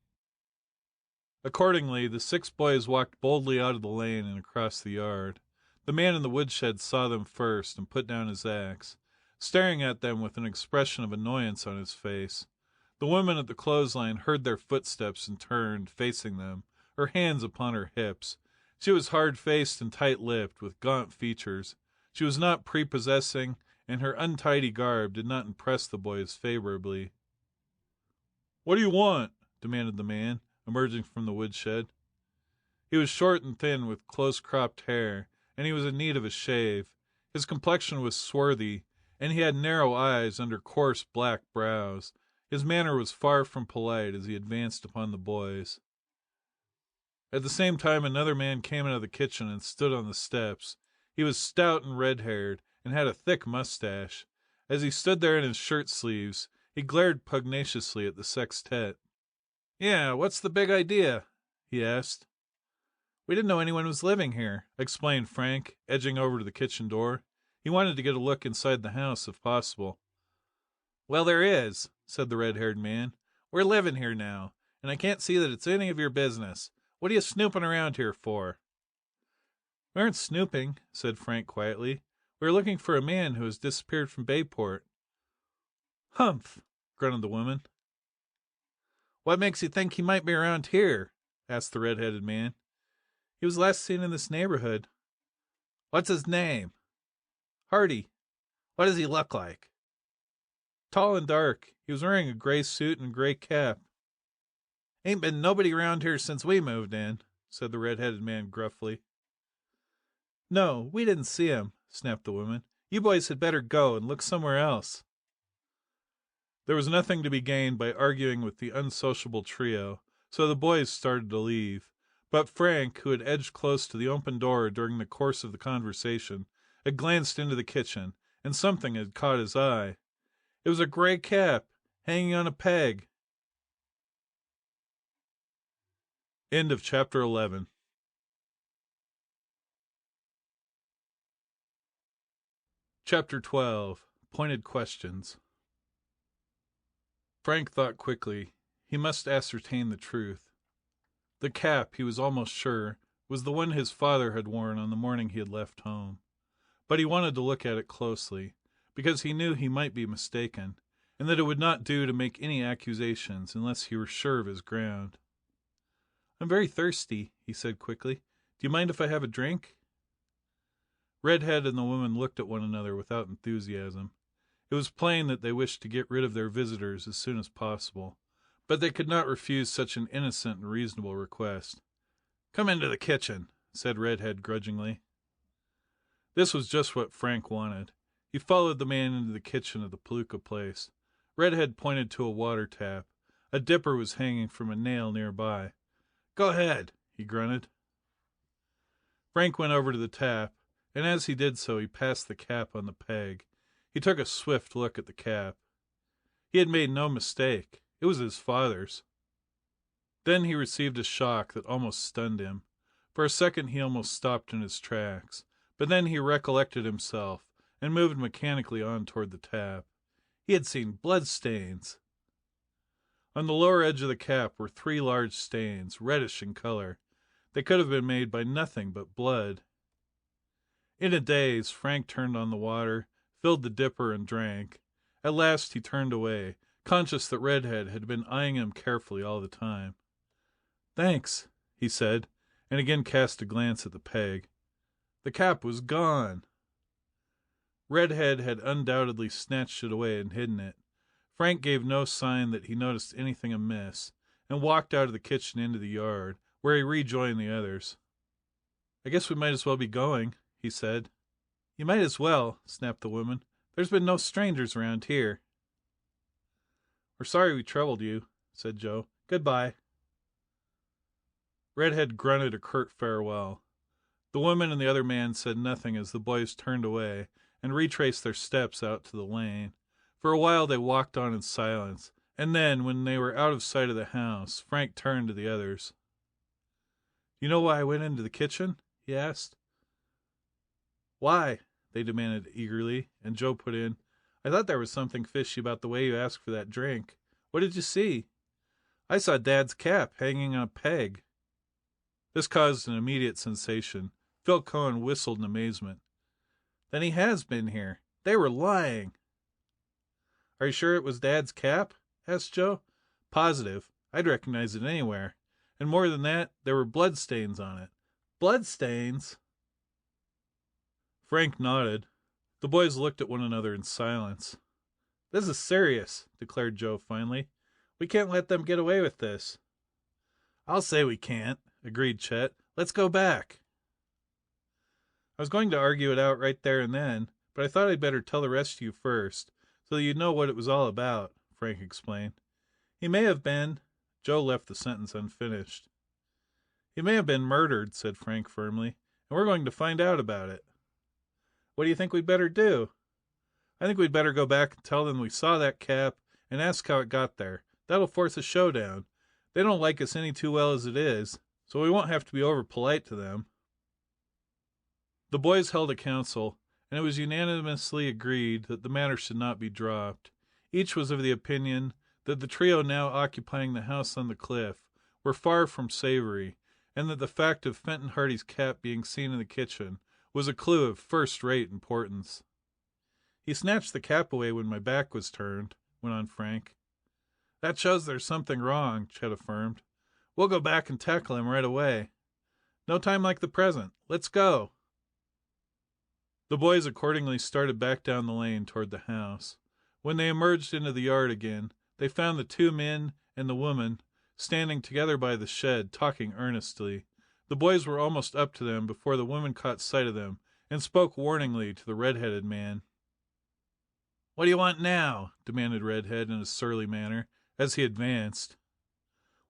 Accordingly, the 6 boys walked boldly out of the lane and across the yard. The man in the woodshed saw them first and put down his axe, staring at them with an expression of annoyance on his face. The woman at the clothesline heard their footsteps and turned, facing them, her hands upon her hips. She was hard-faced and tight-lipped, with gaunt features. She was not prepossessing, and her untidy garb did not impress the boys favorably. "What do you want?" demanded the man, emerging from the woodshed. He was short and thin, with close-cropped hair, and he was in need of a shave. His complexion was swarthy, and he had narrow eyes under coarse black brows. His manner was far from polite as he advanced upon the boys. At the same time another man came out of the kitchen and stood on the steps. He was stout and red-haired, and had a thick mustache. As he stood there in his shirt-sleeves, he glared pugnaciously at the sextet. "Yeah, what's the big idea?" he asked. "We didn't know anyone was living here," explained Frank, edging over to the kitchen door. He wanted to get a look inside the house, if possible. "Well, there is," said the red-haired man. "We're living here now, and I can't see that it's any of your business. What are you snooping around here for?" "We aren't snooping," said Frank quietly. "We are looking for a man who has disappeared from Bayport." "Humph!" grunted the woman. "What makes you think he might be around here?" asked the red-headed man. "He was last seen in this neighborhood." "What's his name?" Hardy. What does he look like? Tall and dark. He was wearing a gray suit and gray cap. Ain't been nobody around here since we moved in, said the red-headed man gruffly. No, we didn't see him, snapped the woman. You boys had better go and look somewhere else. There was nothing to be gained by arguing with the unsociable trio, so the boys started to leave. But Frank, who had edged close to the open door during the course of the conversation, had glanced into the kitchen, and something had caught his eye. It was a gray cap, hanging on a peg. End of chapter 11. Chapter 12. Pointed Questions. Frank thought quickly. He must ascertain the truth. The cap, he was almost sure, was the one his father had worn on the morning he had left home. But he wanted to look at it closely, because he knew he might be mistaken, and that it would not do to make any accusations unless he were sure of his ground. "I'm very thirsty," he said quickly. "Do you mind if I have a drink?" Redhead and the woman looked at one another without enthusiasm. It was plain that they wished to get rid of their visitors as soon as possible, but they could not refuse such an innocent and reasonable request. "Come into the kitchen," said Redhead grudgingly. This was just what Frank wanted. He followed the man into the kitchen of the Palooka place. Redhead pointed to a water tap. A dipper was hanging from a nail nearby. "Go ahead," he grunted. Frank went over to the tap, and as he did so he passed the cap on the peg. He took a swift look at the cap. He had made no mistake. It was his father's. Then he received a shock that almost stunned him. For a second he almost stopped in his tracks, but then he recollected himself and moved mechanically on toward the tap. He had seen blood stains. On the lower edge of the cap were 3 large stains, reddish in color. They could have been made by nothing but blood. In a daze, Frank turned on the water, filled the dipper, and drank. At last he turned away, conscious that Redhead had been eyeing him carefully all the time. "Thanks," he said, and again cast a glance at the peg. The cap was gone. Redhead had undoubtedly snatched it away and hidden it. Frank gave no sign that he noticed anything amiss, and walked out of the kitchen into the yard, where he rejoined the others. "I guess we might as well be going," he said. "You might as well," snapped the woman. "There's been no strangers around here." "We're sorry we troubled you," said Joe. "Goodbye." Redhead grunted a curt farewell. The woman and the other man said nothing as the boys turned away and retraced their steps out to the lane. For a while they walked on in silence, and then, when they were out of sight of the house, Frank turned to the others. "You know why I went into the kitchen?" he asked. "Why?" they demanded eagerly, and Joe put in, "I thought there was something fishy about the way you asked for that drink. What did you see?" "I saw Dad's cap hanging on a peg." This caused an immediate sensation. Phil Cohen whistled in amazement. "Then he has been here. They were lying." "Are you sure it was Dad's cap?" asked Joe. "Positive. I'd recognize it anywhere. And more than that, there were blood stains on it." "Blood stains?" Frank nodded. The boys looked at one another in silence. "This is serious," declared Joe finally. "We can't let them get away with this." "I'll say we can't," agreed Chet. "Let's go back." "I was going to argue it out right there and then, but I thought I'd better tell the rest of you first, so that you'd know what it was all about," Frank explained. "He may have been—" Joe left the sentence unfinished. "He may have been murdered," said Frank firmly, "and we're going to find out about it." "What do you think we'd better do?" "I think we'd better go back and tell them we saw that cap, and ask how it got there. That'll force a showdown. They don't like us any too well as it is, so we won't have to be over polite to them." The boys held a council, and it was unanimously agreed that the matter should not be dropped. Each was of the opinion that the trio now occupying the house on the cliff were far from savory, and that the fact of Fenton Hardy's cap being seen in the kitchen was a clue of first-rate importance. "He snatched the cap away when my back was turned," went on Frank. "That shows there's something wrong," Chet affirmed. "We'll go back and tackle him right away. No time like the present. Let's go." The boys accordingly started back down the lane toward the house. When they emerged into the yard again, they found the two men and the woman standing together by the shed, talking earnestly. The boys were almost up to them before the woman caught sight of them and spoke warningly to the red-headed man. "What do you want now?" demanded Redhead in a surly manner, as he advanced.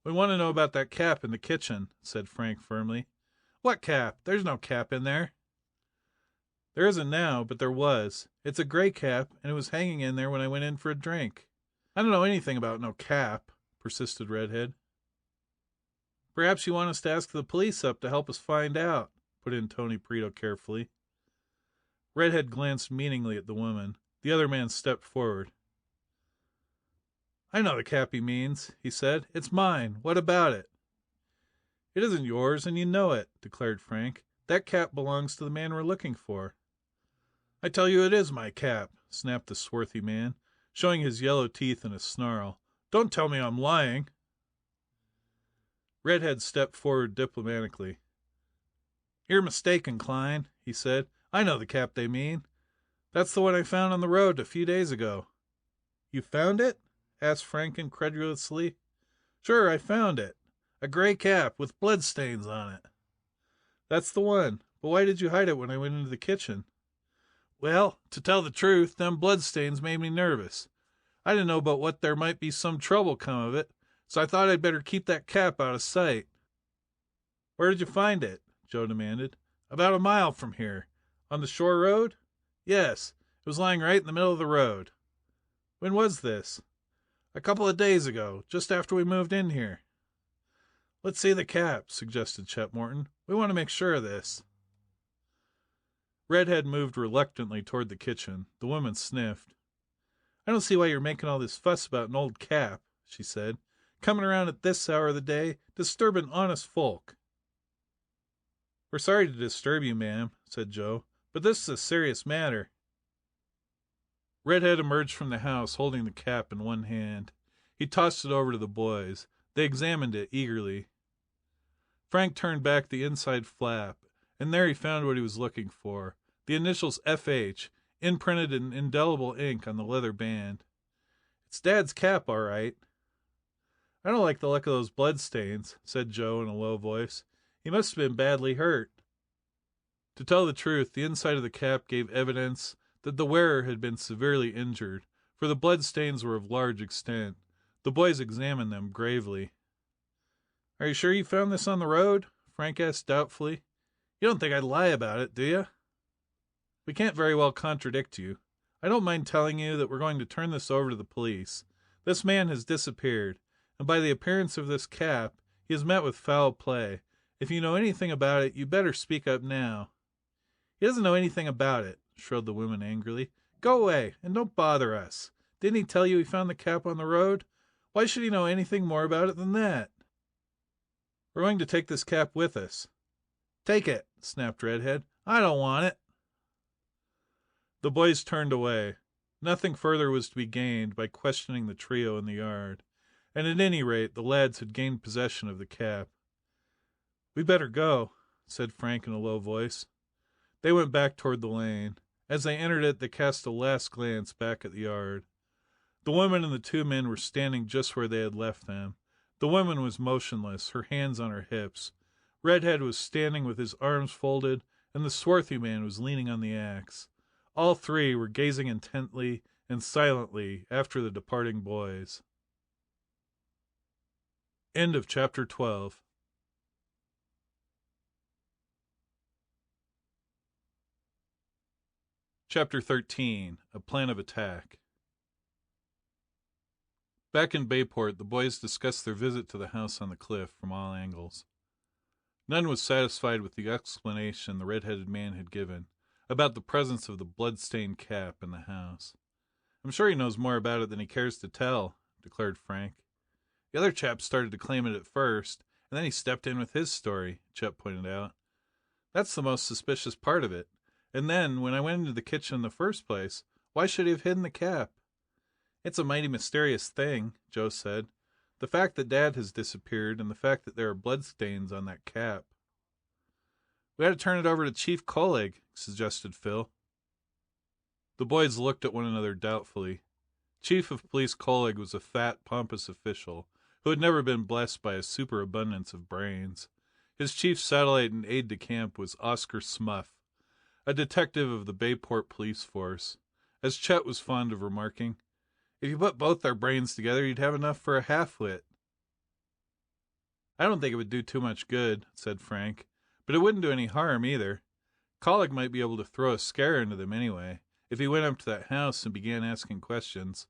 "We want to know about that cap in the kitchen," said Frank firmly. "What cap? There's no cap in there." "There isn't now, but there was. It's a gray cap, and it was hanging in there when I went in for a drink." "I don't know anything about no cap," persisted Redhead. "Perhaps you want us to ask the police up to help us find out," put in Tony Perito carefully. Redhead glanced meaningly at the woman. The other man stepped forward. "I know the cap he means," he said. "It's mine. What about it?" "It isn't yours, and you know it," declared Frank. "That cap belongs to the man we're looking for." "I tell you it is my cap," snapped the swarthy man, showing his yellow teeth in a snarl. "Don't tell me I'm lying." Redhead stepped forward diplomatically. "You're mistaken, Klein," he said. "I know the cap they mean. That's the one I found on the road a few days ago." "You found it?" asked Frank incredulously. "Sure, I found it. A gray cap with bloodstains on it." "That's the one. But why did you hide it when I went into the kitchen?" "Well, to tell the truth, them bloodstains made me nervous. I didn't know but what there might be some trouble come of it, so I thought I'd better keep that cap out of sight." "Where did you find it?" Joe demanded. "About a mile from here." "On the shore road?" "Yes. It was lying right in the middle of the road." "When was this?" "A couple of days ago, just after we moved in here." "Let's see the cap," suggested Chet Morton. "We want to make sure of this." Redhead moved reluctantly toward the kitchen. The woman sniffed. "I don't see why you're making all this fuss about an old cap," she said. "Coming around at this hour of the day, disturbing honest folk." "We're sorry to disturb you, ma'am," said Joe, "but this is a serious matter." Redhead emerged from the house holding the cap in one hand. He tossed it over to the boys. They examined it eagerly. Frank turned back the inside flap, and there he found what he was looking for, the initials F.H., imprinted in indelible ink on the leather band. "It's Dad's cap, all right." "I don't like the look of those bloodstains," said Joe in a low voice. "He must have been badly hurt." To tell the truth, the inside of the cap gave evidence that the wearer had been severely injured, for the bloodstains were of large extent. The boys examined them gravely. "Are you sure you found this on the road?" Frank asked doubtfully. "You don't think I'd lie about it, do you?" "We can't very well contradict you. I don't mind telling you that we're going to turn this over to the police. This man has disappeared, and by the appearance of this cap, he has met with foul play. If you know anything about it, you better speak up now." "He doesn't know anything about it," shrilled the woman angrily. "Go away, and don't bother us. Didn't he tell you he found the cap on the road? Why should he know anything more about it than that?" "We're going to take this cap with us." "Take it," snapped Redhead. "I don't want it." The boys turned away. Nothing further was to be gained by questioning the trio in the yard, and at any rate the lads had gained possession of the cap. "We'd better go," said Frank in a low voice. They went back toward the lane. As they entered it, they cast a last glance back at the yard. The woman and the two men were standing just where they had left them. The woman was motionless, her hands on her hips. Redhead was standing with his arms folded, and the swarthy man was leaning on the axe. All three were gazing intently and silently after the departing boys. End of chapter 12. Chapter 13. A Plan of Attack. Back in Bayport, the boys discussed their visit to the house on the cliff from all angles. None was satisfied with the explanation the red-headed man had given about the presence of the blood-stained cap in the house. "I'm sure he knows more about it than he cares to tell," declared Frank. "The other chap started to claim it at first, and then he stepped in with his story," Chet pointed out. "That's the most suspicious part of it. And then, when I went into the kitchen in the first place, why should he have hidden the cap?" "It's a mighty mysterious thing," Joe said. "The fact that Dad has disappeared, and the fact that there are bloodstains on that cap." "We ought to turn it over to Chief Kolig," suggested Phil. The boys looked at one another doubtfully. Chief of Police Colig was a fat, pompous official who had never been blessed by a superabundance of brains. His chief satellite and aide-de-camp was Oscar Smuff, a detective of the Bayport police force. As Chet was fond of remarking, if you put both our brains together, you'd have enough for a half-wit. I don't think it would do too much good, said Frank, but it wouldn't do any harm either. Colig might be able to throw a scare into them anyway, if he went up to that house and began asking questions.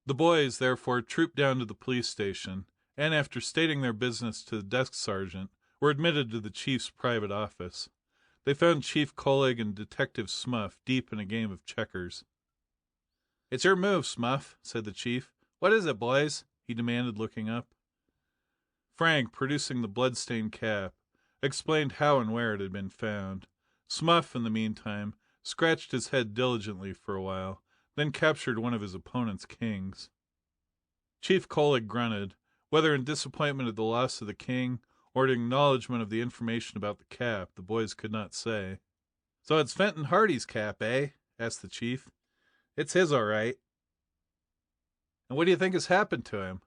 The boys, therefore, trooped down to the police station, and after stating their business to the desk sergeant, were admitted to the chief's private office. They found Chief Colig and Detective Smuff deep in a game of checkers. "It's your move, Smuff," said the chief. "What is it, boys?" he demanded, looking up. Frank, producing the blood-stained cap, explained how and where it had been found. Smuff, in the meantime, scratched his head diligently for a while, then captured one of his opponent's kings. Chief Colig grunted, whether in disappointment at the loss of the king, or in acknowledgment of the information about the cap, the boys could not say. "So it's Fenton Hardy's cap, eh?" asked the chief. "It's his, all right." "And what do you think has happened to him?"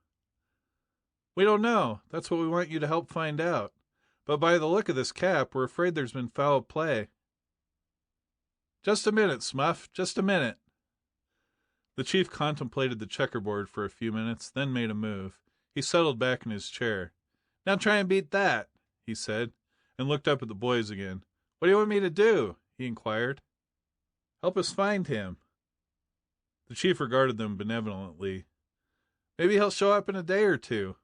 "We don't know. That's what we want you to help find out. But by the look of this cap, we're afraid there's been foul play." "Just a minute, Smuff, just a minute." The chief contemplated the checkerboard for a few minutes, then made a move. He settled back in his chair. "Now try and beat that," he said, and looked up at the boys again. "What do you want me to do?" he inquired. "Help us find him." The chief regarded them benevolently. "Maybe he'll show up in a day or two."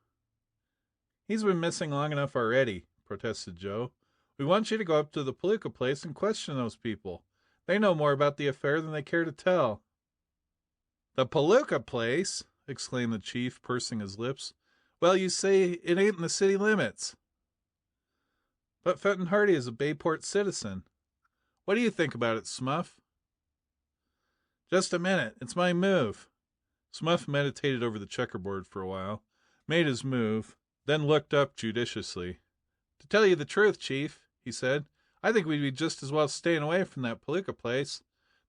"He's been missing long enough already," protested Joe. "We want you to go up to the Palooka place and question those people. They know more about the affair than they care to tell." "The Palooka place!" exclaimed the chief, pursing his lips. "Well, you say it ain't in the city limits." "But Fenton Hardy is a Bayport citizen. What do you think about it, Smuff?" "Just a minute. It's my move." Smuff meditated over the checkerboard for a while, made his move, then looked up judiciously. "To tell you the truth, Chief," he said, "I think we'd be just as well staying away from that Palooka place.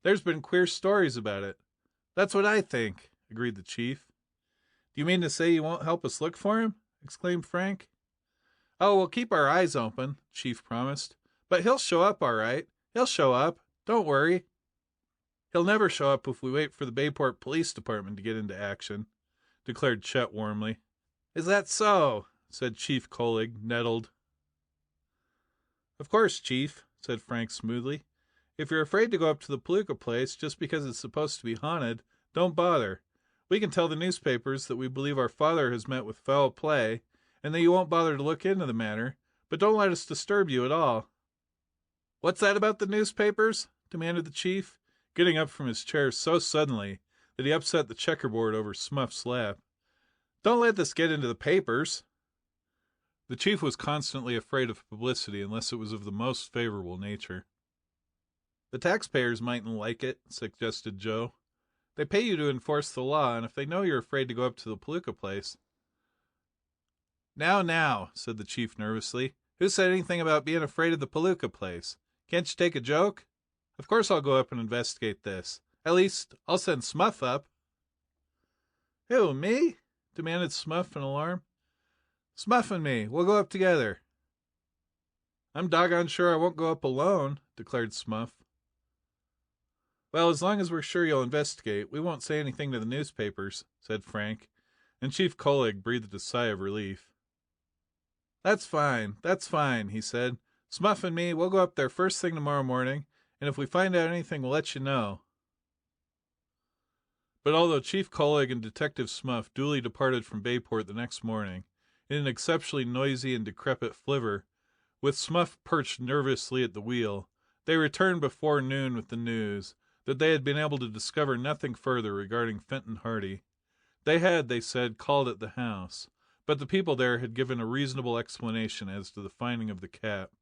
There's been queer stories about it." "That's what I think," agreed the chief. "Do you mean to say you won't help us look for him?" exclaimed Frank. "Oh, we'll keep our eyes open," the chief promised. "But he'll show up all right. He'll show up. Don't worry." "He'll never show up if we wait for the Bayport Police Department to get into action," declared Chet warmly. "Is that so?" said Chief Colig, nettled. "Of course, Chief," said Frank smoothly. "If you're afraid to go up to the Palooka place just because it's supposed to be haunted, don't bother. We can tell the newspapers that we believe our father has met with foul play, and that you won't bother to look into the matter, but don't let us disturb you at all." "What's that about the newspapers?" demanded the chief, getting up from his chair so suddenly that he upset the checkerboard over Smuff's lap. "Don't let this get into the papers." The chief was constantly afraid of publicity unless it was of the most favorable nature. "The taxpayers mightn't like it," suggested Joe. "They pay you to enforce the law, and if they know you're afraid to go up to the Palooka place—" Now, said the chief nervously. "Who said anything about being afraid of the Palooka place? Can't you take a joke? Of course I'll go up and investigate this. At least, I'll send Smuff up." "Who, me?" demanded Smuff in alarm. "Smuff and me. We'll go up together." "I'm doggone sure I won't go up alone," declared Smuff. "Well, as long as we're sure you'll investigate, we won't say anything to the newspapers," said Frank, and Chief Colig breathed a sigh of relief. That's fine, he said. "Smuff and me, we'll go up there first thing tomorrow morning, and if we find out anything, we'll let you know." But although Chief Colig and Detective Smuff duly departed from Bayport the next morning, in an exceptionally noisy and decrepit flivver, with Smuff perched nervously at the wheel, they returned before noon with the news that they had been able to discover nothing further regarding Fenton Hardy. They had, they said, called at the house, but the people there had given a reasonable explanation as to the finding of the cap.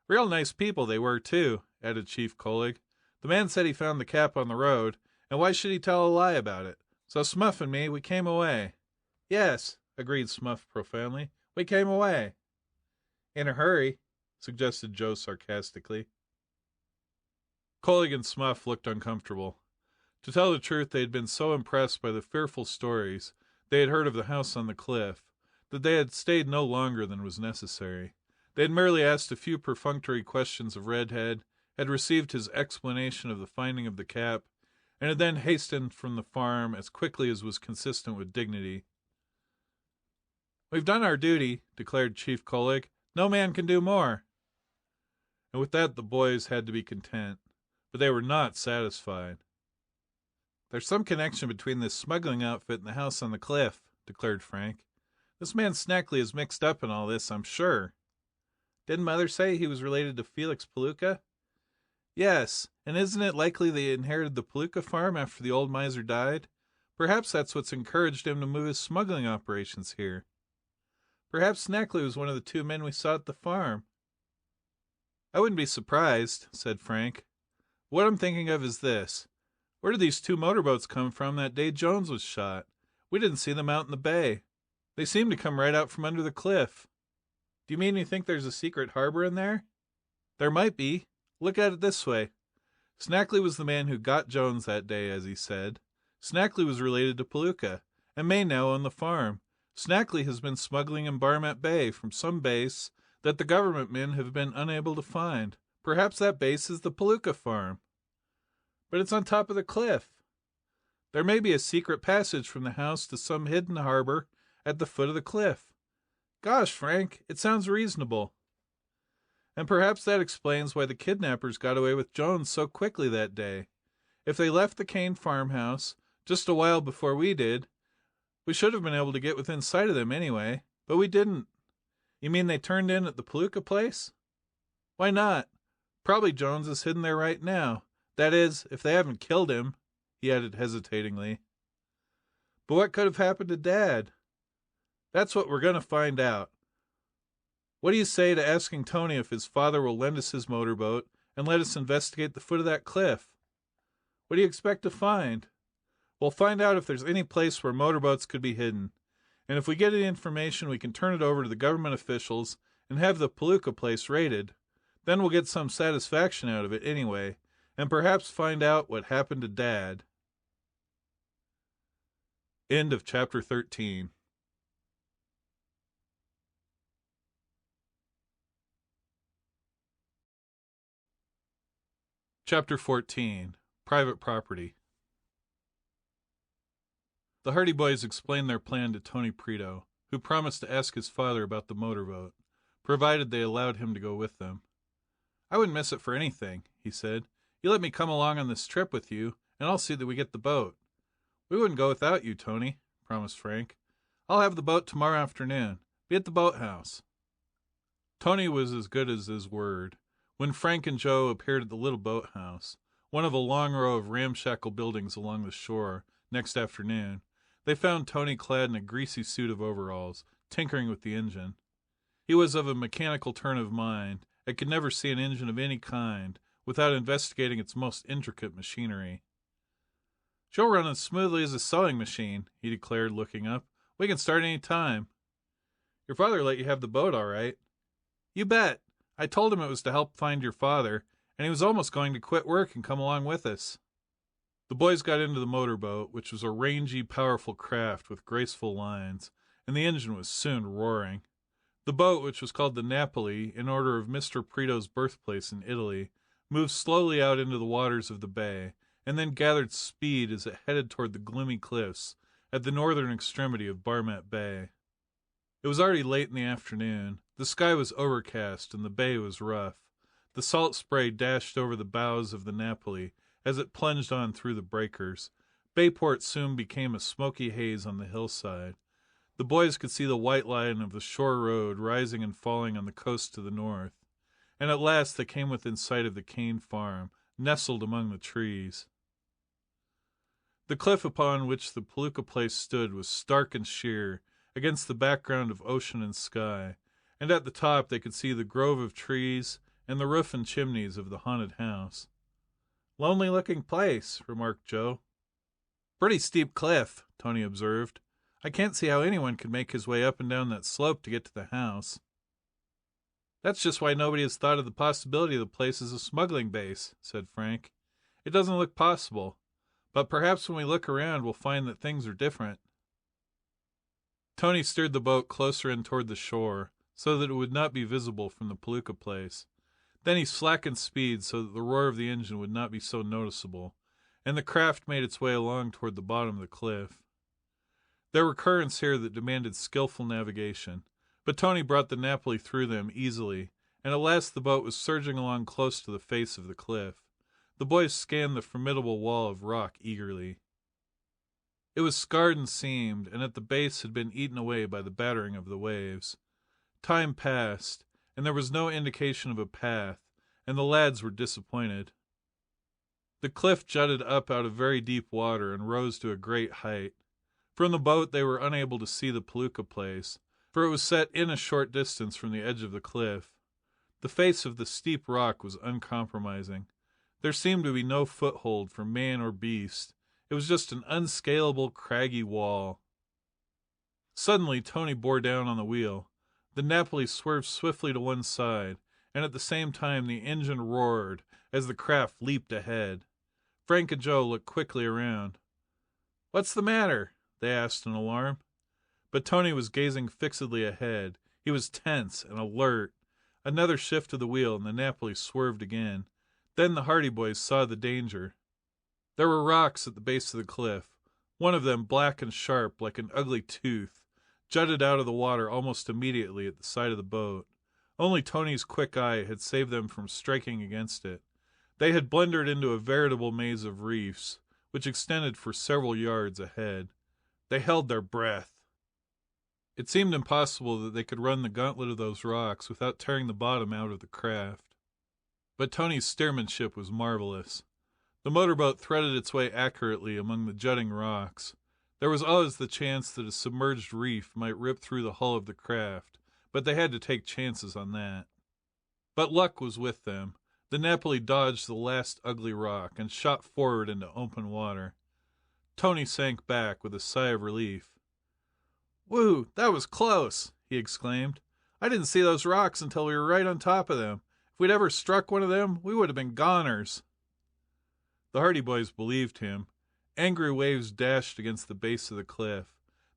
"Real nice people they were, too," added Chief Colig. "The man said he found the cap on the road, and why should he tell a lie about it? So Smuff and me, we came away." "Yes," agreed Smuff profoundly, "we came away." "In a hurry," suggested Joe sarcastically. Collig and Smuff looked uncomfortable. To tell the truth, they had been so impressed by the fearful stories they had heard of the house on the cliff that they had stayed no longer than was necessary. They had merely asked a few perfunctory questions of Redhead, had received his explanation of the finding of the cap, and had then hastened from the farm as quickly as was consistent with dignity. "We've done our duty," declared Chief Collig. "No man can do more." And with that the boys had to be content. But they were not satisfied. "There's some connection between this smuggling outfit and the house on the cliff," declared Frank. "This man Snackley is mixed up in all this, I'm sure." "Didn't Mother say he was related to Felix Palooka?" "Yes, and isn't it likely they inherited the Palooka farm after the old miser died? Perhaps that's what's encouraged him to move his smuggling operations here. Perhaps Snackley was one of the two men we saw at the farm." "I wouldn't be surprised," said Frank. "What I'm thinking of is this. Where did these two motorboats come from that day Jones was shot? We didn't see them out in the bay. They seemed to come right out from under the cliff." "Do you mean you think there's a secret harbor in there?" "There might be. Look at it this way. Snackley was the man who got Jones that day, as he said. Snackley was related to Palooka, and may now own the farm. Snackley has been smuggling in Barmet Bay from some base that the government men have been unable to find. Perhaps that base is the Palooka farm." "But it's on top of the cliff." "There may be a secret passage from the house to some hidden harbor at the foot of the cliff." "Gosh, Frank, it sounds reasonable." "And perhaps that explains why the kidnappers got away with Jones so quickly that day. If they left the Kane farmhouse just a while before we did, we should have been able to get within sight of them anyway. But we didn't." "You mean they turned in at the Palooka place?" "Why not? Probably Jones is hidden there right now. That is, if they haven't killed him," he added hesitatingly. "But what could have happened to Dad?" "That's what we're going to find out. What do you say to asking Tony if his father will lend us his motorboat and let us investigate the foot of that cliff?" "What do you expect to find?" "We'll find out if there's any place where motorboats could be hidden. And if we get any information, we can turn it over to the government officials and have the Palooka place raided. Then we'll get some satisfaction out of it anyway, and perhaps find out what happened to Dad." End of chapter 13. Chapter 14. Private Property. The Hardy Boys explained their plan to Tony Preto, who promised to ask his father about the motorboat, provided they allowed him to go with them. "I wouldn't miss it for anything," he said. "You let me come along on this trip with you, and I'll see that we get the boat." "We wouldn't go without you, Tony," promised Frank. "I'll have the boat tomorrow afternoon. Be at the boathouse." Tony was as good as his word. When Frank and Joe appeared at the little boathouse, one of a long row of ramshackle buildings along the shore, next afternoon, they found Tony clad in a greasy suit of overalls, tinkering with the engine. He was of a mechanical turn of mind, and could never see an engine of any kind without investigating its most intricate machinery. "She'll run as smoothly as a sewing machine," he declared, looking up. "We can start any time." "Your father let you have the boat, all right?" "You bet. I told him it was to help find your father, and he was almost going to quit work and come along with us." The boys got into the motorboat, which was a rangy, powerful craft with graceful lines, and the engine was soon roaring. The boat, which was called the Napoli, in honor of Mr. Preto's birthplace in Italy, moved slowly out into the waters of the bay, and then gathered speed as it headed toward the gloomy cliffs at the northern extremity of Barmet Bay. It was already late in the afternoon. The sky was overcast and the bay was rough. The salt spray dashed over the bows of the Napoli as it plunged on through the breakers. Bayport soon became a smoky haze on the hillside. The boys could see the white line of the shore road rising and falling on the coast to the north. And at last they came within sight of the Kane farm, nestled among the trees. The cliff upon which the Palooka place stood was stark and sheer, against the background of ocean and sky, and at the top they could see the grove of trees and the roof and chimneys of the haunted house. "Lonely-looking place," remarked Joe. "Pretty steep cliff," Tony observed. "I can't see how anyone could make his way up and down that slope to get to the house." "That's just why nobody has thought of the possibility of the place as a smuggling base," said Frank. It doesn't look possible. But perhaps when we look around, we'll find that things are different. Tony steered the boat closer in toward the shore, so that it would not be visible from the Palooka place. Then he slackened speed so that the roar of the engine would not be so noticeable, and the craft made its way along toward the bottom of the cliff. There were currents here that demanded skillful navigation, but Tony brought the Napoli through them easily, and at last the boat was surging along close to the face of the cliff. The boys scanned the formidable wall of rock eagerly. It was scarred and seamed, and at the base had been eaten away by the battering of the waves. Time passed, and there was no indication of a path, and the lads were disappointed. The cliff jutted up out of very deep water and rose to a great height. From the boat they were unable to see the Palooka place, for it was set in a short distance from the edge of the cliff. The face of the steep rock was uncompromising. There seemed to be no foothold for man or beast. It was just an unscalable, craggy wall. Suddenly Tony bore down on the wheel. The Napoli swerved swiftly to one side, and at the same time the engine roared as the craft leaped ahead. Frank and Joe looked quickly around. "What's the matter?" they asked in alarm. But Tony was gazing fixedly ahead. He was tense and alert. Another shift of the wheel and the Napoli swerved again. Then the Hardy boys saw the danger. There were rocks at the base of the cliff. One of them, black and sharp like an ugly tooth, jutted out of the water almost immediately at the side of the boat. Only Tony's quick eye had saved them from striking against it. They had blundered into a veritable maze of reefs, which extended for several yards ahead. They held their breath. It seemed impossible that they could run the gauntlet of those rocks without tearing the bottom out of the craft. But Tony's steersmanship was marvelous. The motorboat threaded its way accurately among the jutting rocks. There was always the chance that a submerged reef might rip through the hull of the craft, but they had to take chances on that. But luck was with them. The Napoli dodged the last ugly rock and shot forward into open water. Tony sank back with a sigh of relief. "Whew, that was close!" he exclaimed. "I didn't see those rocks until we were right on top of them. If we'd ever struck one of them, we would have been goners." The Hardy boys believed him. Angry waves dashed against the base of the cliff.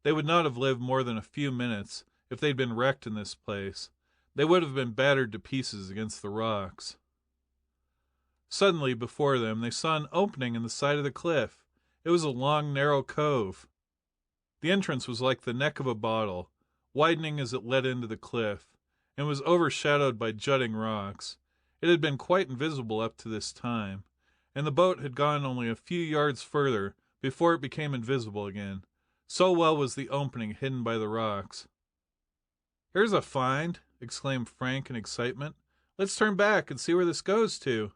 They would not have lived more than a few minutes if they'd been wrecked in this place. They would have been battered to pieces against the rocks. Suddenly, before them, they saw an opening in the side of the cliff. It was a long, narrow cove. The entrance was like the neck of a bottle, widening as it led into the cliff, and was overshadowed by jutting rocks. It had been quite invisible up to this time, and the boat had gone only a few yards further before it became invisible again. So well was the opening hidden by the rocks. "Here's a find!" exclaimed Frank in excitement. "Let's turn back and see where this goes to."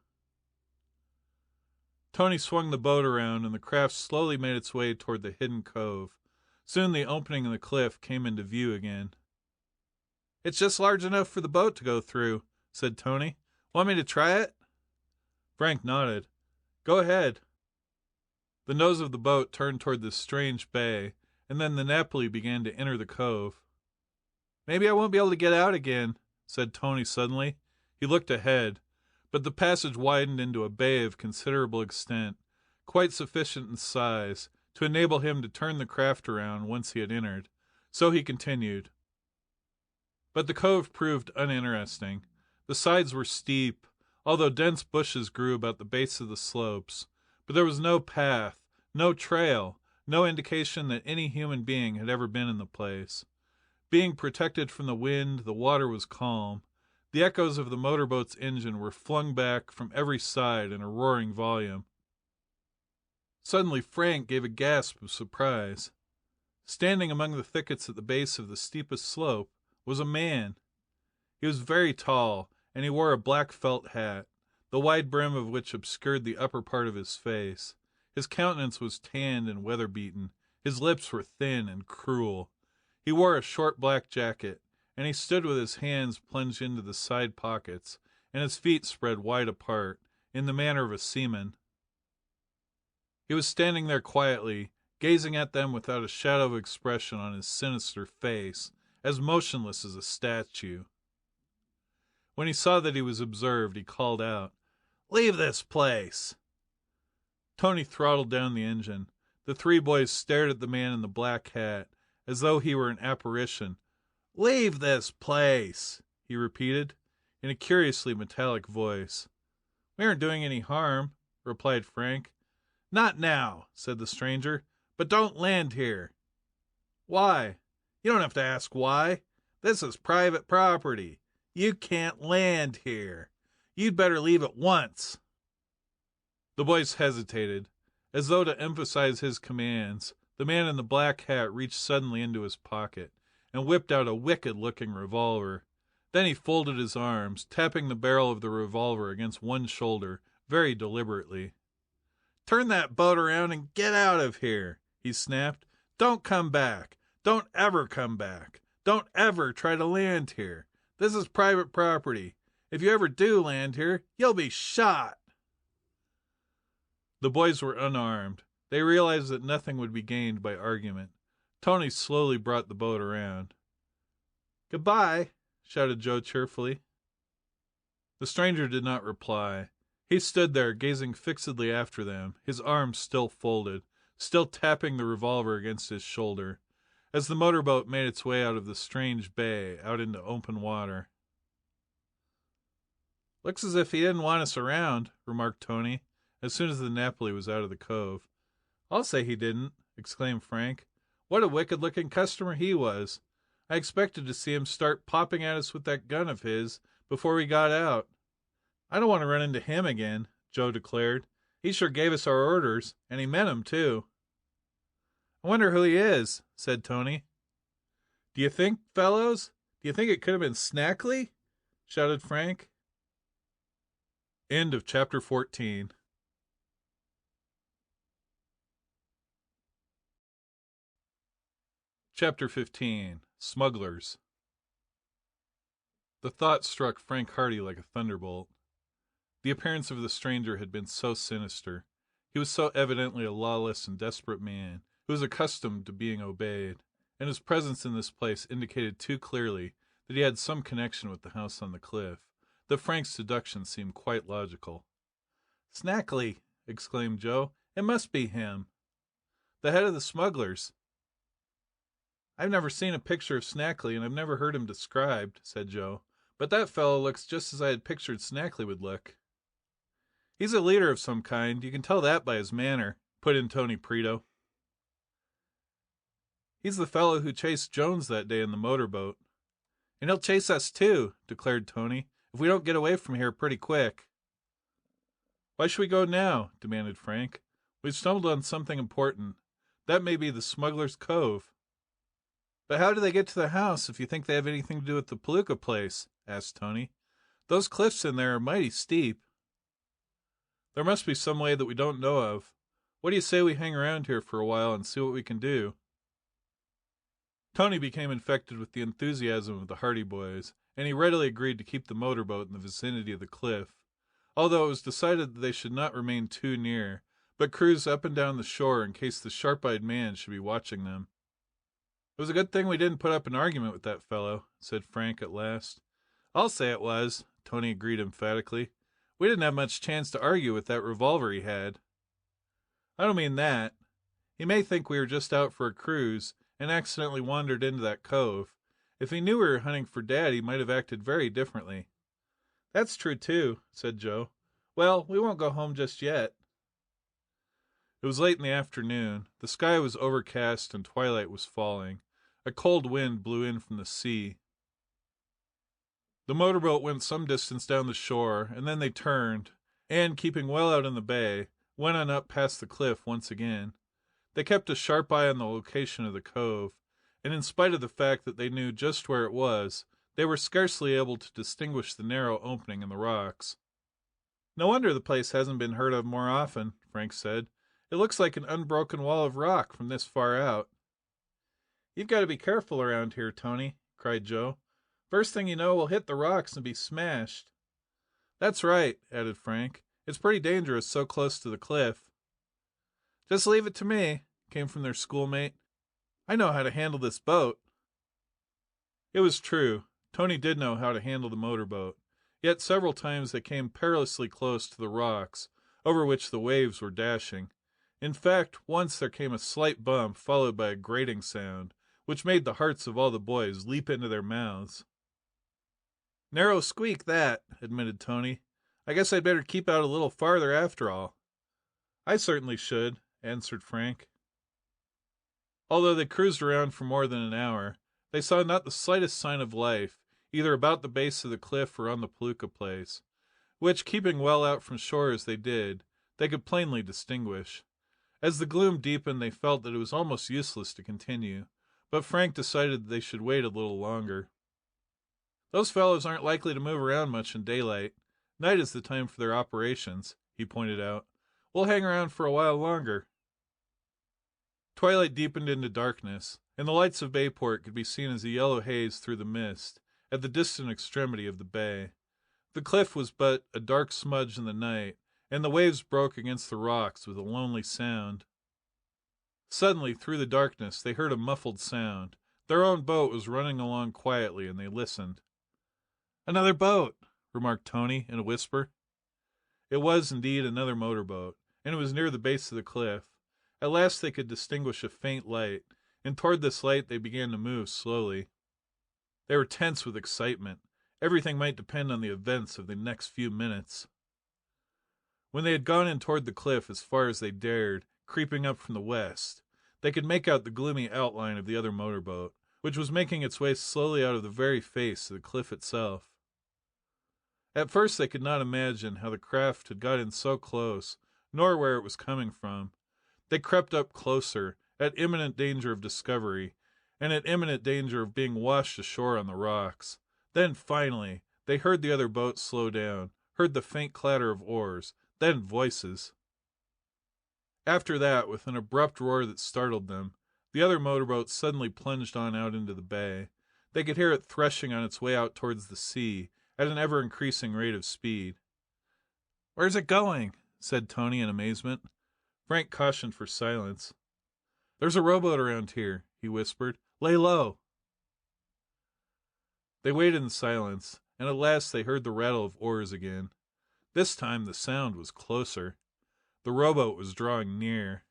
Tony swung the boat around, and the craft slowly made its way toward the hidden cove. Soon the opening in the cliff came into view again. "It's just large enough for the boat to go through," said Tony. "Want me to try it?" Frank nodded. "Go ahead." The nose of the boat turned toward this strange bay, and then the Napoli began to enter the cove. "Maybe I won't be able to get out again," said Tony suddenly. He looked ahead, but the passage widened into a bay of considerable extent, quite sufficient in size to enable him to turn the craft around once he had entered. So he continued. But the cove proved uninteresting. The sides were steep, although dense bushes grew about the base of the slopes, but there was no path, no trail, no indication that any human being had ever been in the place. Being protected from the wind, the water was calm. The echoes of the motorboat's engine were flung back from every side in a roaring volume. Suddenly Frank gave a gasp of surprise. Standing among the thickets at the base of the steepest slope was a man. He was very tall, and he wore a black felt hat, the wide brim of which obscured the upper part of his face. His countenance was tanned and weather-beaten. His lips were thin and cruel. He wore a short black jacket, and he stood with his hands plunged into the side pockets, and his feet spread wide apart, in the manner of a seaman. He was standing there quietly, gazing at them without a shadow of expression on his sinister face, as motionless as a statue. When he saw that he was observed, he called out, "Leave this place!" Tony throttled down the engine. The three boys stared at the man in the black hat, as though he were an apparition. "Leave this place," he repeated, in a curiously metallic voice. "We aren't doing any harm," replied Frank. "Not now," said the stranger, "but don't land here." "Why?" "You don't have to ask why. This is private property. You can't land here. You'd better leave at once." The boys hesitated. As though to emphasize his commands, the man in the black hat reached suddenly into his pocket and whipped out a wicked-looking revolver. Then he folded his arms, tapping the barrel of the revolver against one shoulder very deliberately. "Turn that boat around and get out of here," he snapped. "Don't come back. Don't ever come back. Don't ever try to land here. This is private property. If you ever do land here, you'll be shot." The boys were unarmed. They realized that nothing would be gained by argument. Tony slowly brought the boat around. "Goodbye," shouted Joe cheerfully. The stranger did not reply. He stood there, gazing fixedly after them, his arms still folded, still tapping the revolver against his shoulder, as the motorboat made its way out of the strange bay, out into open water. "Looks as if he didn't want us around," remarked Tony, as soon as the Napoli was out of the cove. "I'll say he didn't," exclaimed Frank. "What a wicked-looking customer he was. I expected to see him start popping at us with that gun of his before we got out." "I don't want to run into him again," Joe declared. "He sure gave us our orders, and he meant 'em, too." "I wonder who he is," said Tony. "Do you think, fellows, it could have been Snackley?" shouted Frank. End of chapter 14. Chapter 15. Smugglers. The thought struck Frank Hardy like a thunderbolt. The appearance of the stranger had been so sinister. He was so evidently a lawless and desperate man, who was accustomed to being obeyed, and his presence in this place indicated too clearly that he had some connection with the house on the cliff, that Frank's deduction seemed quite logical. "Snackley!" exclaimed Joe. "It must be him. The head of the smugglers." "I've never seen a picture of Snackley, and I've never heard him described," said Joe. "But that fellow looks just as I had pictured Snackley would look." "He's a leader of some kind, you can tell that by his manner," put in Tony Preto. "He's the fellow who chased Jones that day in the motorboat." "And he'll chase us too," declared Tony, "if we don't get away from here pretty quick." "Why should we go now?" demanded Frank. "We've stumbled on something important. That may be the Smuggler's Cove." "But how do they get to the house, if you think they have anything to do with the Palooka place?" asked Tony. "Those cliffs in there are mighty steep." "There must be some way that we don't know of. What do you say we hang around here for a while and see what we can do?" Tony became infected with the enthusiasm of the Hardy boys, and he readily agreed to keep the motorboat in the vicinity of the cliff, although it was decided that they should not remain too near, but cruise up and down the shore in case the sharp-eyed man should be watching them. "It was a good thing we didn't put up an argument with that fellow," said Frank at last. "I'll say it was," Tony agreed emphatically. "We didn't have much chance to argue with that revolver he had." "I don't mean that. He may think we were just out for a cruise, and accidentally wandered into that cove. If he knew we were hunting for Dad, he might have acted very differently." "That's true, too," said Joe. "Well, we won't go home just yet." It was late in the afternoon. The sky was overcast and twilight was falling. A cold wind blew in from the sea. The motorboat went some distance down the shore, and then they turned, and, keeping well out in the bay, went on up past the cliff once again. They kept a sharp eye on the location of the cove, and in spite of the fact that they knew just where it was, they were scarcely able to distinguish the narrow opening in the rocks. "No wonder the place hasn't been heard of more often," Frank said. "It looks like an unbroken wall of rock from this far out." "You've got to be careful around here, Tony," cried Joe. "First thing you know, we'll hit the rocks and be smashed." "That's right," added Frank. "It's pretty dangerous so close to the cliff." "Just leave it to me," came from their schoolmate. "I know how to handle this boat." It was true. Tony did know how to handle the motorboat. Yet several times they came perilously close to the rocks, over which the waves were dashing. In fact, once there came a slight bump, followed by a grating sound, which made the hearts of all the boys leap into their mouths. "Narrow squeak, that," admitted Tony. "I guess I'd better keep out a little farther after all." "I certainly should," answered Frank. Although they cruised around for more than an hour, they saw not the slightest sign of life, either about the base of the cliff or on the Palooka place, which, keeping well out from shore as they did, they could plainly distinguish. As the gloom deepened, they felt that it was almost useless to continue, but Frank decided that they should wait a little longer. "Those fellows aren't likely to move around much in daylight. Night is the time for their operations," he pointed out. "We'll hang around for a while longer." Twilight deepened into darkness, and the lights of Bayport could be seen as a yellow haze through the mist, at the distant extremity of the bay. The cliff was but a dark smudge in the night, and the waves broke against the rocks with a lonely sound. Suddenly, through the darkness, they heard a muffled sound. Their own boat was running along quietly, and they listened. "Another boat," remarked Tony, in a whisper. It was, indeed, another motorboat, and it was near the base of the cliff. At last they could distinguish a faint light, and toward this light they began to move slowly. They were tense with excitement. Everything might depend on the events of the next few minutes. When they had gone in toward the cliff as far as they dared, creeping up from the west, they could make out the gloomy outline of the other motorboat, which was making its way slowly out of the very face of the cliff itself. At first they could not imagine how the craft had got in so close, nor where it was coming from. They crept up closer, at imminent danger of discovery, and at imminent danger of being washed ashore on the rocks. Then, finally, they heard the other boat slow down, heard the faint clatter of oars, then voices. After that, with an abrupt roar that startled them, the other motorboat suddenly plunged on out into the bay. They could hear it threshing on its way out towards the sea, at an ever-increasing rate of speed. "Where's it going?" said Tony in amazement. Frank cautioned for silence. "There's a rowboat around here," he whispered. "Lay low." They waited in silence, and at last they heard the rattle of oars again. This time the sound was closer. The rowboat was drawing near.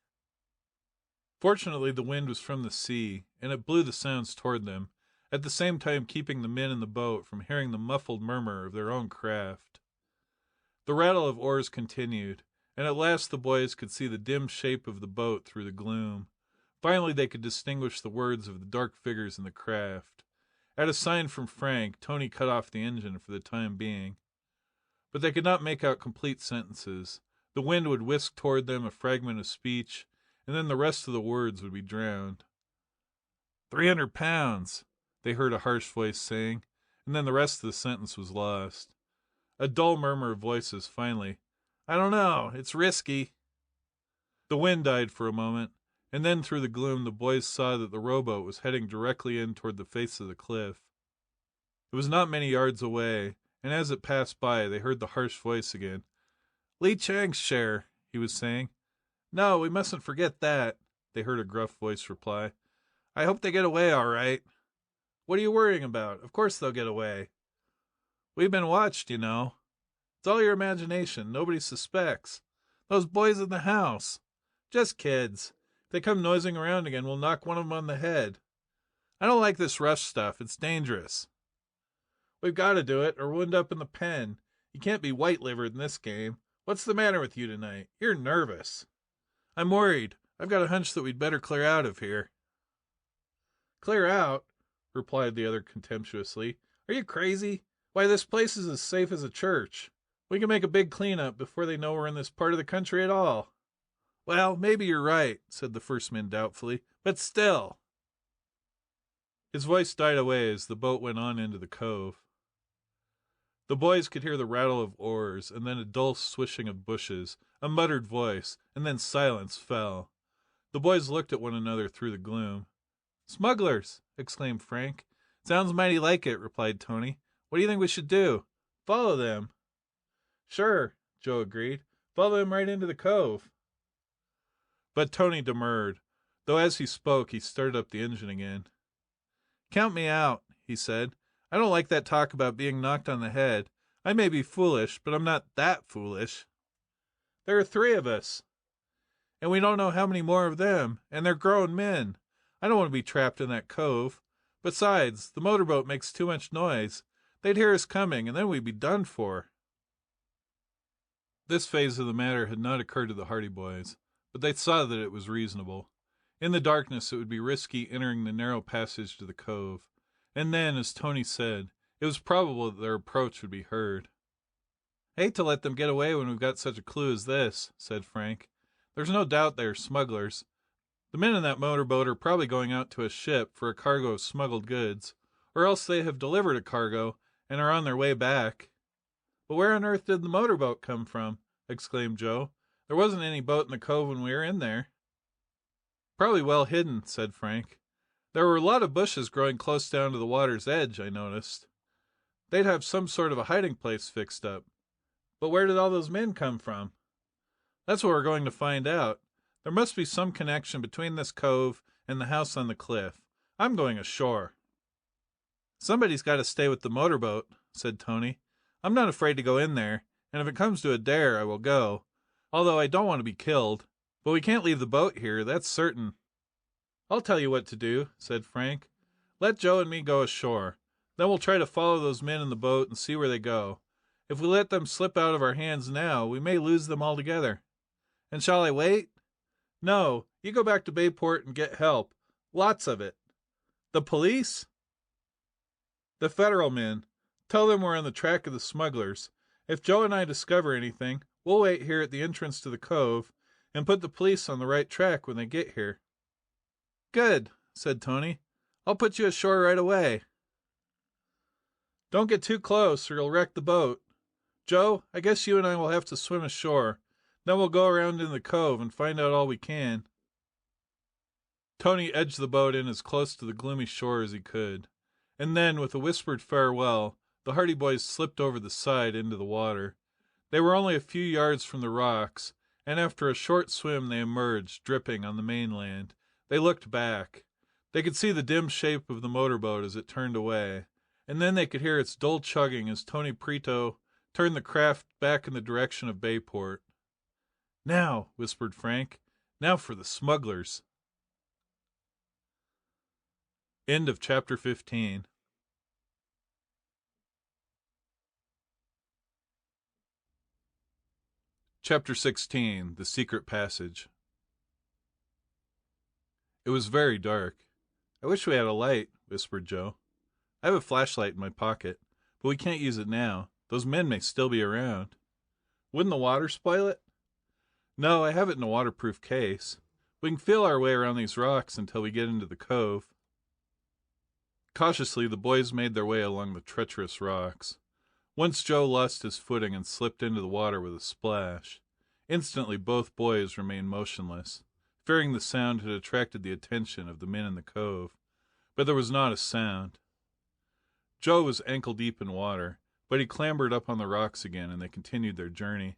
Fortunately the wind was from the sea, and it blew the sounds toward them, at the same time keeping the men in the boat from hearing the muffled murmur of their own craft. The rattle of oars continued, and at last the boys could see the dim shape of the boat through the gloom. Finally they could distinguish the words of the dark figures in the craft. At a sign from Frank, Tony cut off the engine for the time being. But they could not make out complete sentences. The wind would whisk toward them a fragment of speech, and then the rest of the words would be drowned. "300 pounds," they heard a harsh voice saying, and then the rest of the sentence was lost. A dull murmur of voices finally. "I don't know. It's risky." The wind died for a moment, and then through the gloom the boys saw that the rowboat was heading directly in toward the face of the cliff. It was not many yards away, and as it passed by they heard the harsh voice again. "Lee Chang's share," he was saying. "No, we mustn't forget that," they heard a gruff voice reply. "I hope they get away all right." "What are you worrying about? Of course they'll get away." "We've been watched, you know." "It's all your imagination. Nobody suspects. Those boys in the house. Just kids. If they come nosing around again, we'll knock one of them on the head. I don't like this rush stuff. It's dangerous." "We've got to do it, or we'll end up in the pen. You can't be white-livered in this game. What's the matter with you tonight? You're nervous." "I'm worried. I've got a hunch that we'd better clear out of here." "Clear out?" replied the other contemptuously. "Are you crazy? Why, this place is as safe as a church. We can make a big clean-up before they know we're in this part of the country at all." "Well, maybe you're right," said the first man doubtfully, "but still." His voice died away as the boat went on into the cove. The boys could hear the rattle of oars, and then a dull swishing of bushes, a muttered voice, and then silence fell. The boys looked at one another through the gloom. "Smugglers!" exclaimed Frank. "Sounds mighty like it," replied Tony. "What do you think we should do? Follow them." "Sure," Joe agreed. "Follow them right into the cove." But Tony demurred, though as he spoke he started up the engine again. "Count me out," he said. "I don't like that talk about being knocked on the head. I may be foolish, but I'm not that foolish." There are 3 of us, and we don't know how many more of them, and they're grown men. I don't want to be trapped in that cove. Besides, the motorboat makes too much noise. They'd hear us coming, and then we'd be done for." This phase of the matter had not occurred to the Hardy Boys, but they saw that it was reasonable. In the darkness it would be risky entering the narrow passage to the cove, and then, as Tony said, it was probable that their approach would be heard. "I hate to let them get away when we've got such a clue as this," said Frank. "There's no doubt they are smugglers. The men in that motorboat are probably going out to a ship for a cargo of smuggled goods, or else they have delivered a cargo and are on their way back." "But where on earth did the motorboat come from?" exclaimed Joe. "There wasn't any boat in the cove when we were in there." "Probably well hidden," said Frank. "There were a lot of bushes growing close down to the water's edge, I noticed. They'd have some sort of a hiding place fixed up. But where did all those men come from?" "That's what we're going to find out. There must be some connection between this cove and the house on the cliff. I'm going ashore." "Somebody's got to stay with the motorboat," said Tony. "I'm not afraid to go in there, and if it comes to a dare I will go, although I don't want to be killed. But we can't leave the boat here, that's certain." "I'll tell you what to do," said Frank. "Let Joe and me go ashore. Then we'll try to follow those men in the boat and see where they go. If we let them slip out of our hands now, we may lose them altogether." "And shall I wait?" "No, you go back to Bayport and get help. Lots of it." "The police?" "The federal men. Tell them we're on the track of the smugglers. If Joe and I discover anything, we'll wait here at the entrance to the cove, and put the police on the right track when they get here." "Good," said Tony. "I'll put you ashore right away." "Don't get too close, or you'll wreck the boat. Joe, I guess you and I will have to swim ashore. Then we'll go around in the cove and find out all we can." Tony edged the boat in as close to the gloomy shore as he could, and then, with a whispered farewell, the Hardy Boys slipped over the side into the water. They were only a few yards from the rocks, and after a short swim they emerged, dripping, on the mainland. They looked back. They could see the dim shape of the motorboat as it turned away, and then they could hear its dull chugging as Tony Prito turned the craft back in the direction of Bayport. "Now," whispered Frank, "now for the smugglers." End of chapter 15. Chapter 16. The Secret Passage. It was very dark. "I wish we had a light," whispered Joe. "I have a flashlight in my pocket, but we can't use it now. Those men may still be around." "Wouldn't the water spoil it?" "No, I have it in a waterproof case. We can feel our way around these rocks until we get into the cove." Cautiously the boys made their way along the treacherous rocks. Once Joe lost his footing and slipped into the water with a splash. Instantly both boys remained motionless, fearing the sound had attracted the attention of the men in the cove. But there was not a sound. Joe was ankle deep in water, but he clambered up on the rocks again, and they continued their journey.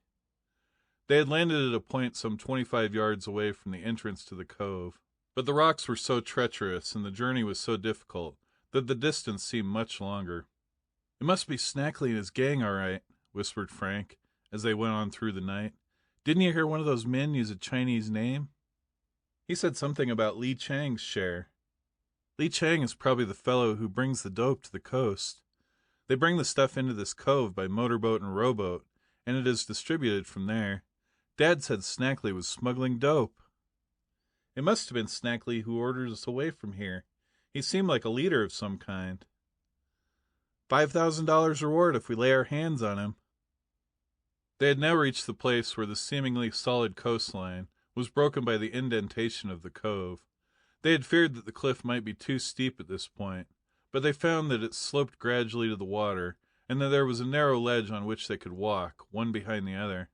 They had landed at a point some 25 yards away from the entrance to the cove, but the rocks were so treacherous and the journey was so difficult that the distance seemed much longer. "It must be Snackley and his gang, all right," whispered Frank, as they went on through the night. "Didn't you hear one of those men use a Chinese name? He said something about Lee Chang's share. Lee Chang is probably the fellow who brings the dope to the coast. They bring the stuff into this cove by motorboat and rowboat, and it is distributed from there. Dad said Snackley was smuggling dope." "It must have been Snackley who ordered us away from here. He seemed like a leader of some kind." $5,000 reward if we lay our hands on him." They had now reached the place where the seemingly solid coastline was broken by the indentation of the cove. They had feared that the cliff might be too steep at this point, but they found that it sloped gradually to the water, and that there was a narrow ledge on which they could walk, one behind the other.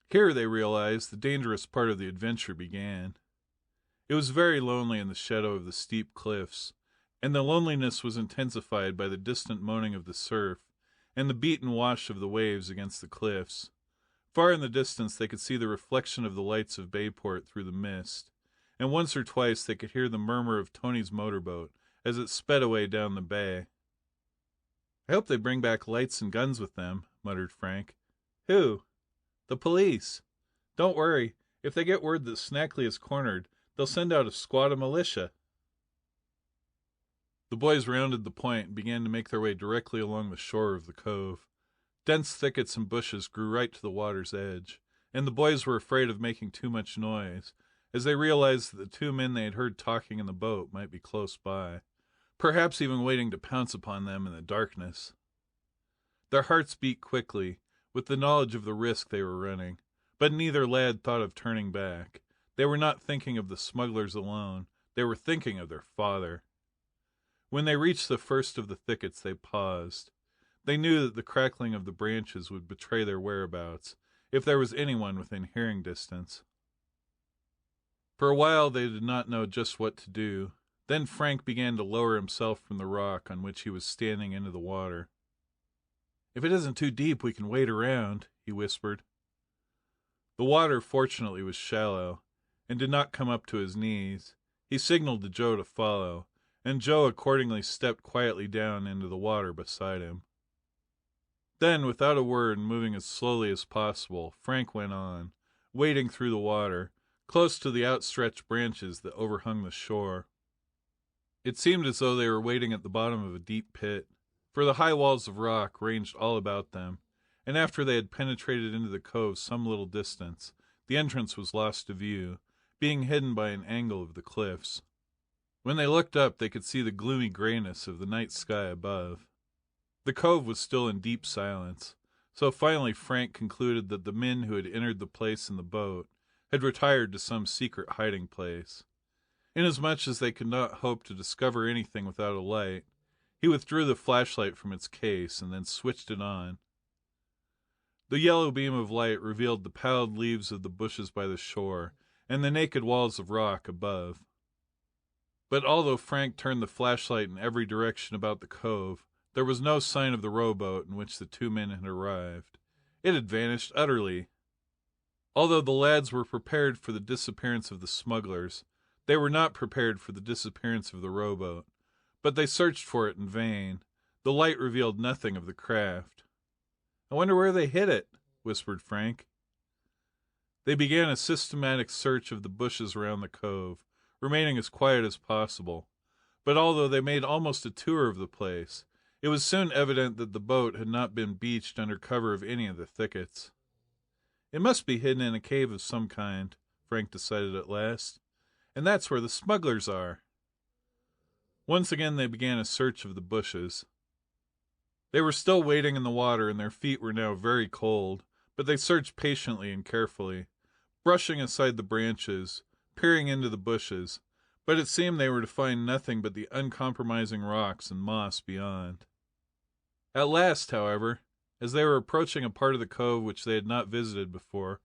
Here, they realized, the dangerous part of the adventure began. It was very lonely in the shadow of the steep cliffs, and the loneliness was intensified by the distant moaning of the surf and the beat and wash of the waves against the cliffs. Far in the distance they could see the reflection of the lights of Bayport through the mist, and once or twice they could hear the murmur of Tony's motorboat as it sped away down the bay. "I hope they bring back lights and guns with them," muttered Frank. "Who?" The police. Don't worry. If they get word that Snackley is cornered, they'll send out a squad of militia." The boys rounded the point and began to make their way directly along the shore of the cove. Dense thickets and bushes grew right to the water's edge, and the boys were afraid of making too much noise, as they realized that the two men they had heard talking in the boat might be close by, perhaps even waiting to pounce upon them in the darkness. Their hearts beat quickly, with the knowledge of the risk they were running, but neither lad thought of turning back. They were not thinking of the smugglers alone, they were thinking of their father. When they reached the first of the thickets, they paused. They knew that the crackling of the branches would betray their whereabouts, if there was anyone within hearing distance. For a while they did not know just what to do. Then Frank began to lower himself from the rock on which he was standing into the water. "If it isn't too deep, we can wade around," he whispered. The water, fortunately, was shallow, and did not come up to his knees. He signaled to Joe to follow, and Joe accordingly stepped quietly down into the water beside him. Then, without a word and moving as slowly as possible, Frank went on, wading through the water, close to the outstretched branches that overhung the shore. It seemed as though they were wading at the bottom of a deep pit, for the high walls of rock ranged all about them, and after they had penetrated into the cove some little distance, the entrance was lost to view, being hidden by an angle of the cliffs. When they looked up, they could see the gloomy grayness of the night sky above. The cove was still in deep silence, so finally Frank concluded that the men who had entered the place in the boat had retired to some secret hiding place. Inasmuch as they could not hope to discover anything without a light, he withdrew the flashlight from its case and then switched it on. The yellow beam of light revealed the pallid leaves of the bushes by the shore and the naked walls of rock above. But although Frank turned the flashlight in every direction about the cove, there was no sign of the rowboat in which the two men had arrived. It had vanished utterly. Although the lads were prepared for the disappearance of the smugglers, they were not prepared for the disappearance of the rowboat, but they searched for it in vain. The light revealed nothing of the craft. "I wonder where they hid it," whispered Frank. They began a systematic search of the bushes around the cove, remaining as quiet as possible. But although they made almost a tour of the place, it was soon evident that the boat had not been beached under cover of any of the thickets. "It must be hidden in a cave of some kind," Frank decided at last, "and that's where the smugglers are." Once again they began a search of the bushes. They were still wading in the water, and their feet were now very cold, but they searched patiently and carefully, brushing aside the branches, peering into the bushes, but it seemed they were to find nothing but the uncompromising rocks and moss beyond. At last, however, as they were approaching a part of the cove which they had not visited before,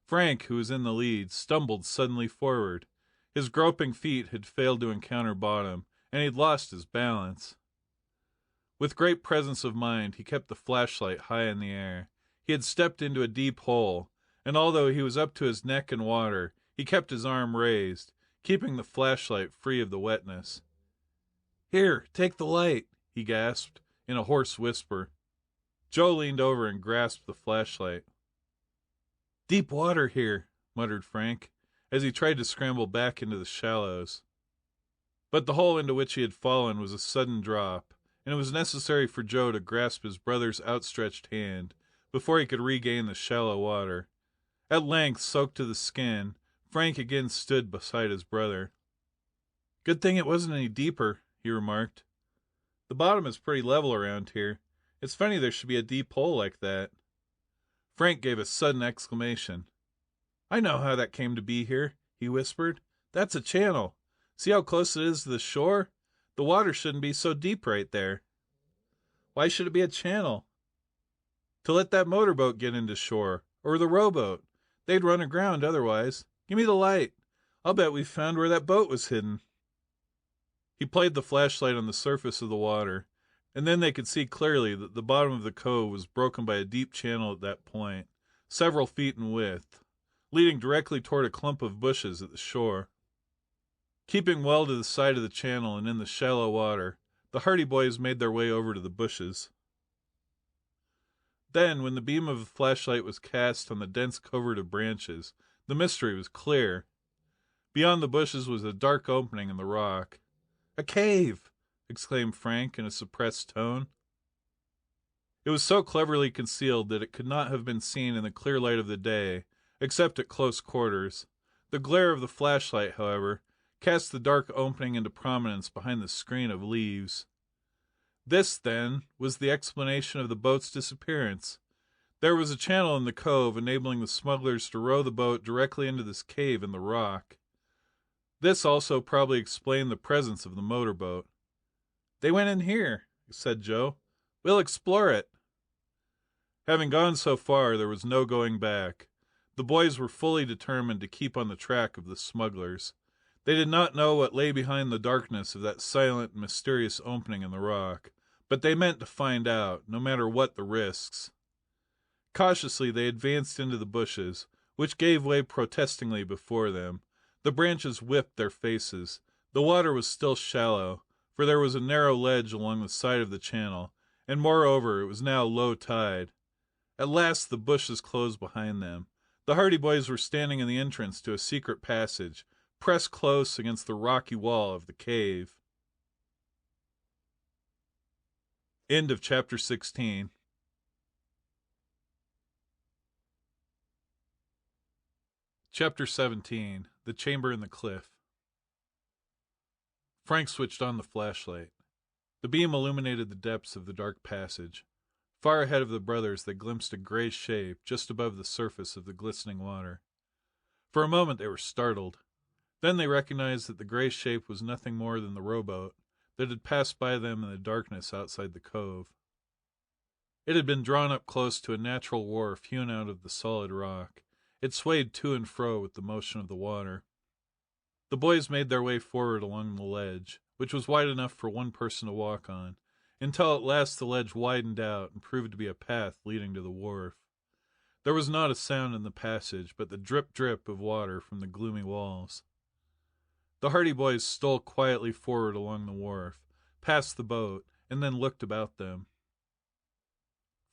Frank, who was in the lead, stumbled suddenly forward. His groping feet had failed to encounter bottom, and he had lost his balance. With great presence of mind, he kept the flashlight high in the air. He had stepped into a deep hole, and although he was up to his neck in water, he kept his arm raised, keeping the flashlight free of the wetness. "Here, take the light," he gasped, in a hoarse whisper. Joe leaned over and grasped the flashlight. "Deep water here," muttered Frank, as he tried to scramble back into the shallows. But the hole into which he had fallen was a sudden drop, and it was necessary for Joe to grasp his brother's outstretched hand before he could regain the shallow water. At length, soaked to the skin, Frank again stood beside his brother. "Good thing it wasn't any deeper," he remarked. "The bottom is pretty level around here. It's funny there should be a deep hole like that." Frank gave a sudden exclamation. "I know how that came to be here," he whispered. "That's a channel. See how close it is to the shore? The water shouldn't be so deep right there." "Why should it be a channel?" "To let that motorboat get into shore, or the rowboat. They'd run aground otherwise. Give me the light. I'll bet we've found where that boat was hidden." He played the flashlight on the surface of the water, and then they could see clearly that the bottom of the cove was broken by a deep channel at that point, several feet in width, leading directly toward a clump of bushes at the shore. Keeping well to the side of the channel and in the shallow water, the Hardy boys made their way over to the bushes. Then, when the beam of the flashlight was cast on the dense covert of branches, the mystery was clear. Beyond the bushes was a dark opening in the rock. "A cave!" exclaimed Frank in a suppressed tone. It was so cleverly concealed that it could not have been seen in the clear light of the day, except at close quarters. The glare of the flashlight, however, cast the dark opening into prominence behind the screen of leaves. This, then, was the explanation of the boat's disappearance. There was a channel in the cove enabling the smugglers to row the boat directly into this cave in the rock. This also probably explained the presence of the motorboat. "They went in here," said Joe. "We'll explore it." Having gone so far, there was no going back. The boys were fully determined to keep on the track of the smugglers. They did not know what lay behind the darkness of that silent and mysterious opening in the rock, but they meant to find out, no matter what the risks. Cautiously they advanced into the bushes, which gave way protestingly before them. The branches whipped their faces. The water was still shallow, for there was a narrow ledge along the side of the channel, and moreover it was now low tide. At last the bushes closed behind them. The Hardy Boys were standing in the entrance to a secret passage, pressed close against the rocky wall of the cave. End of chapter 16. Chapter 17. The Chamber in the Cliff. Frank switched on the flashlight. The beam illuminated the depths of the dark passage. Far ahead of the brothers they glimpsed a gray shape just above the surface of the glistening water. For a moment they were startled. Then they recognized that the gray shape was nothing more than the rowboat that had passed by them in the darkness outside the cove. It had been drawn up close to a natural wharf hewn out of the solid rock. It swayed to and fro with the motion of the water. The boys made their way forward along the ledge, which was wide enough for one person to walk on, until at last the ledge widened out and proved to be a path leading to the wharf. There was not a sound in the passage but the drip-drip of water from the gloomy walls. The Hardy Boys stole quietly forward along the wharf, past the boat, and then looked about them.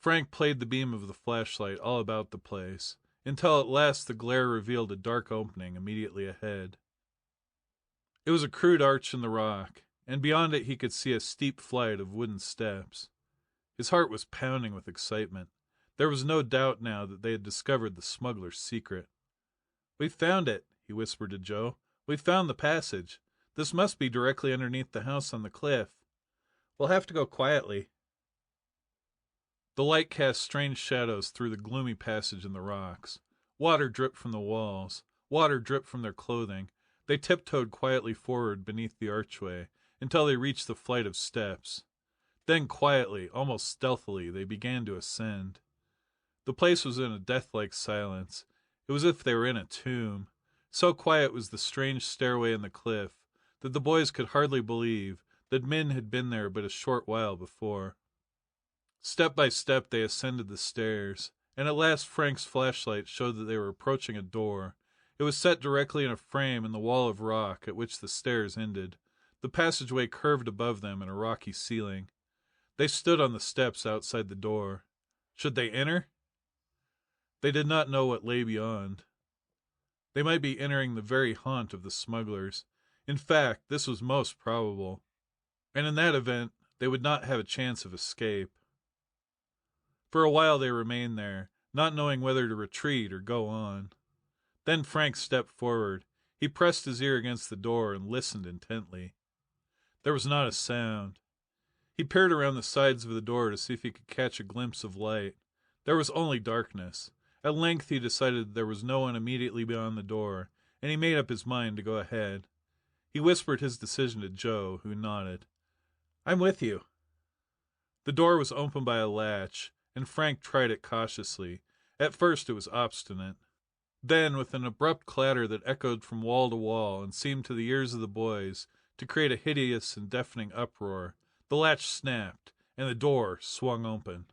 Frank played the beam of the flashlight all about the place, until at last the glare revealed a dark opening immediately ahead. It was a crude arch in the rock, and beyond it he could see a steep flight of wooden steps. His heart was pounding with excitement. There was no doubt now that they had discovered the smuggler's secret. "We've found it," he whispered to Joe. "We've found the passage. This must be directly underneath the house on the cliff. We'll have to go quietly." The light cast strange shadows through the gloomy passage in the rocks. Water dripped from the walls. Water dripped from their clothing. They tiptoed quietly forward beneath the archway, until they reached the flight of steps. Then quietly, almost stealthily, they began to ascend. The place was in a death-like silence. It was as if they were in a tomb. So quiet was the strange stairway in the cliff that the boys could hardly believe that men had been there but a short while before. Step by step they ascended the stairs, and at last Frank's flashlight showed that they were approaching a door. It was set directly in a frame in the wall of rock at which the stairs ended. The passageway curved above them in a rocky ceiling. They stood on the steps outside the door. Should they enter? They did not know what lay beyond. They might be entering the very haunt of the smugglers. In fact, this was most probable, and in that event they would not have a chance of escape. For a while they remained there, not knowing whether to retreat or go on. Then Frank stepped forward. He pressed his ear against the door and listened intently. There was not a sound. He peered around the sides of the door to see if he could catch a glimpse of light. There was only darkness. At length he decided that there was no one immediately beyond the door, and he made up his mind to go ahead. He whispered his decision to Joe, who nodded. "I'm with you." The door was opened by a latch, and Frank tried it cautiously. At first it was obstinate. Then, with an abrupt clatter that echoed from wall to wall and seemed to the ears of the boys to create a hideous and deafening uproar, the latch snapped, and the door swung open.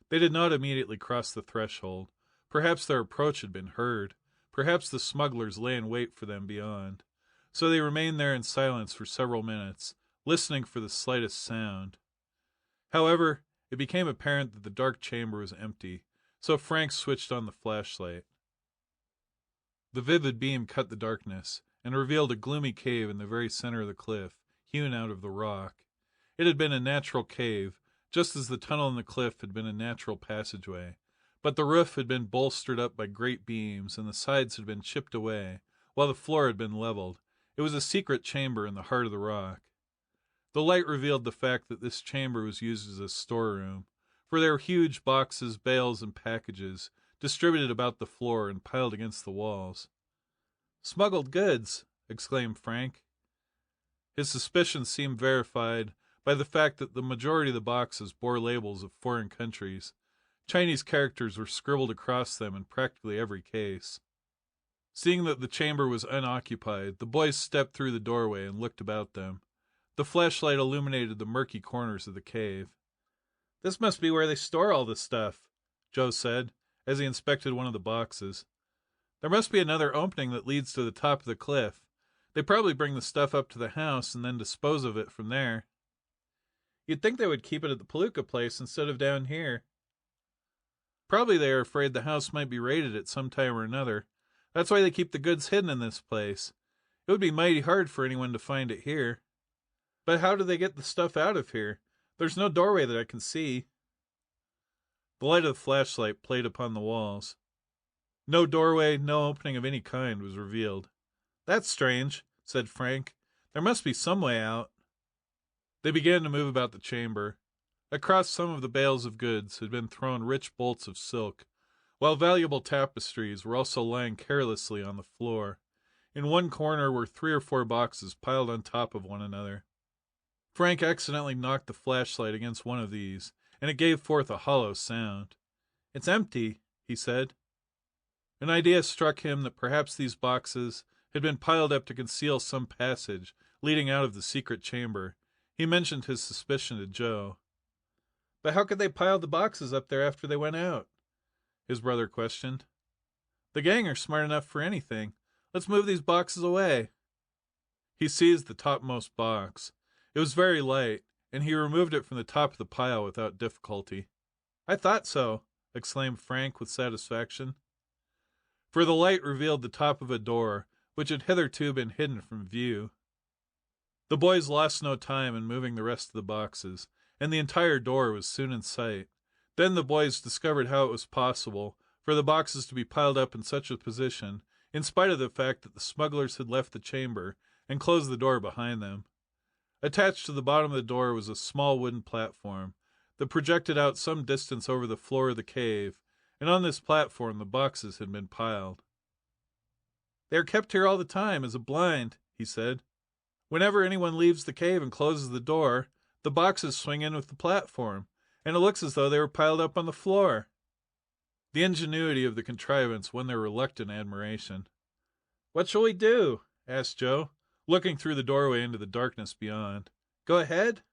They did not immediately cross the threshold. Perhaps their approach had been heard. Perhaps the smugglers lay in wait for them beyond. So they remained there in silence for several minutes, listening for the slightest sound. However, It became apparent that the dark chamber was empty, so Frank switched on the flashlight. The vivid beam cut the darkness, and revealed a gloomy cave in the very center of the cliff, hewn out of the rock. It had been a natural cave, just as the tunnel in the cliff had been a natural passageway, but the roof had been bolstered up by great beams, and the sides had been chipped away, while the floor had been leveled. It was a secret chamber in the heart of the rock. The light revealed the fact that this chamber was used as a storeroom, for there were huge boxes, bales, and packages distributed about the floor and piled against the walls. "Smuggled goods!" exclaimed Frank. His suspicions seemed verified by the fact that the majority of the boxes bore labels of foreign countries. Chinese characters were scribbled across them in practically every case. Seeing that the chamber was unoccupied, the boys stepped through the doorway and looked about them. The flashlight illuminated the murky corners of the cave. "This must be where they store all the stuff," Joe said, as he inspected one of the boxes. "There must be another opening that leads to the top of the cliff. They probably bring the stuff up to the house and then dispose of it from there. You'd think they would keep it at the Palooka place instead of down here. Probably they are afraid the house might be raided at some time or another. That's why they keep the goods hidden in this place. It would be mighty hard for anyone to find it here. But how do they get the stuff out of here? There's no doorway that I can see." The light of the flashlight played upon the walls. No doorway, no opening of any kind was revealed. "That's strange," said Frank. "There must be some way out." They began to move about the chamber. Across some of the bales of goods had been thrown rich bolts of silk, while valuable tapestries were also lying carelessly on the floor. In one corner were 3 or 4 boxes piled on top of one another. Frank accidentally knocked the flashlight against one of these, and it gave forth a hollow sound. "It's empty," he said. An idea struck him that perhaps these boxes had been piled up to conceal some passage leading out of the secret chamber. He mentioned his suspicion to Joe. "But how could they pile the boxes up there after they went out?" his brother questioned. "The gang are smart enough for anything. Let's move these boxes away." He seized the topmost box. It was very light, and he removed it from the top of the pile without difficulty. "I thought so," exclaimed Frank with satisfaction. For the light revealed the top of a door, which had hitherto been hidden from view. The boys lost no time in moving the rest of the boxes, and the entire door was soon in sight. Then the boys discovered how it was possible for the boxes to be piled up in such a position, in spite of the fact that the smugglers had left the chamber and closed the door behind them. Attached to the bottom of the door was a small wooden platform that projected out some distance over the floor of the cave, and on this platform the boxes had been piled. "They are kept here all the time as a blind," he said. "Whenever anyone leaves the cave and closes the door, the boxes swing in with the platform, and it looks as though they were piled up on the floor." The ingenuity of the contrivance won their reluctant admiration. "What shall we do?" asked Joe, looking through the doorway into the darkness beyond. "Go ahead?"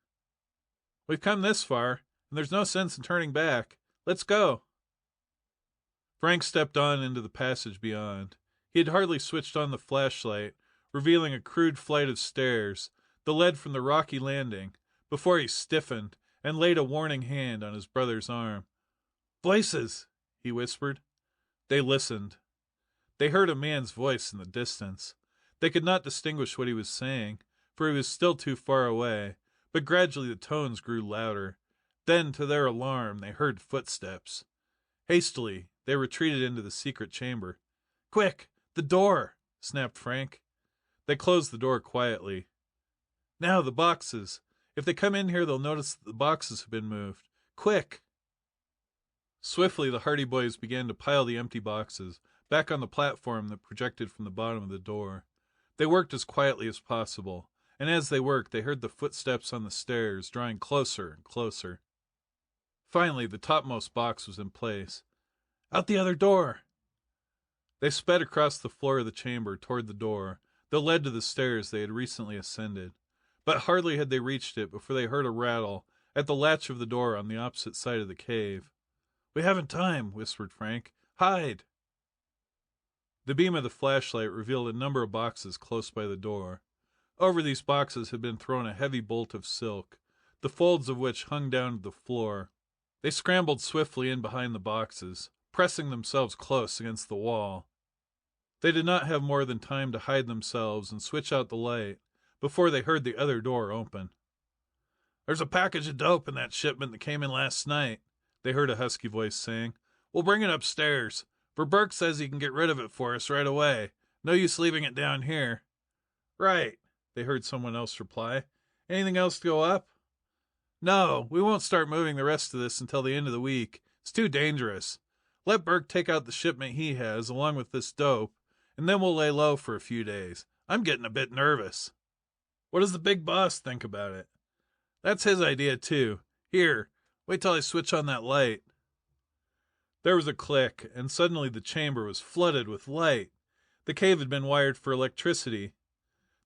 "We've come this far, and there's no sense in turning back. Let's go." Frank stepped on into the passage beyond. He had hardly switched on the flashlight, revealing a crude flight of stairs that led from the rocky landing, before he stiffened and laid a warning hand on his brother's arm. "Voices!" he whispered. They listened. They heard a man's voice in the distance. They could not distinguish what he was saying, for he was still too far away, but gradually the tones grew louder. Then, to their alarm, they heard footsteps. Hastily, they retreated into the secret chamber. "Quick! The door!" snapped Frank. They closed the door quietly. "Now, the boxes. If they come in here, they'll notice that the boxes have been moved. Quick!" Swiftly, the Hardy Boys began to pile the empty boxes back on the platform that projected from the bottom of the door. They worked as quietly as possible, and as they worked, they heard the footsteps on the stairs drawing closer and closer. Finally, the topmost box was in place. "Out the other door!" They sped across the floor of the chamber toward the door that led to the stairs they had recently ascended. But hardly had they reached it before they heard a rattle at the latch of the door on the opposite side of the cave. "We haven't time," whispered Frank. "Hide!" The beam of the flashlight revealed a number of boxes close by the door. Over these boxes had been thrown a heavy bolt of silk, the folds of which hung down to the floor. They scrambled swiftly in behind the boxes, pressing themselves close against the wall. They did not have more than time to hide themselves and switch out the light before they heard the other door open. "There's a package of dope in that shipment that came in last night," they heard a husky voice saying. "We'll bring it upstairs, for Burke says he can get rid of it for us right away. No use leaving it down here." "Right," they heard someone else reply. "Anything else to go up?" "No, we won't start moving the rest of this until the end of the week. It's too dangerous. Let Burke take out the shipment he has, along with this dope, and then we'll lay low for a few days. I'm getting a bit nervous." "What does the big boss think about it?" "That's his idea, too. Here, wait till I switch on that light." There was a click, and suddenly the chamber was flooded with light. The cave had been wired for electricity.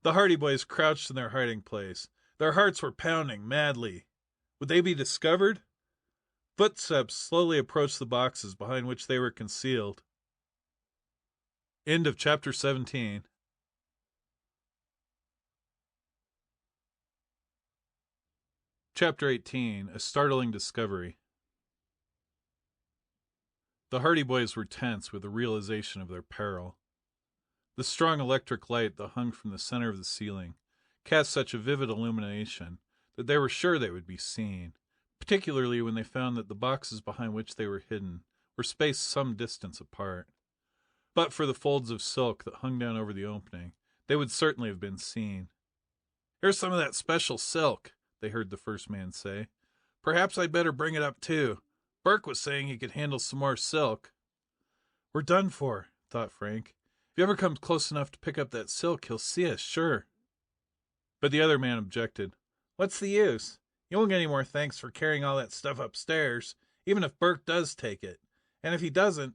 The Hardy Boys crouched in their hiding place. Their hearts were pounding madly. Would they be discovered? Footsteps slowly approached the boxes behind which they were concealed. End of chapter 17. Chapter 18. A Startling Discovery. The Hardy Boys were tense with the realization of their peril. The strong electric light that hung from the center of the ceiling cast such a vivid illumination that they were sure they would be seen, particularly when they found that the boxes behind which they were hidden were spaced some distance apart. But for the folds of silk that hung down over the opening, they would certainly have been seen. "Here's some of that special silk," they heard the first man say. "Perhaps I'd better bring it up, too. Burke was saying he could handle some more silk." "We're done for," thought Frank. "If he ever comes close enough to pick up that silk, he'll see us, sure." But the other man objected. "What's the use? You won't get any more thanks for carrying all that stuff upstairs, even if Burke does take it. And if he doesn't,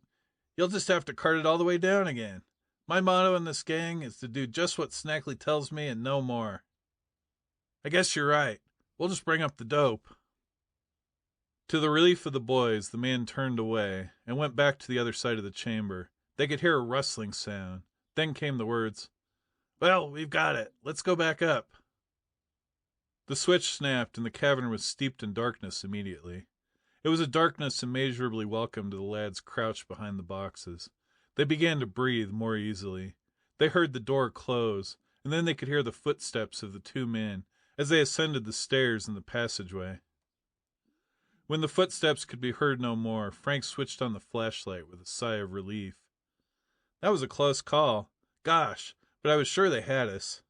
you'll just have to cart it all the way down again. My motto in this gang is to do just what Snackley tells me and no more." "I guess you're right. We'll just bring up the dope." To the relief of the boys, the man turned away and went back to the other side of the chamber. They could hear a rustling sound. Then came the words, "Well, we've got it. Let's go back up." The switch snapped and the cavern was steeped in darkness immediately. It was a darkness immeasurably welcome to the lads crouched behind the boxes. They began to breathe more easily. They heard the door close, and then they could hear the footsteps of the two men as they ascended the stairs in the passageway. When the footsteps could be heard no more, Frank switched on the flashlight with a sigh of relief. "That was a close call. Gosh, but I was sure they had us.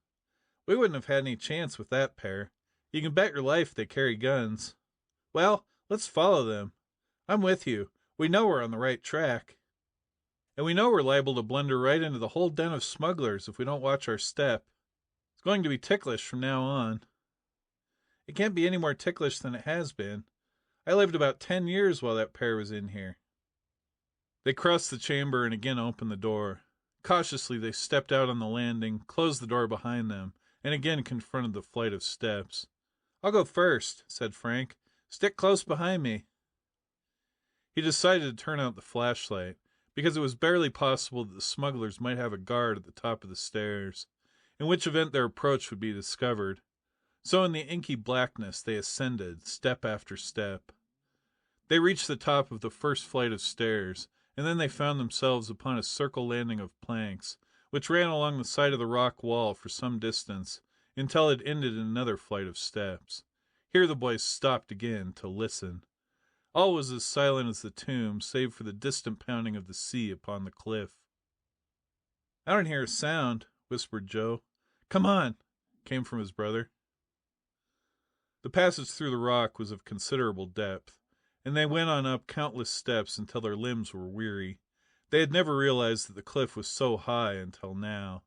We wouldn't have had any chance with that pair. You can bet your life they carry guns. Well, let's follow them. I'm with you. We know we're on the right track. And we know we're liable to blunder right into the whole den of smugglers if we don't watch our step. It's going to be ticklish from now on." "It can't be any more ticklish than it has been. I lived about 10 years while that pair was in here." They crossed the chamber and again opened the door. Cautiously they stepped out on the landing, closed the door behind them, and again confronted the flight of steps. "I'll go first," said Frank. "Stick close behind me." He decided to turn out the flashlight, because it was barely possible that the smugglers might have a guard at the top of the stairs, in which event their approach would be discovered. So in the inky blackness they ascended, step after step. They reached the top of the first flight of stairs, and then they found themselves upon a circle landing of planks, which ran along the side of the rock wall for some distance, until it ended in another flight of steps. Here the boys stopped again to listen. All was as silent as the tomb, save for the distant pounding of the sea upon the cliff. "I don't hear a sound," whispered Joe. "Come on," came from his brother. The passage through the rock was of considerable depth, and they went on up countless steps until their limbs were weary. They had never realized that the cliff was so high until now.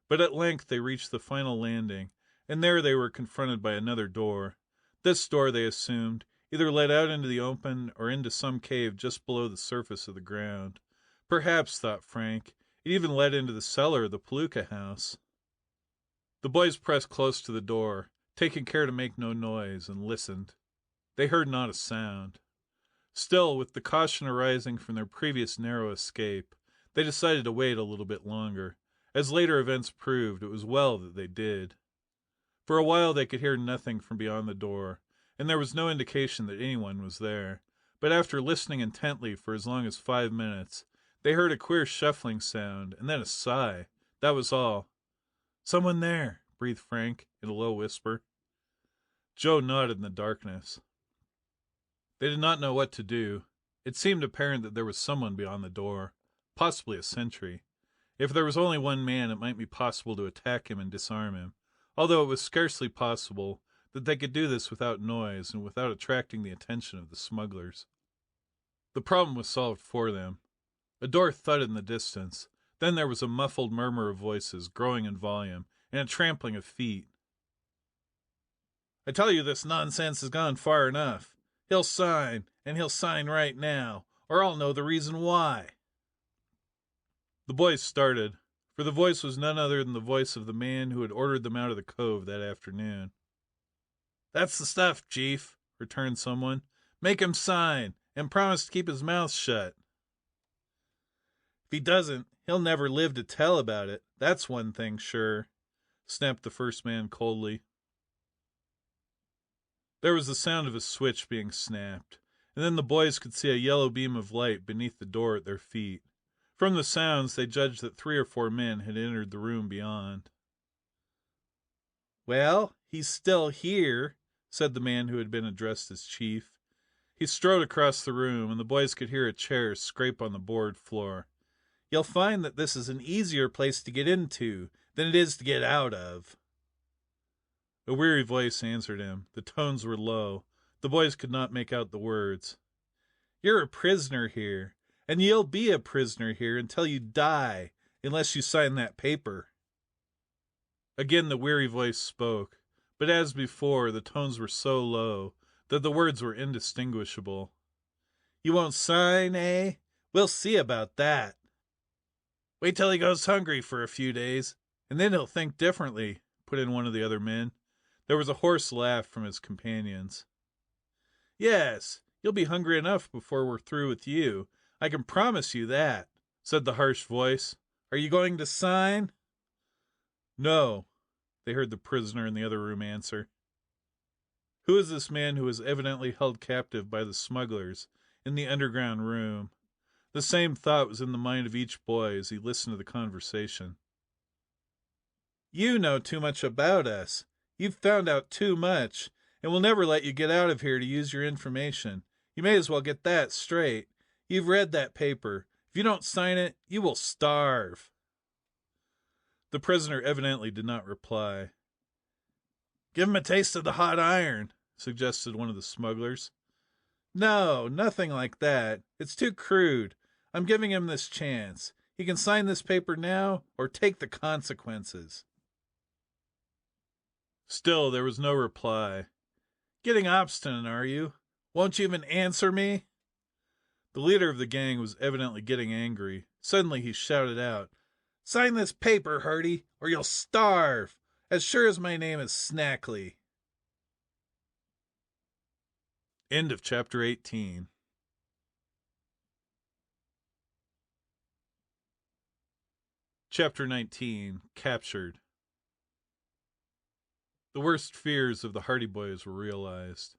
But at length they reached the final landing, and there they were confronted by another door. This door, they assumed, either led out into the open or into some cave just below the surface of the ground. Perhaps, thought Frank, it even led into the cellar of the Palooka house. The boys pressed close to the door, taking care to make no noise, and listened. They heard not a sound. Still, with the caution arising from their previous narrow escape, they decided to wait a little bit longer. As later events proved, it was well that they did. For a while they could hear nothing from beyond the door, and there was no indication that anyone was there. But after listening intently for as long as 5 minutes, they heard a queer shuffling sound, and then a sigh. That was all. "Someone there," breathed Frank, in a low whisper. Joe nodded in the darkness. They did not know what to do. It seemed apparent that there was someone beyond the door, possibly a sentry. If there was only one man, it might be possible to attack him and disarm him, although it was scarcely possible that they could do this without noise and without attracting the attention of the smugglers. The problem was solved for them. A door thudded in the distance. Then there was a muffled murmur of voices, growing in volume, and a trampling of feet. "I tell you this nonsense has gone far enough. He'll sign, and he'll sign right now, or I'll know the reason why." The boys started, for the voice was none other than the voice of the man who had ordered them out of the cove that afternoon. "That's the stuff, Chief," returned someone. "Make him sign, and promise to keep his mouth shut." "If he doesn't, he'll never live to tell about it. That's one thing sure," snapped the first man coldly. There was the sound of a switch being snapped, and then the boys could see a yellow beam of light beneath the door at their feet. From the sounds, they judged that 3 or 4 men had entered the room beyond. "Well, he's still here," said the man who had been addressed as chief. He strode across the room, and the boys could hear a chair scrape on the board floor. "You'll find that this is an easier place to get into than it is to get out of." A weary voice answered him. The tones were low. The boys could not make out the words. "You're a prisoner here, and you'll be a prisoner here until you die, unless you sign that paper." Again the weary voice spoke, but as before, the tones were so low that the words were indistinguishable. "You won't sign, eh? We'll see about that. Wait till he goes hungry for a few days, and then he'll think differently," put in one of the other men. There was a hoarse laugh from his companions. "Yes, you'll be hungry enough before we're through with you. I can promise you that," said the harsh voice. "Are you going to sign?" "No," they heard the prisoner in the other room answer. Who is this man who was evidently held captive by the smugglers in the underground room? The same thought was in the mind of each boy as he listened to the conversation. "You know too much about us. You've found out too much, and we'll never let you get out of here to use your information. You may as well get that straight. You've read that paper. If you don't sign it, you will starve." The prisoner evidently did not reply. "Give him a taste of the hot iron," suggested one of the smugglers. "No, nothing like that. It's too crude. I'm giving him this chance. He can sign this paper now or take the consequences." Still there was no reply. "Getting obstinate, are you? Won't you even answer me?" The leader of the gang was evidently getting angry. Suddenly he shouted out, "Sign this paper, Hardy, or you'll starve, as sure as my name is Snackley." End of chapter 18. Chapter 19. Captured. The worst fears of the Hardy Boys were realized.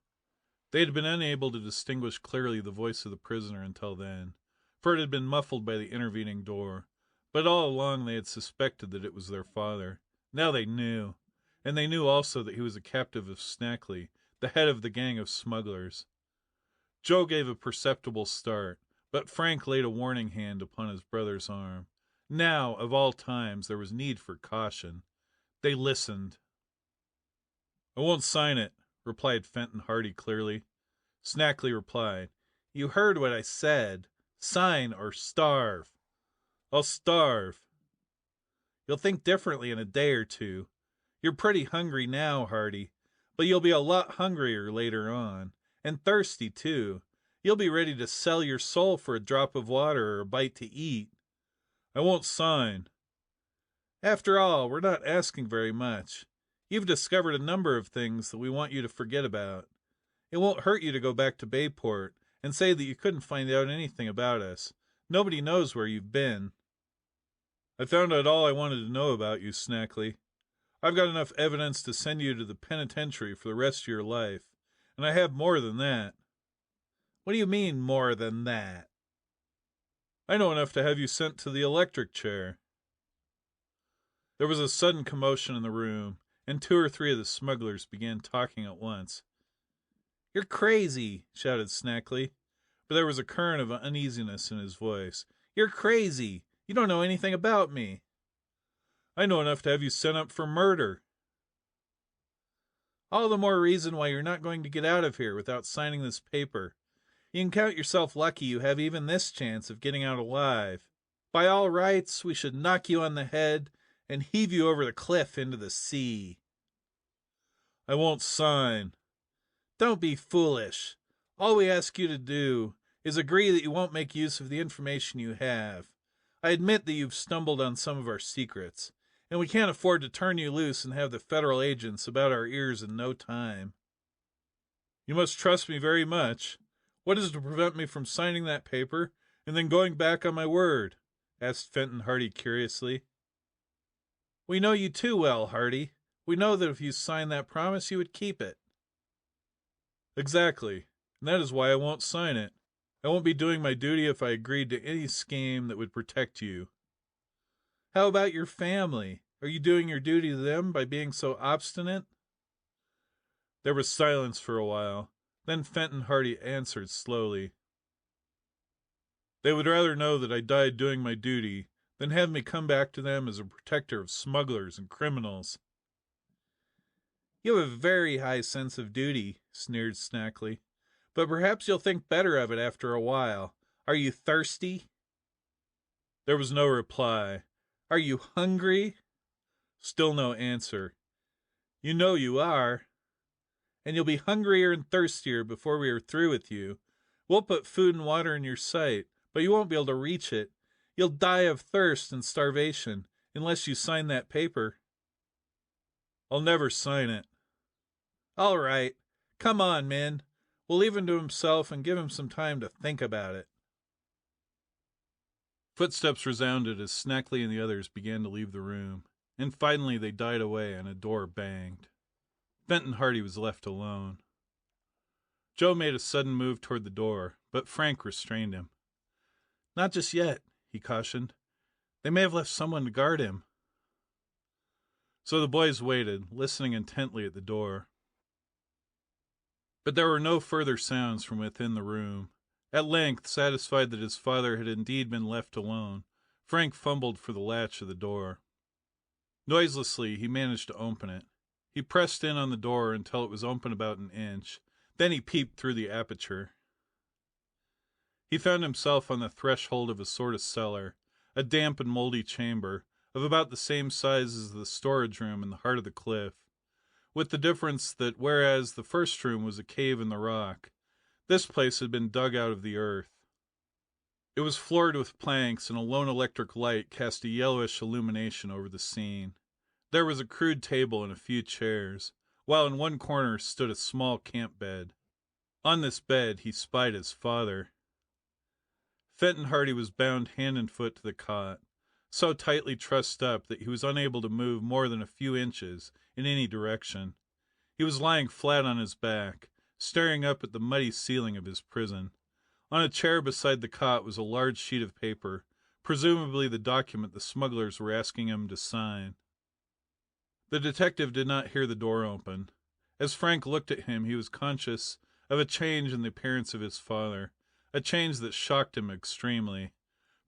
They had been unable to distinguish clearly the voice of the prisoner until then, for it had been muffled by the intervening door, but all along they had suspected that it was their father. Now they knew, and they knew also that he was a captive of Snackley, the head of the gang of smugglers. Joe gave a perceptible start, but Frank laid a warning hand upon his brother's arm. Now, of all times, there was need for caution. They listened. "I won't sign it," replied Fenton Hardy clearly. Snackley replied, "You heard what I said. Sign or starve." "I'll starve." "You'll think differently in a day or two. You're pretty hungry now, Hardy, but you'll be a lot hungrier later on. And thirsty, too. You'll be ready to sell your soul for a drop of water or a bite to eat." "I won't sign." "After all, we're not asking very much. You've discovered a number of things that we want you to forget about. It won't hurt you to go back to Bayport and say that you couldn't find out anything about us. Nobody knows where you've been." "I found out all I wanted to know about you, Snackley. I've got enough evidence to send you to the penitentiary for the rest of your life, and I have more than that." "What do you mean, more than that?" "I know enough to have you sent to the electric chair." There was a sudden commotion in the room, and 2 or 3 of the smugglers began talking at once. "You're crazy!" shouted Snackley, but there was a current of uneasiness in his voice. "You're crazy! You don't know anything about me." "I know enough to have you sent up for murder." "All the more reason why you're not going to get out of here without signing this paper. You can count yourself lucky you have even this chance of getting out alive. By all rights, we should knock you on the head and heave you over the cliff into the sea." "I won't sign." "Don't be foolish. All we ask you to do is agree that you won't make use of the information you have. I admit that you've stumbled on some of our secrets, and we can't afford to turn you loose and have the federal agents about our ears in no time." "You must trust me very much. What is to prevent me from signing that paper and then going back on my word?" asked Fenton Hardy curiously. "We know you too well, Hardy. We know that if you signed that promise, you would keep it." "Exactly, and that is why I won't sign it. I won't be doing my duty if I agreed to any scheme that would protect you." "How about your family? Are you doing your duty to them by being so obstinate?" There was silence for a while. Then Fenton Hardy answered slowly. "They would rather know that I died doing my duty than have me come back to them as a protector of smugglers and criminals." "You have a very high sense of duty," sneered Snackley, "but perhaps you'll think better of it after a while. Are you thirsty?" There was no reply. "Are you hungry?" Still no answer. "You know you are." "And you'll be hungrier and thirstier before we are through with you. We'll put food and water in your sight, but you won't be able to reach it. You'll die of thirst and starvation, unless you sign that paper." "I'll never sign it." "All right. Come on, men. We'll leave him to himself and give him some time to think about it." Footsteps resounded as Snackley and the others began to leave the room, and finally they died away and a door banged. Fenton Hardy was left alone. Joe made a sudden move toward the door, but Frank restrained him. "Not just yet," he cautioned. "They may have left someone to guard him." So the boys waited, listening intently at the door. But there were no further sounds from within the room. At length, satisfied that his father had indeed been left alone, Frank fumbled for the latch of the door. Noiselessly he managed to open it. He pressed in on the door until it was open about an inch. Then he peeped through the aperture. He found himself on the threshold of a sort of cellar, a damp and mouldy chamber, of about the same size as the storage room in the heart of the cliff, with the difference that whereas the first room was a cave in the rock, this place had been dug out of the earth. It was floored with planks, and a lone electric light cast a yellowish illumination over the scene. There was a crude table and a few chairs, while in one corner stood a small camp bed. On this bed he spied his father. Fenton Hardy was bound hand and foot to the cot, so tightly trussed up that he was unable to move more than a few inches in any direction. He was lying flat on his back, staring up at the muddy ceiling of his prison. On a chair beside the cot was a large sheet of paper, presumably the document the smugglers were asking him to sign. The detective did not hear the door open. As Frank looked at him, he was conscious of a change in the appearance of his father, a change that shocked him extremely.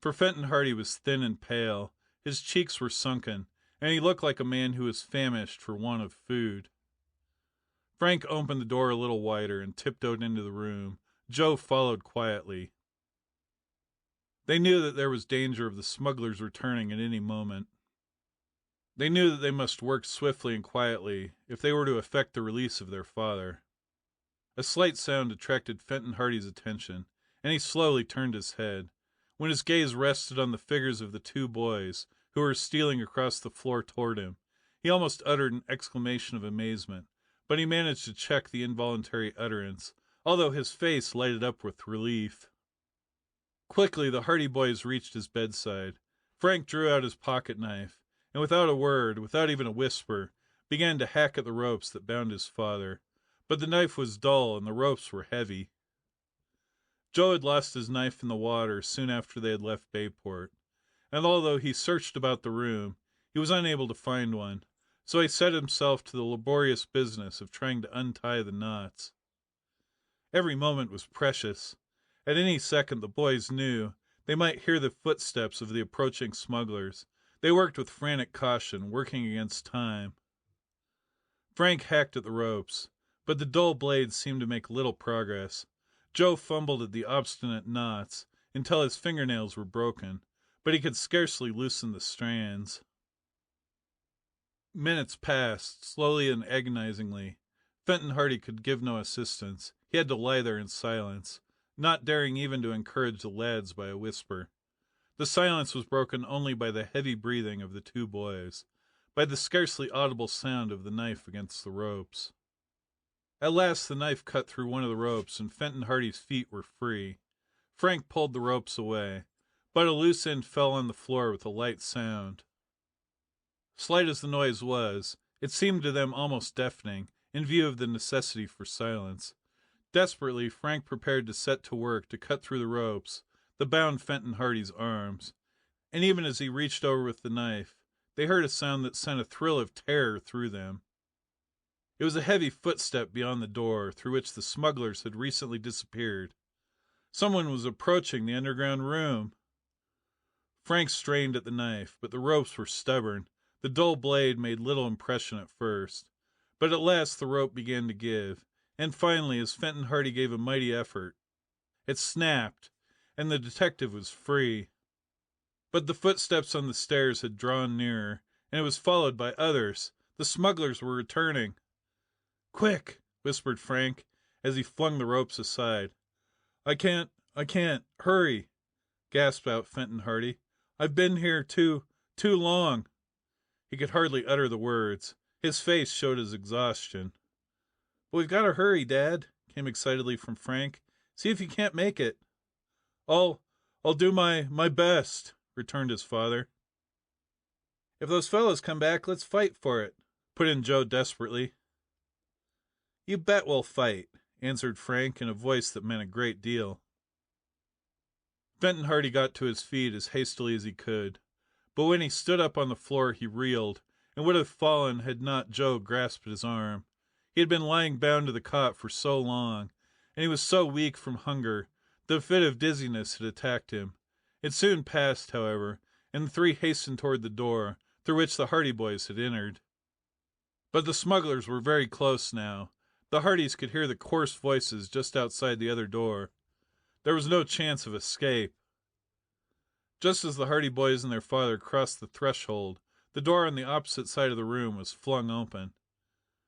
For Fenton Hardy was thin and pale, his cheeks were sunken, and he looked like a man who was famished for want of food. Frank opened the door a little wider and tiptoed into the room. Joe followed quietly. They knew that there was danger of the smugglers returning at any moment. They knew that they must work swiftly and quietly if they were to effect the release of their father. A slight sound attracted Fenton Hardy's attention, and he slowly turned his head. When his gaze rested on the figures of the 2 boys who were stealing across the floor toward him, he almost uttered an exclamation of amazement, but he managed to check the involuntary utterance, although his face lighted up with relief. Quickly the Hardy boys reached his bedside. Frank drew out his pocket knife, and without a word, without even a whisper, began to hack at the ropes that bound his father. But the knife was dull and the ropes were heavy. Joe had lost his knife in the water soon after they had left Bayport, and although he searched about the room, he was unable to find one, so he set himself to the laborious business of trying to untie the knots. Every moment was precious. At any second, the boys knew, they might hear the footsteps of the approaching smugglers. They worked with frantic caution, working against time. Frank hacked at the ropes, but the dull blades seemed to make little progress. Joe fumbled at the obstinate knots until his fingernails were broken, but he could scarcely loosen the strands. Minutes passed, slowly and agonizingly. Fenton Hardy could give no assistance. He had to lie there in silence, not daring even to encourage the lads by a whisper. The silence was broken only by the heavy breathing of the two boys, by the scarcely audible sound of the knife against the ropes. At last the knife cut through one of the ropes, and Fenton Hardy's feet were free. Frank pulled the ropes away, but a loose end fell on the floor with a light sound. Slight as the noise was, it seemed to them almost deafening, in view of the necessity for silence. Desperately, Frank prepared to set to work to cut through the ropes that bound Fenton Hardy's arms, and even as he reached over with the knife, they heard a sound that sent a thrill of terror through them. It was a heavy footstep beyond the door, through which the smugglers had recently disappeared. Someone was approaching the underground room. Frank strained at the knife, but the ropes were stubborn. The dull blade made little impression at first, but at last the rope began to give, and finally, as Fenton Hardy gave a mighty effort, it snapped, and the detective was free. But the footsteps on the stairs had drawn nearer, and it was followed by others. The smugglers were returning. "Quick!" whispered Frank, as he flung the ropes aside. I can't, hurry!" gasped out Fenton Hardy. "I've been here too long." He could hardly utter the words. His face showed his exhaustion. "But we've got to hurry, Dad," came excitedly from Frank. "See if you can't make it." I'll do my best," returned his father. "If those fellows come back, let's fight for it," put in Joe desperately. "You bet we'll fight," answered Frank in a voice that meant a great deal. Fenton Hardy got to his feet as hastily as he could, but when he stood up on the floor he reeled, and would have fallen had not Joe grasped his arm. He had been lying bound to the cot for so long, and he was so weak from hunger, that a fit of dizziness had attacked him. It soon passed, however, and the three hastened toward the door, through which the Hardy boys had entered. But the smugglers were very close now. The Hardys could hear the coarse voices just outside the other door. There was no chance of escape. Just as the Hardy boys and their father crossed the threshold, the door on the opposite side of the room was flung open.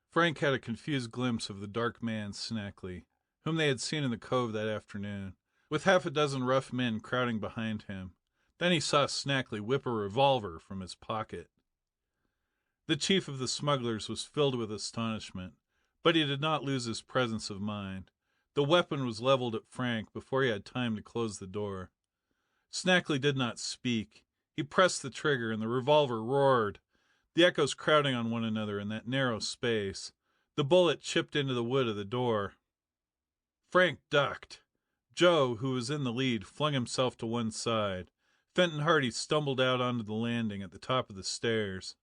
Frank had a confused glimpse of the dark man Snackley, whom they had seen in the cove that afternoon, with half a dozen rough men crowding behind him. Then he saw Snackley whip a revolver from his pocket. The chief of the smugglers was filled with astonishment, but he did not lose his presence of mind. The weapon was leveled at Frank before he had time to close the door. Snackley did not speak. He pressed the trigger, and the revolver roared, the echoes crowding on one another in that narrow space. The bullet chipped into the wood of the door. Frank ducked. Joe, who was in the lead, flung himself to one side. Fenton Hardy stumbled out onto the landing at the top of the stairs.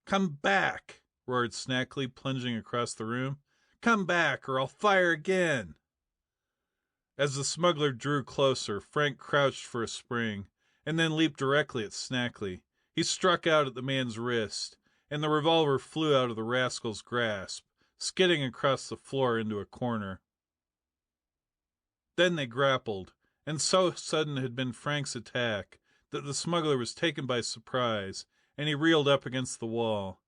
"Come back!" roared Snackley, plunging across the room. "Come back, or I'll fire again!" As the smuggler drew closer, Frank crouched for a spring, and then leaped directly at Snackley. He struck out at the man's wrist, and the revolver flew out of the rascal's grasp, skidding across the floor into a corner. Then they grappled, and so sudden had been Frank's attack that the smuggler was taken by surprise, and he reeled up against the wall.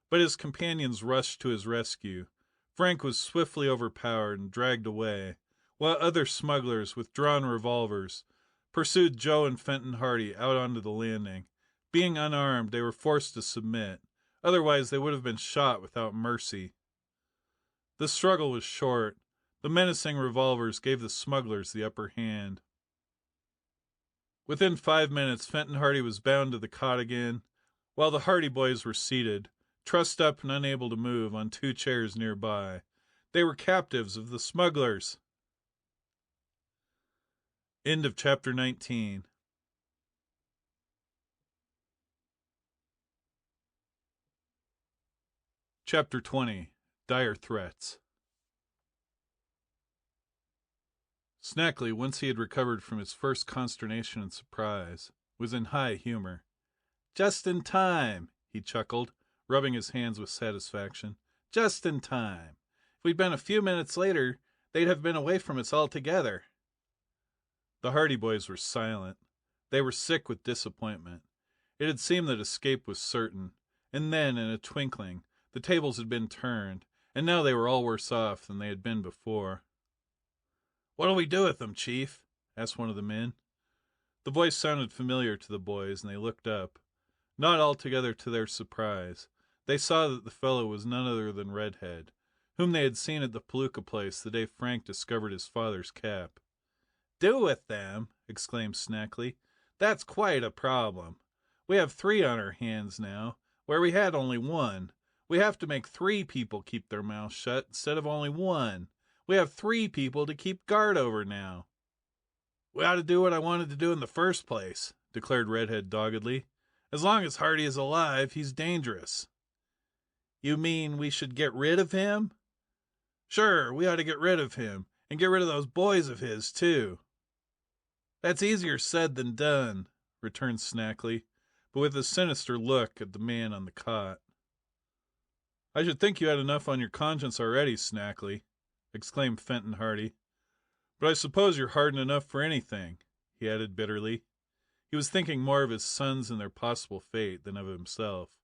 But his companions rushed to his rescue. Frank was swiftly overpowered and dragged away, while other smugglers with drawn revolvers pursued Joe and Fenton Hardy out onto the landing. Being unarmed, they were forced to submit. Otherwise, they would have been shot without mercy. The struggle was short. The menacing revolvers gave the smugglers the upper hand. Within 5 minutes, Fenton Hardy was bound to the cot again, while the Hardy boys were seated. trussed up and unable to move on 2 chairs nearby. They were captives of the smugglers. End of chapter 19. Chapter 20. Dire Threats. Snackley, once he had recovered from his first consternation and surprise, was in high humor. "Just in time," he chuckled, rubbing his hands with satisfaction. "Just in time. If we'd been a few minutes later, they'd have been away from us altogether." The Hardy Boys were silent. They were sick with disappointment. It had seemed that escape was certain, and then, in a twinkling, the tables had been turned, and now they were all worse off than they had been before. "What'll we do with them, Chief?" asked one of the men. The voice sounded familiar to the boys, and they looked up. Not altogether to their surprise, they saw that the fellow was none other than Redhead, whom they had seen at the Palooka place the day Frank discovered his father's cap. "Do with them?" exclaimed Snackley. "That's quite a problem. We have 3 on our hands now, where we had only 1. We have to make 3 people keep their mouths shut instead of only 1. We have 3 people to keep guard over now." "We ought to do what I wanted to do in the first place," declared Redhead doggedly. "As long as Hardy is alive, he's dangerous." "You mean we should get rid of him?" "Sure, we ought to get rid of him, and get rid of those boys of his, too." "That's easier said than done," returned Snackley, but with a sinister look at the man on the cot. "I should think you had enough on your conscience already, Snackley," exclaimed Fenton Hardy. "But I suppose you're hardened enough for anything," he added bitterly. He was thinking more of his sons and their possible fate than of himself.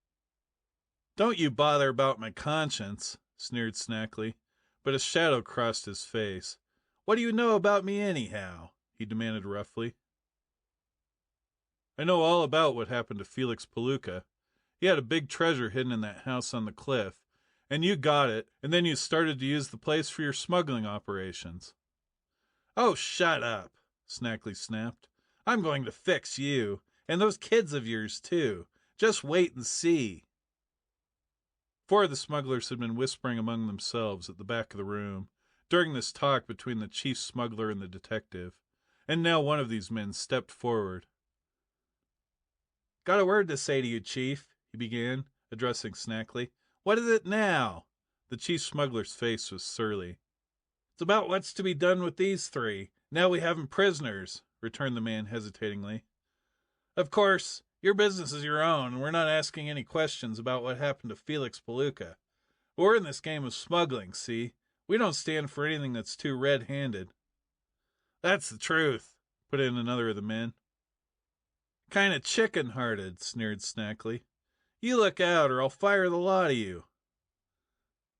"Don't you bother about my conscience," sneered Snackley, but a shadow crossed his face. "What do you know about me, anyhow?" he demanded roughly. "I know all about what happened to Felix Palooka. He had a big treasure hidden in that house on the cliff, and you got it, and then you started to use the place for your smuggling operations." "Oh, shut up," Snackley snapped. "I'm going to fix you, and those kids of yours, too. Just wait and see." 4 of the smugglers had been whispering among themselves at the back of the room during this talk between the chief smuggler and the detective, and now one of these men stepped forward. "Got a word to say to you, Chief," he began, addressing Snackley. "What is it now?" The chief smuggler's face was surly. "It's about what's to be done with these 3, now we have 'em prisoners," returned the man hesitatingly. "Of course, your business is your own, and we're not asking any questions about what happened to Felix Palooka. But we're in this game of smuggling, see? We don't stand for anything that's too red-handed." "That's the truth," put in another of the men. "Kind of chicken-hearted," sneered Snackley. "You look out, or I'll fire the lot of you."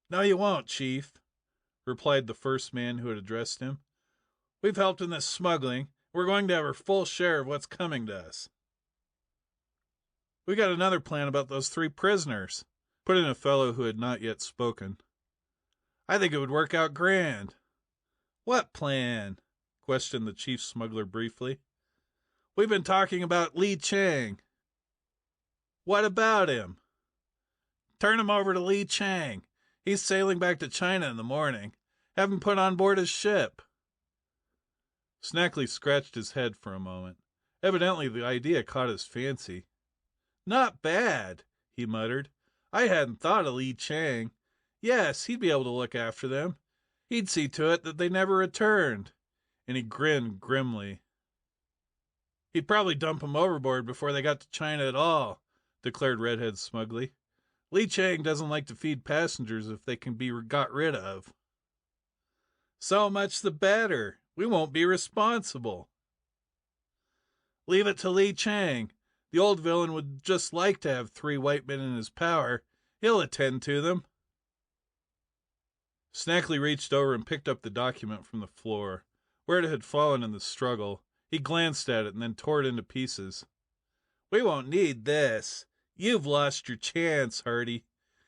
"No, you won't, Chief," replied the first man who had addressed him. "We've helped in this smuggling. We're going to have our full share of what's coming to us." "We got another plan about those 3 prisoners," put in a fellow who had not yet spoken. "I think it would work out grand." "What plan?" questioned the chief smuggler briefly. "We've been talking about Lee Chang." "What about him?" "Turn him over to Lee Chang. He's sailing back to China in the morning. Have him put on board his ship." Snackley scratched his head for a moment. Evidently the idea caught his fancy. "Not bad," he muttered. "I hadn't thought of Lee Chang. Yes, he'd be able to look after them. He'd see to it that they never returned." And he grinned grimly. "He'd probably dump them overboard before they got to China at all," declared Redhead smugly. "Lee Chang doesn't like to feed passengers if they can be got rid of." "So much the better. We won't be responsible." "Leave it to Lee Chang. The old villain would just like to have 3 white men in his power. He'll attend to them." Snackley reached over and picked up the document from the floor. Where it had fallen in the struggle, he glanced at it and then tore it into pieces. "We won't need this. You've lost your chance, Hardy.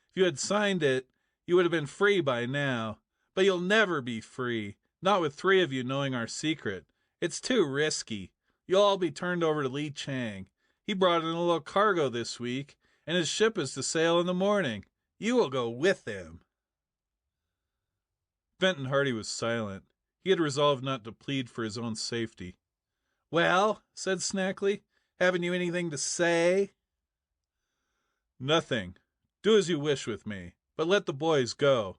If you had signed it, you would have been free by now. But you'll never be free, not with 3 of you knowing our secret. It's too risky. You'll all be turned over to Lee Chang. He brought in a little cargo this week, and his ship is to sail in the morning. You will go with him." Benton Hardy was silent. He had resolved not to plead for his own safety. "Well," said Snackley, "haven't you anything to say?" "Nothing. Do as you wish with me, but let the boys go."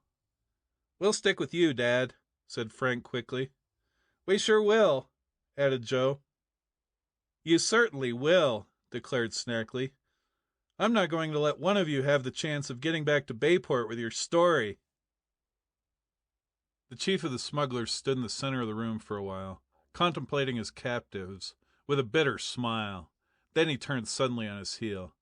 "We'll stick with you, Dad," said Frank quickly. "We sure will," added Joe. "You certainly will," declared Snackley. "I'm not going to let one of you have the chance of getting back to Bayport with your story." The chief of the smugglers stood in the center of the room for a while, contemplating his captives, with a bitter smile. Then he turned suddenly on his heel.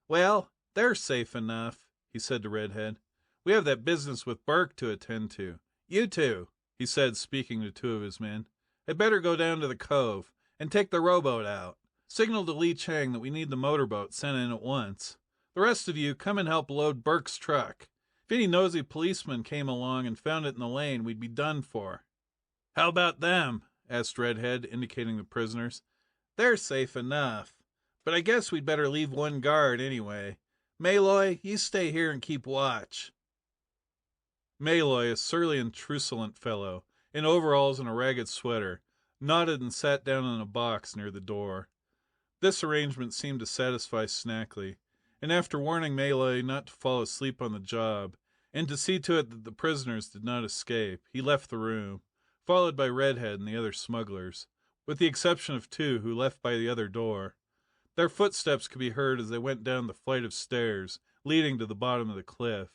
"Well, they're safe enough," he said to Redhead. "We have that business with Burke to attend to. You two," he said, speaking to two of his men, "had better go down to the cove, and take the rowboat out. Signal to Lee Chang that we need the motorboat sent in at once. The rest of you come and help load Burke's truck. If any nosy policeman came along and found it in the lane, we'd be done for." "How about them?" asked Redhead, indicating the prisoners. "They're safe enough, but I guess we'd better leave one guard anyway. Malloy, you stay here and keep watch." Malloy, a surly and truculent fellow, in overalls and a ragged sweater, nodded and sat down on a box near the door. This arrangement seemed to satisfy Snackley, and after warning Malloy not to fall asleep on the job, and to see to it that the prisoners did not escape, he left the room, followed by Redhead and the other smugglers, with the exception of two who left by the other door. Their footsteps could be heard as they went down the flight of stairs leading to the bottom of the cliff.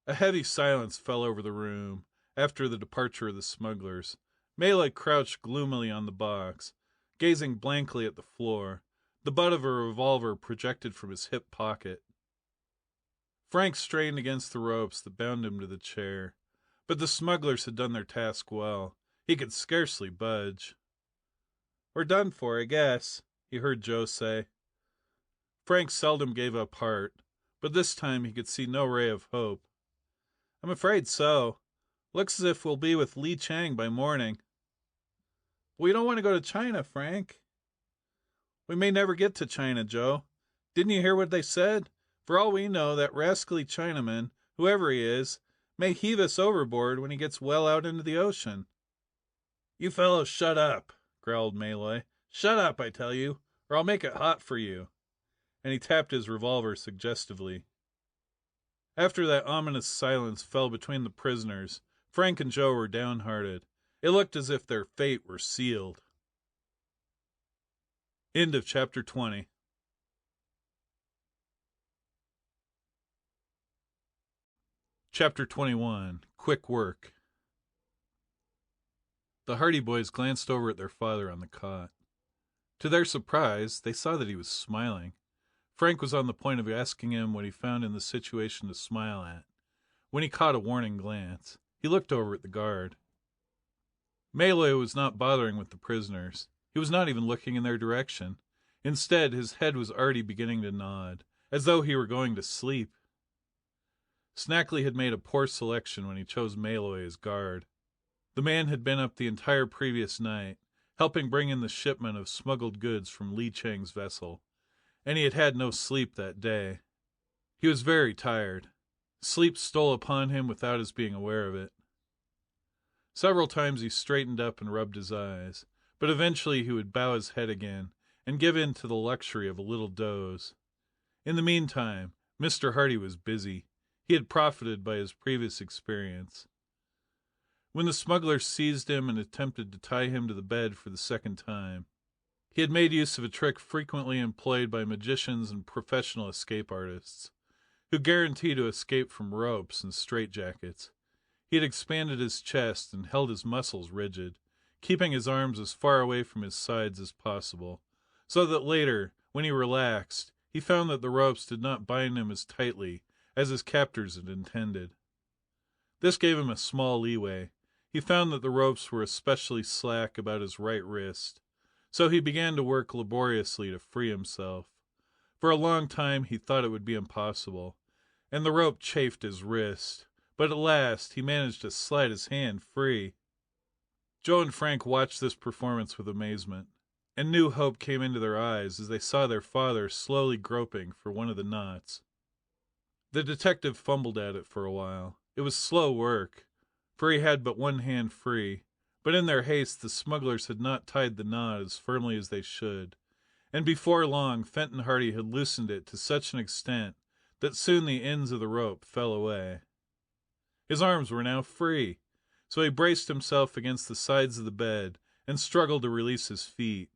A heavy silence fell over the room after the departure of the smugglers. Malloy crouched gloomily on the box, gazing blankly at the floor. The butt of a revolver projected from his hip pocket. Frank strained against the ropes that bound him to the chair, but the smugglers had done their task well. He could scarcely budge. "We're done for, I guess," he heard Joe say. Frank seldom gave up heart, but this time he could see no ray of hope. "I'm afraid so. Looks as if we'll be with Lee Chang by morning." "But we don't want to go to China, Frank." "We may never get to China, Joe. Didn't you hear what they said? For all we know, that rascally Chinaman, whoever he is, may heave us overboard when he gets well out into the ocean." "You fellows shut up," growled Malloy. "Shut up, I tell you, or I'll make it hot for you." And he tapped his revolver suggestively. After that ominous silence fell between the prisoners, Frank and Joe were downhearted. It looked as if their fate were sealed. End of chapter 20. Chapter 21. Quick Work. The Hardy boys glanced over at their father on the cot. To their surprise, they saw that he was smiling. Frank was on the point of asking him what he found in the situation to smile at, when he caught a warning glance. He looked over at the guard. Malloy was not bothering with the prisoners. He was not even looking in their direction. Instead, his head was already beginning to nod, as though he were going to sleep. Snackley had made a poor selection when he chose Malloy as guard. The man had been up the entire previous night, helping bring in the shipment of smuggled goods from Lee Chang's vessel, and he had had no sleep that day. He was very tired. Sleep stole upon him without his being aware of it. Several times he straightened up and rubbed his eyes, but eventually he would bow his head again and give in to the luxury of a little doze. In the meantime, Mr. Hardy was busy. He had profited by his previous experience. When the smugglers seized him and attempted to tie him to the bed for the second time, he had made use of a trick frequently employed by magicians and professional escape artists, who guarantee to escape from ropes and straitjackets. He had expanded his chest and held his muscles rigid, keeping his arms as far away from his sides as possible, so that later, when he relaxed, he found that the ropes did not bind him as tightly as his captors had intended. This gave him a small leeway. He found that the ropes were especially slack about his right wrist, so he began to work laboriously to free himself. For a long time he thought it would be impossible, and the rope chafed his wrist, but at last he managed to slide his hand free. Joe and Frank watched this performance with amazement, and new hope came into their eyes as they saw their father slowly groping for one of the knots. The detective fumbled at it for a while. It was slow work, for he had but one hand free, but in their haste the smugglers had not tied the knot as firmly as they should, and before long Fenton Hardy had loosened it to such an extent that soon the ends of the rope fell away. His arms were now free, so he braced himself against the sides of the bed and struggled to release his feet.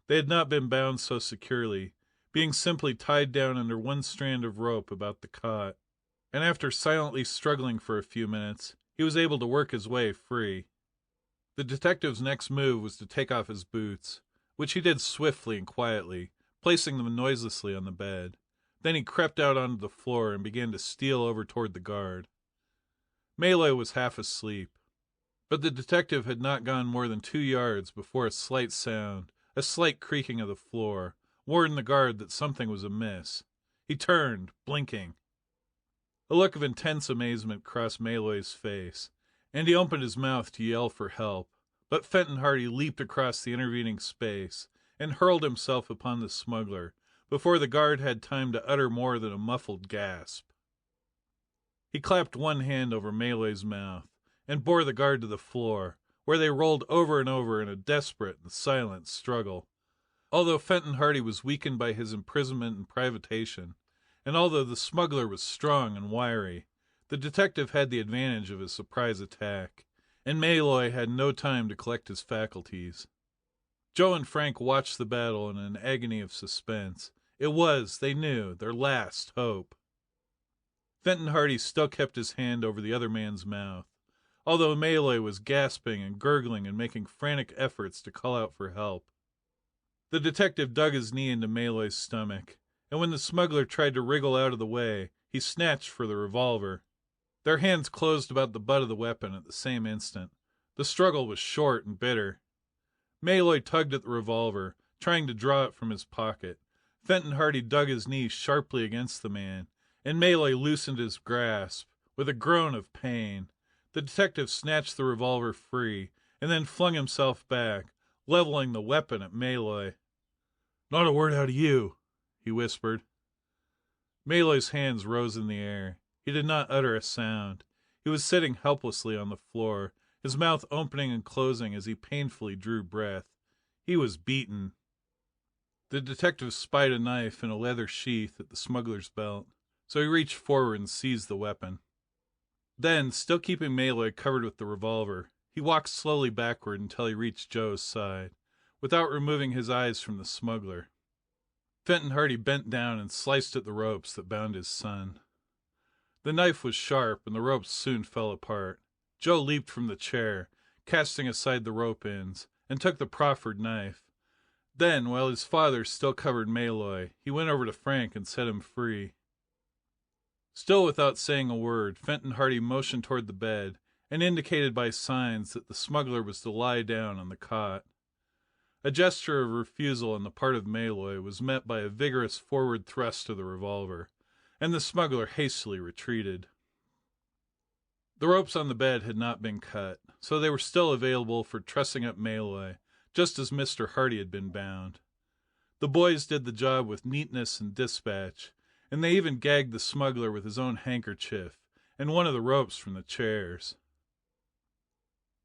They had not been bound so securely, being simply tied down under one strand of rope about the cot, and after silently struggling for a few minutes, he was able to work his way free. The detective's next move was to take off his boots, which he did swiftly and quietly, placing them noiselessly on the bed. Then he crept out onto the floor and began to steal over toward the guard. Malloy was half asleep, but the detective had not gone more than 2 yards before a slight sound, a slight creaking of the floor, warned the guard that something was amiss. He turned, blinking. A look of intense amazement crossed Malloy's face, and he opened his mouth to yell for help, but Fenton Hardy leaped across the intervening space and hurled himself upon the smuggler before the guard had time to utter more than a muffled gasp. He clapped one hand over Malloy's mouth and bore the guard to the floor, where they rolled over and over in a desperate and silent struggle. Although Fenton Hardy was weakened by his imprisonment and privation, and although the smuggler was strong and wiry, the detective had the advantage of his surprise attack, and Malloy had no time to collect his faculties. Joe and Frank watched the battle in an agony of suspense. It was, they knew, their last hope. Fenton Hardy still kept his hand over the other man's mouth, although Malloy was gasping and gurgling and making frantic efforts to call out for help. The detective dug his knee into Malloy's stomach, and when the smuggler tried to wriggle out of the way, he snatched for the revolver. Their hands closed about the butt of the weapon at the same instant. The struggle was short and bitter. Malloy tugged at the revolver, trying to draw it from his pocket. Fenton Hardy dug his knee sharply against the man, and Malloy loosened his grasp. With a groan of pain, the detective snatched the revolver free, and then flung himself back, leveling the weapon at Malloy. "Not a word out of you," he whispered. Malloy's hands rose in the air. He did not utter a sound. He was sitting helplessly on the floor, his mouth opening and closing as he painfully drew breath. He was beaten. The detective spied a knife in a leather sheath at the smuggler's belt, so he reached forward and seized the weapon. Then, still keeping Malloy covered with the revolver, he walked slowly backward until he reached Joe's side, without removing his eyes from the smuggler. Fenton Hardy bent down and sliced at the ropes that bound his son. The knife was sharp, and the ropes soon fell apart. Joe leaped from the chair, casting aside the rope ends, and took the proffered knife. Then, while his father still covered Malloy, he went over to Frank and set him free. Still without saying a word, Fenton Hardy motioned toward the bed, and indicated by signs that the smuggler was to lie down on the cot. A gesture of refusal on the part of Malloy was met by a vigorous forward thrust of the revolver, and the smuggler hastily retreated. The ropes on the bed had not been cut, so they were still available for trussing up Malloy, just as Mr. Hardy had been bound. The boys did the job with neatness and dispatch, and they even gagged the smuggler with his own handkerchief and one of the ropes from the chairs.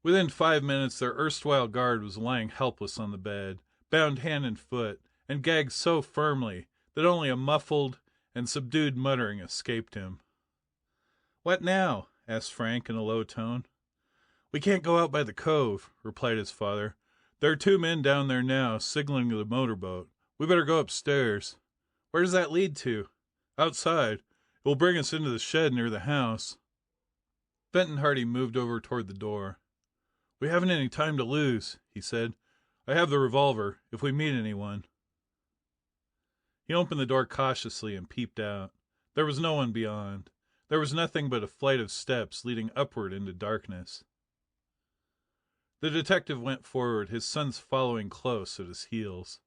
Within 5 minutes their erstwhile guard was lying helpless on the bed, bound hand and foot, and gagged so firmly that only a muffled and subdued muttering escaped him. "What now?" asked Frank in a low tone. "We can't go out by the cove," replied his father. "There are 2 men down there now, signaling to the motorboat. We better go upstairs." "Where does that lead to?" "Outside. It will bring us into the shed near the house." Fenton Hardy moved over toward the door. "We haven't any time to lose," he said. "I have the revolver, if we meet anyone." He opened the door cautiously and peeped out. There was no one beyond. There was nothing but a flight of steps leading upward into darkness. The detective went forward, his sons following close at his heels.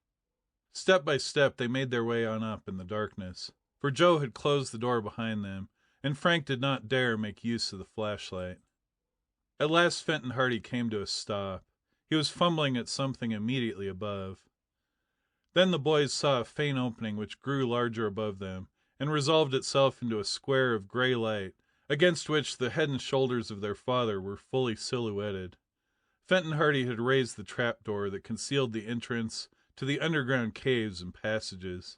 Step by step they made their way on up in the darkness, for Joe had closed the door behind them, and Frank did not dare make use of the flashlight. At last Fenton Hardy came to a stop. He was fumbling at something immediately above. Then the boys saw a faint opening which grew larger above them, and resolved itself into a square of grey light, against which the head and shoulders of their father were fully silhouetted. Fenton Hardy had raised the trap-door that concealed the entrance to the underground caves and passages.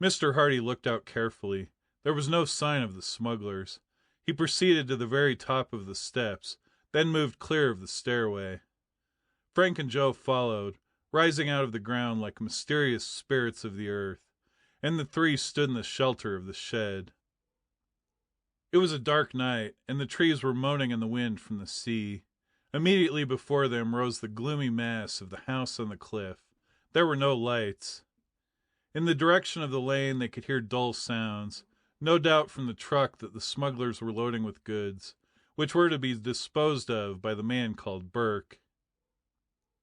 Mr. Hardy looked out carefully. There was no sign of the smugglers. He proceeded to the very top of the steps, then moved clear of the stairway. Frank and Joe followed, rising out of the ground like mysterious spirits of the earth, and the three stood in the shelter of the shed. It was a dark night, and the trees were moaning in the wind from the sea. Immediately before them rose the gloomy mass of the house on the cliff. There were no lights. In the direction of the lane they could hear dull sounds, no doubt from the truck that the smugglers were loading with goods, which were to be disposed of by the man called Burke.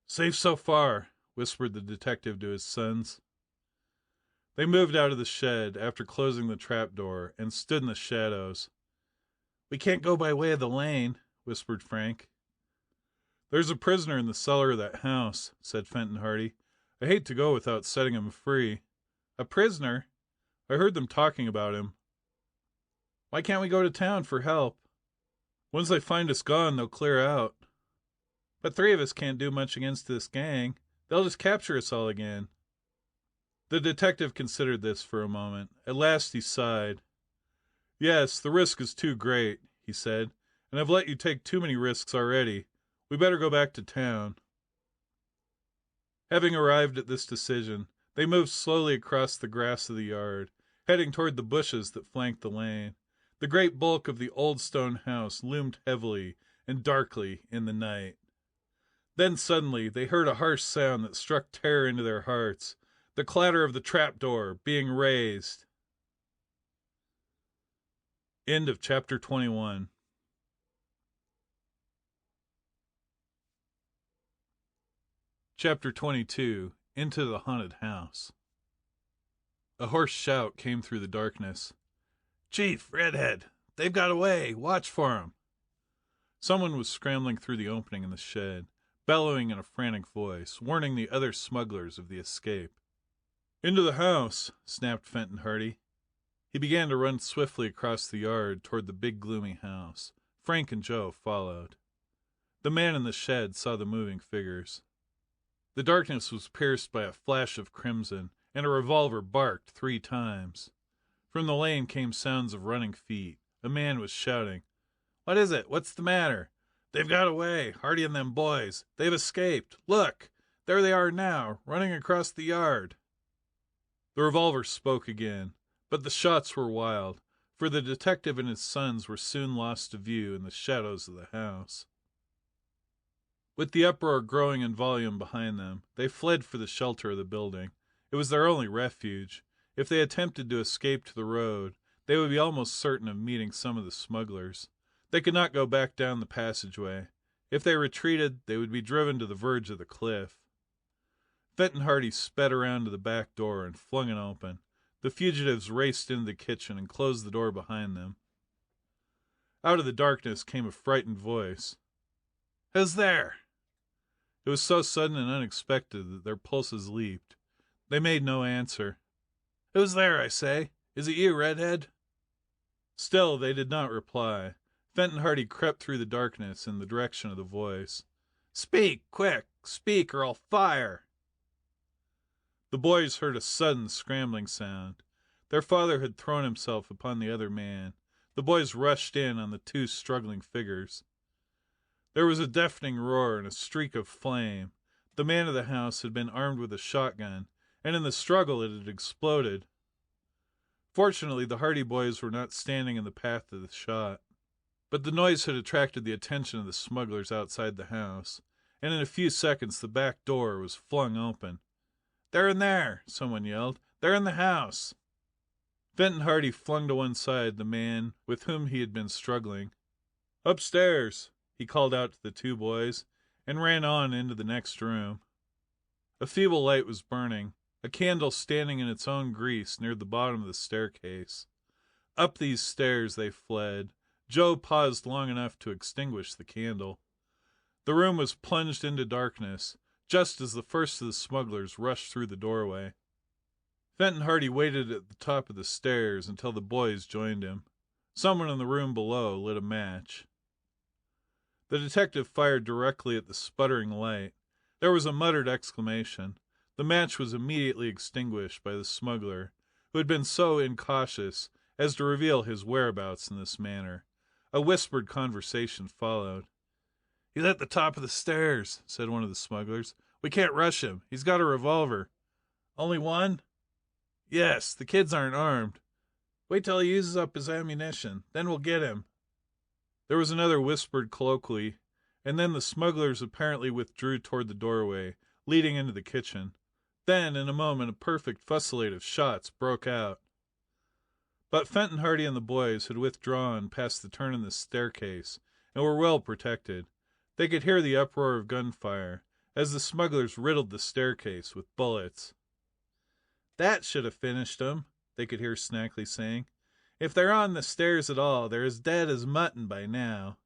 "Safe so far," whispered the detective to his sons. They moved out of the shed, after closing the trap-door, and stood in the shadows. "We can't go by way of the lane," whispered Frank. "There's a prisoner in the cellar of that house," said Fenton Hardy. "I hate to go without setting him free." "A prisoner? I heard them talking about him." "Why can't we go to town for help?" "Once they find us gone, they'll clear out." "But three of us can't do much against this gang. They'll just capture us all again." The detective considered this for a moment. At last he sighed. "Yes, the risk is too great," he said, "and I've let you take too many risks already. We better go back to town." Having arrived at this decision, they moved slowly across the grass of the yard, heading toward the bushes that flanked the lane. The great bulk of the old stone house loomed heavily and darkly in the night. Then suddenly they heard a harsh sound that struck terror into their hearts, the clatter of the trap-door being raised. End of chapter 21. Chapter 22. Into the Haunted House. A hoarse shout came through the darkness. "Chief, Redhead! They've got away! Watch for 'em!" Someone was scrambling through the opening in the shed, bellowing in a frantic voice, warning the other smugglers of the escape. "Into the house!" snapped Fenton Hardy. He began to run swiftly across the yard toward the big gloomy house. Frank and Joe followed. The man in the shed saw the moving figures. The darkness was pierced by a flash of crimson, and a revolver barked 3 times. From the lane came sounds of running feet. A man was shouting. "What is it? What's the matter?" "They've got away, Hardy and them boys. They've escaped. Look! There they are now, running across the yard." The revolver spoke again, but the shots were wild, for the detective and his sons were soon lost to view in the shadows of the house. With the uproar growing in volume behind them, they fled for the shelter of the building. It was their only refuge. If they attempted to escape to the road, they would be almost certain of meeting some of the smugglers. They could not go back down the passageway. If they retreated, they would be driven to the verge of the cliff. Fenton Hardy sped around to the back door and flung it open. The fugitives raced into the kitchen and closed the door behind them. Out of the darkness came a frightened voice. "Who's there?" It was so sudden and unexpected that their pulses leaped. They made no answer. "Who's there, I say? Is it you, Redhead?" Still they did not reply. Fenton Hardy crept through the darkness in the direction of the voice. "Speak, quick! Speak, or I'll fire!" The boys heard a sudden scrambling sound. Their father had thrown himself upon the other man. The boys rushed in on the 2 struggling figures. There was a deafening roar and a streak of flame. The man of the house had been armed with a shotgun, and in the struggle it had exploded. Fortunately, the Hardy boys were not standing in the path of the shot. But the noise had attracted the attention of the smugglers outside the house, and in a few seconds the back door was flung open. "They're in there!" someone yelled. "They're in the house!" Fenton Hardy flung to one side the man with whom he had been struggling. "Upstairs!" he called out to the 2 boys, and ran on into the next room. A feeble light was burning, a candle standing in its own grease near the bottom of the staircase. Up these stairs they fled. Joe paused long enough to extinguish the candle. The room was plunged into darkness. just as the first of the smugglers rushed through the doorway. Fenton Hardy waited at the top of the stairs until the boys joined him. Someone in the room below lit a match. The detective fired directly at the sputtering light. There was a muttered exclamation. The match was immediately extinguished by the smuggler, who had been so incautious as to reveal his whereabouts in this manner. A whispered conversation followed. "He's at the top of the stairs," said one of the smugglers. "We can't rush him. He's got a revolver." "Only one?" "Yes, the kids aren't armed. Wait till he uses up his ammunition. Then we'll get him." There was another whispered colloquy, and then the smugglers apparently withdrew toward the doorway, leading into the kitchen. Then, in a moment, a perfect fusillade of shots broke out. But Fenton Hardy and the boys had withdrawn past the turn in the staircase, and were well protected. They could hear the uproar of gunfire, as the smugglers riddled the staircase with bullets. "That should have finished 'em," they could hear Snackley saying. "If they're on the stairs at all, they're as dead as mutton by now."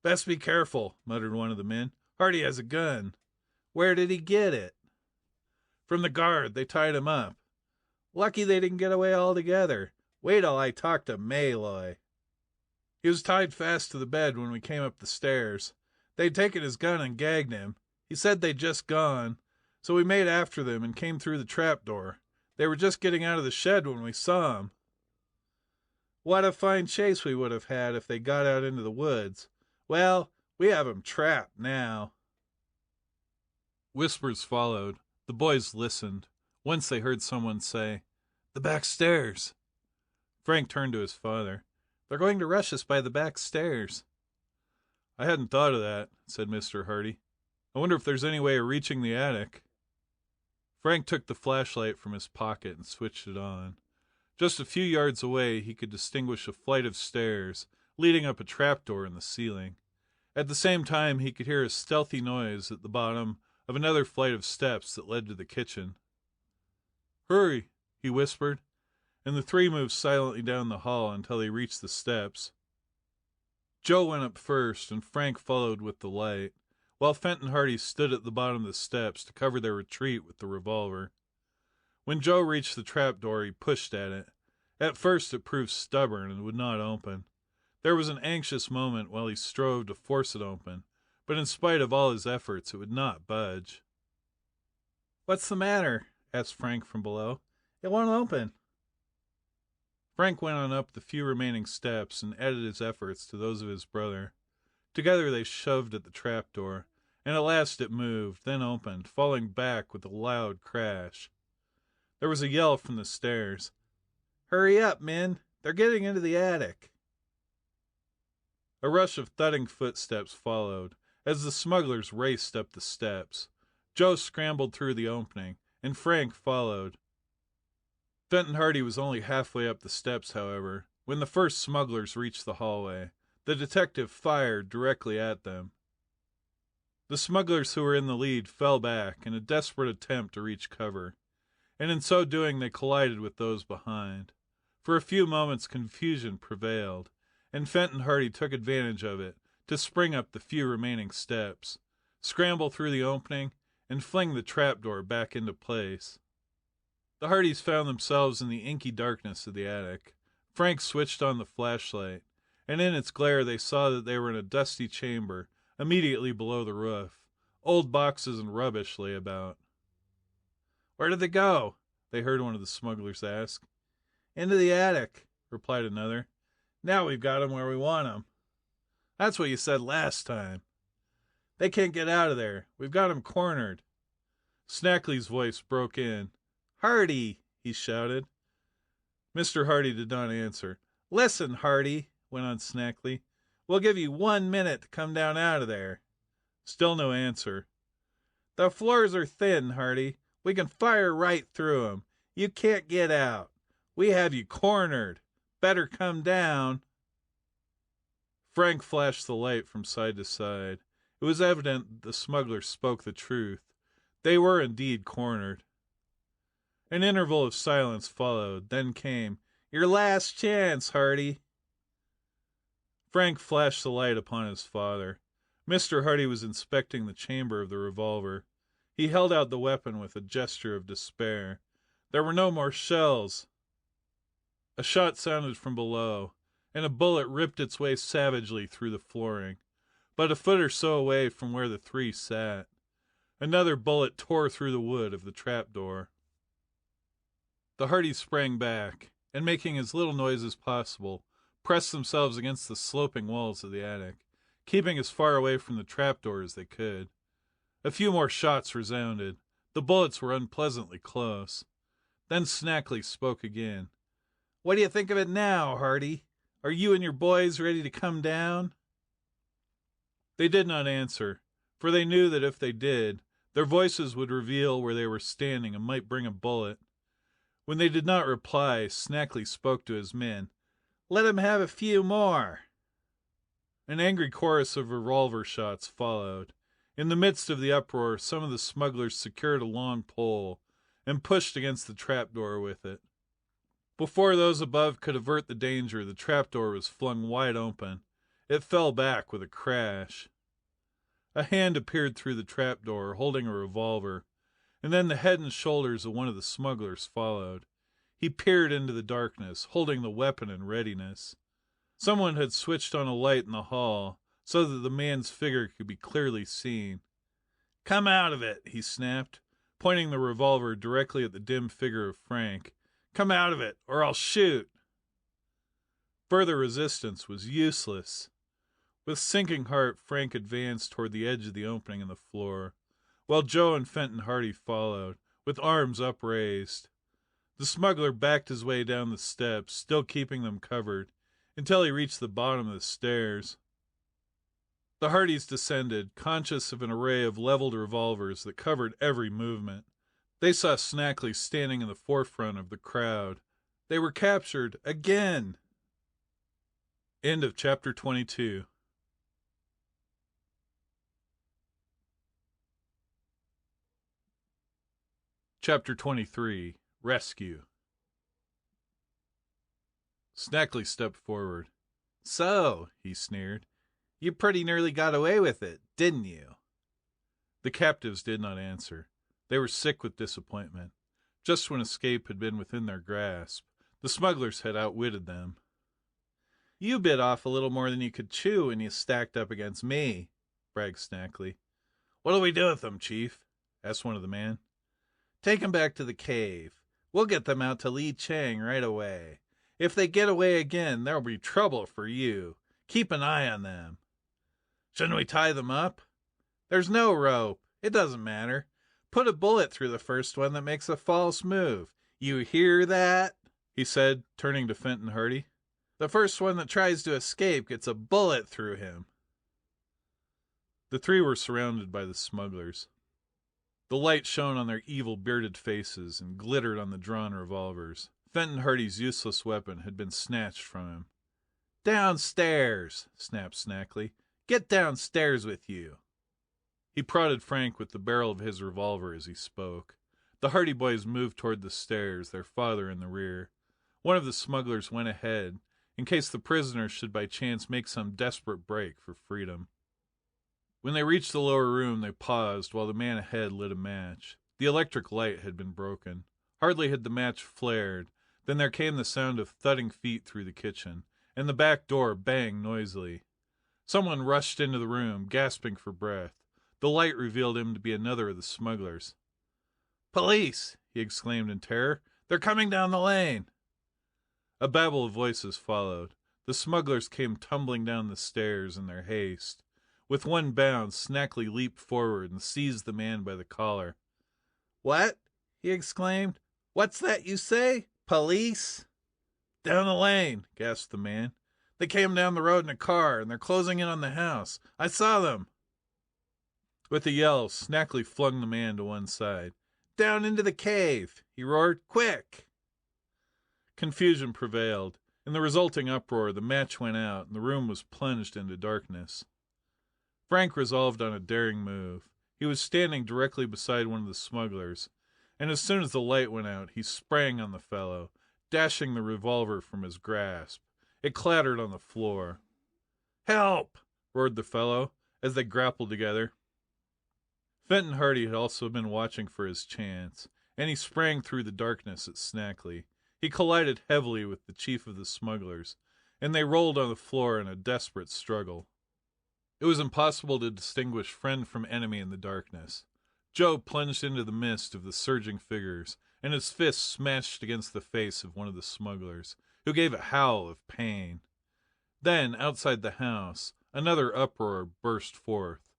"Best be careful," muttered one of the men. "Hardy has a gun." "Where did he get it?" "From the guard. They tied him up." "Lucky they didn't get away altogether. Wait till I talk to Malloy." "He was tied fast to the bed when we came up the stairs. They'd taken his gun and gagged him. He said they'd just gone, so we made after them and came through the trapdoor. They were just getting out of the shed when we saw him." "What a fine chase we would have had if they got out into the woods. Well, we have 'em trapped now." Whispers followed. The boys listened. Once they heard someone say, "The back stairs." Frank turned to his father. "They're going to rush us by the back stairs." "I hadn't thought of that," said Mr. Hardy. "I wonder if there's any way of reaching the attic." Frank took the flashlight from his pocket and switched it on. Just a few yards away he could distinguish a flight of stairs leading up a trapdoor in the ceiling. At the same time he could hear a stealthy noise at the bottom of another flight of steps that led to the kitchen. "Hurry," he whispered, and the three moved silently down the hall until they reached the steps. Joe went up first, and Frank followed with the light, while Fenton Hardy stood at the bottom of the steps to cover their retreat with the revolver. When Joe reached the trapdoor, he pushed at it. At first it proved stubborn and would not open. There was an anxious moment while he strove to force it open, but in spite of all his efforts it would not budge. "What's the matter?" asked Frank from below. "It won't open." Frank went on up the few remaining steps and added his efforts to those of his brother. Together they shoved at the trapdoor, and at last it moved, then opened, falling back with a loud crash. There was a yell from the stairs. "Hurry up, men! They're getting into the attic!" A rush of thudding footsteps followed, as the smugglers raced up the steps. Joe scrambled through the opening, and Frank followed. Fenton Hardy was only halfway up the steps, however, when the first smugglers reached the hallway. The detective fired directly at them. The smugglers who were in the lead fell back in a desperate attempt to reach cover, and in so doing they collided with those behind. For a few moments confusion prevailed, and Fenton Hardy took advantage of it to spring up the few remaining steps, scramble through the opening, and fling the trapdoor back into place. The Hardys found themselves in the inky darkness of the attic. Frank switched on the flashlight, and in its glare they saw that they were in a dusty chamber immediately below the roof. Old boxes and rubbish lay about. "Where did they go?" they heard one of the smugglers ask. "Into the attic," replied another. "Now we've got 'em where we want 'em." "That's what you said last time." "They can't get out of there. We've got 'em cornered." Snackley's voice broke in. "Hardy!" he shouted. Mr. Hardy did not answer. "Listen, Hardy," went on Snackley. "We'll give you 1 minute to come down out of there." Still no answer. "The floors are thin, Hardy. We can fire right through 'em. You can't get out. We have you cornered. Better come down." Frank flashed the light from side to side. It was evident that the smugglers spoke the truth. They were indeed cornered. An interval of silence followed. Then came, "Your last chance, Hardy." Frank flashed the light upon his father. Mr. Hardy was inspecting the chamber of the revolver. He held out the weapon with a gesture of despair. There were no more shells. A shot sounded from below, and a bullet ripped its way savagely through the flooring, but a foot or so away from where the three sat. Another bullet tore through the wood of the trapdoor. The Hardys sprang back, and making as little noise as possible, pressed themselves against the sloping walls of the attic, keeping as far away from the trapdoor as they could. A few more shots resounded. The bullets were unpleasantly close. Then Snackley spoke again. "What do you think of it now, Hardy? Are you and your boys ready to come down?" They did not answer, for they knew that if they did, their voices would reveal where they were standing and might bring a bullet. When they did not reply, Snackley spoke to his men. "Let him have a few more." An angry chorus of revolver shots followed. In the midst of the uproar, some of the smugglers secured a long pole and pushed against the trapdoor with it. Before those above could avert the danger, the trapdoor was flung wide open. It fell back with a crash. A hand appeared through the trapdoor, holding a revolver, and then the head and shoulders of one of the smugglers followed. He peered into the darkness, holding the weapon in readiness. Someone had switched on a light in the hall, so that the man's figure could be clearly seen. "Come out of it," he snapped, pointing the revolver directly at the dim figure of Frank. "Come out of it, or I'll shoot." Further resistance was useless. With sinking heart, Frank advanced toward the edge of the opening in the floor, while Joe and Fenton Hardy followed, with arms upraised. The smuggler backed his way down the steps, still keeping them covered, until he reached the bottom of the stairs. The Hardys descended, conscious of an array of leveled revolvers that covered every movement. They saw Snackley standing in the forefront of the crowd. They were captured again! End of chapter 22. Chapter 23. Rescue. Snackley stepped forward. "So," he sneered, "you pretty nearly got away with it, didn't you?" The captives did not answer. They were sick with disappointment. Just when escape had been within their grasp, the smugglers had outwitted them. "You bit off a little more than you could chew when you stacked up against me," bragged Snackley. "What'll we do with them, Chief?" asked one of the men. "Take them back to the cave. We'll get them out to Lee Chang right away. If they get away again, there'll be trouble for you. Keep an eye on them." "Shouldn't we tie them up?" "There's no rope. It doesn't matter. Put a bullet through the first one that makes a false move. You hear that?" he said, turning to Fenton Hardy. "The first one that tries to escape gets a bullet through him." The three were surrounded by the smugglers. The light shone on their evil bearded faces and glittered on the drawn revolvers. Fenton Hardy's useless weapon had been snatched from him. "Downstairs!" snapped Snackley. "Get downstairs with you!" He prodded Frank with the barrel of his revolver as he spoke. The Hardy boys moved toward the stairs, their father in the rear. One of the smugglers went ahead, in case the prisoners should by chance make some desperate break for freedom. When they reached the lower room, they paused while the man ahead lit a match. The electric light had been broken. Hardly had the match flared, then there came the sound of thudding feet through the kitchen, and the back door banged noisily. Someone rushed into the room, gasping for breath. The light revealed him to be another of the smugglers. "Police!" he exclaimed in terror. "They're coming down the lane!" A babel of voices followed. The smugglers came tumbling down the stairs in their haste. With one bound, Snackley leaped forward and seized the man by the collar. "What?" he exclaimed. "What's that you say? Police?" "Down the lane," gasped the man. "They came down the road in a car, and they're closing in on the house. I saw them." With a yell, Snackley flung the man to one side. "Down into the cave!" he roared. "Quick!" Confusion prevailed. In the resulting uproar, the match went out, and the room was plunged into darkness. Frank resolved on a daring move. He was standing directly beside one of the smugglers, and as soon as the light went out, he sprang on the fellow, dashing the revolver from his grasp. It clattered on the floor. "Help!" roared the fellow, as they grappled together. Fenton Hardy had also been watching for his chance, and he sprang through the darkness at Snackley. He collided heavily with the chief of the smugglers, and they rolled on the floor in a desperate struggle. It was impossible to distinguish friend from enemy in the darkness. Joe plunged into the mist of the surging figures, and his fist smashed against the face of one of the smugglers, who gave a howl of pain. Then, outside the house, another uproar burst forth.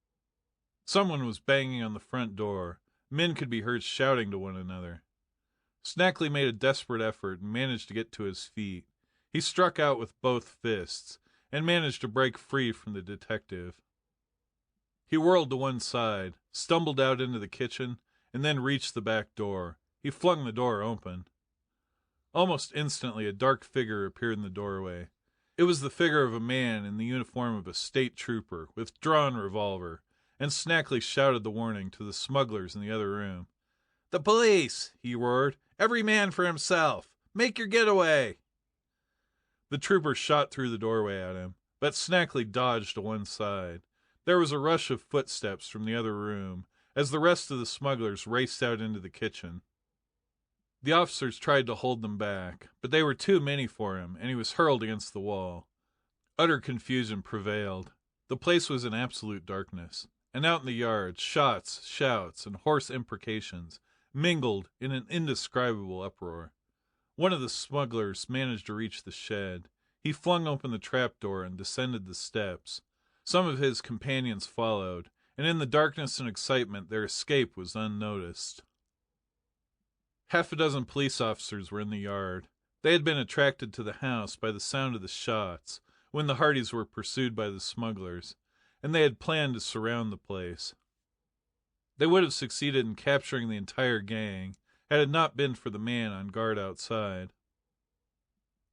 Someone was banging on the front door. Men could be heard shouting to one another. Snackley made a desperate effort and managed to get to his feet. He struck out with both fists, and managed to break free from the detective. He whirled to one side, stumbled out into the kitchen, and then reached the back door. He flung the door open. Almost instantly a dark figure appeared in the doorway. It was the figure of a man in the uniform of a state trooper, with drawn revolver, and Snackley shouted the warning to the smugglers in the other room. "The police!" he roared. "Every man for himself! Make your getaway!" The trooper shot through the doorway at him, but Snackley dodged to one side. There was a rush of footsteps from the other room, as the rest of the smugglers raced out into the kitchen. The officers tried to hold them back, but they were too many for him, and he was hurled against the wall. Utter confusion prevailed. The place was in absolute darkness, and out in the yard, shots, shouts, and hoarse imprecations mingled in an indescribable uproar. One of the smugglers managed to reach the shed. He flung open the trapdoor and descended the steps. Some of his companions followed, and in the darkness and excitement their escape was unnoticed. Half a dozen police officers were in the yard. They had been attracted to the house by the sound of the shots when the Hardys were pursued by the smugglers, and they had planned to surround the place. They would have succeeded in capturing the entire gang had it not been for the man on guard outside.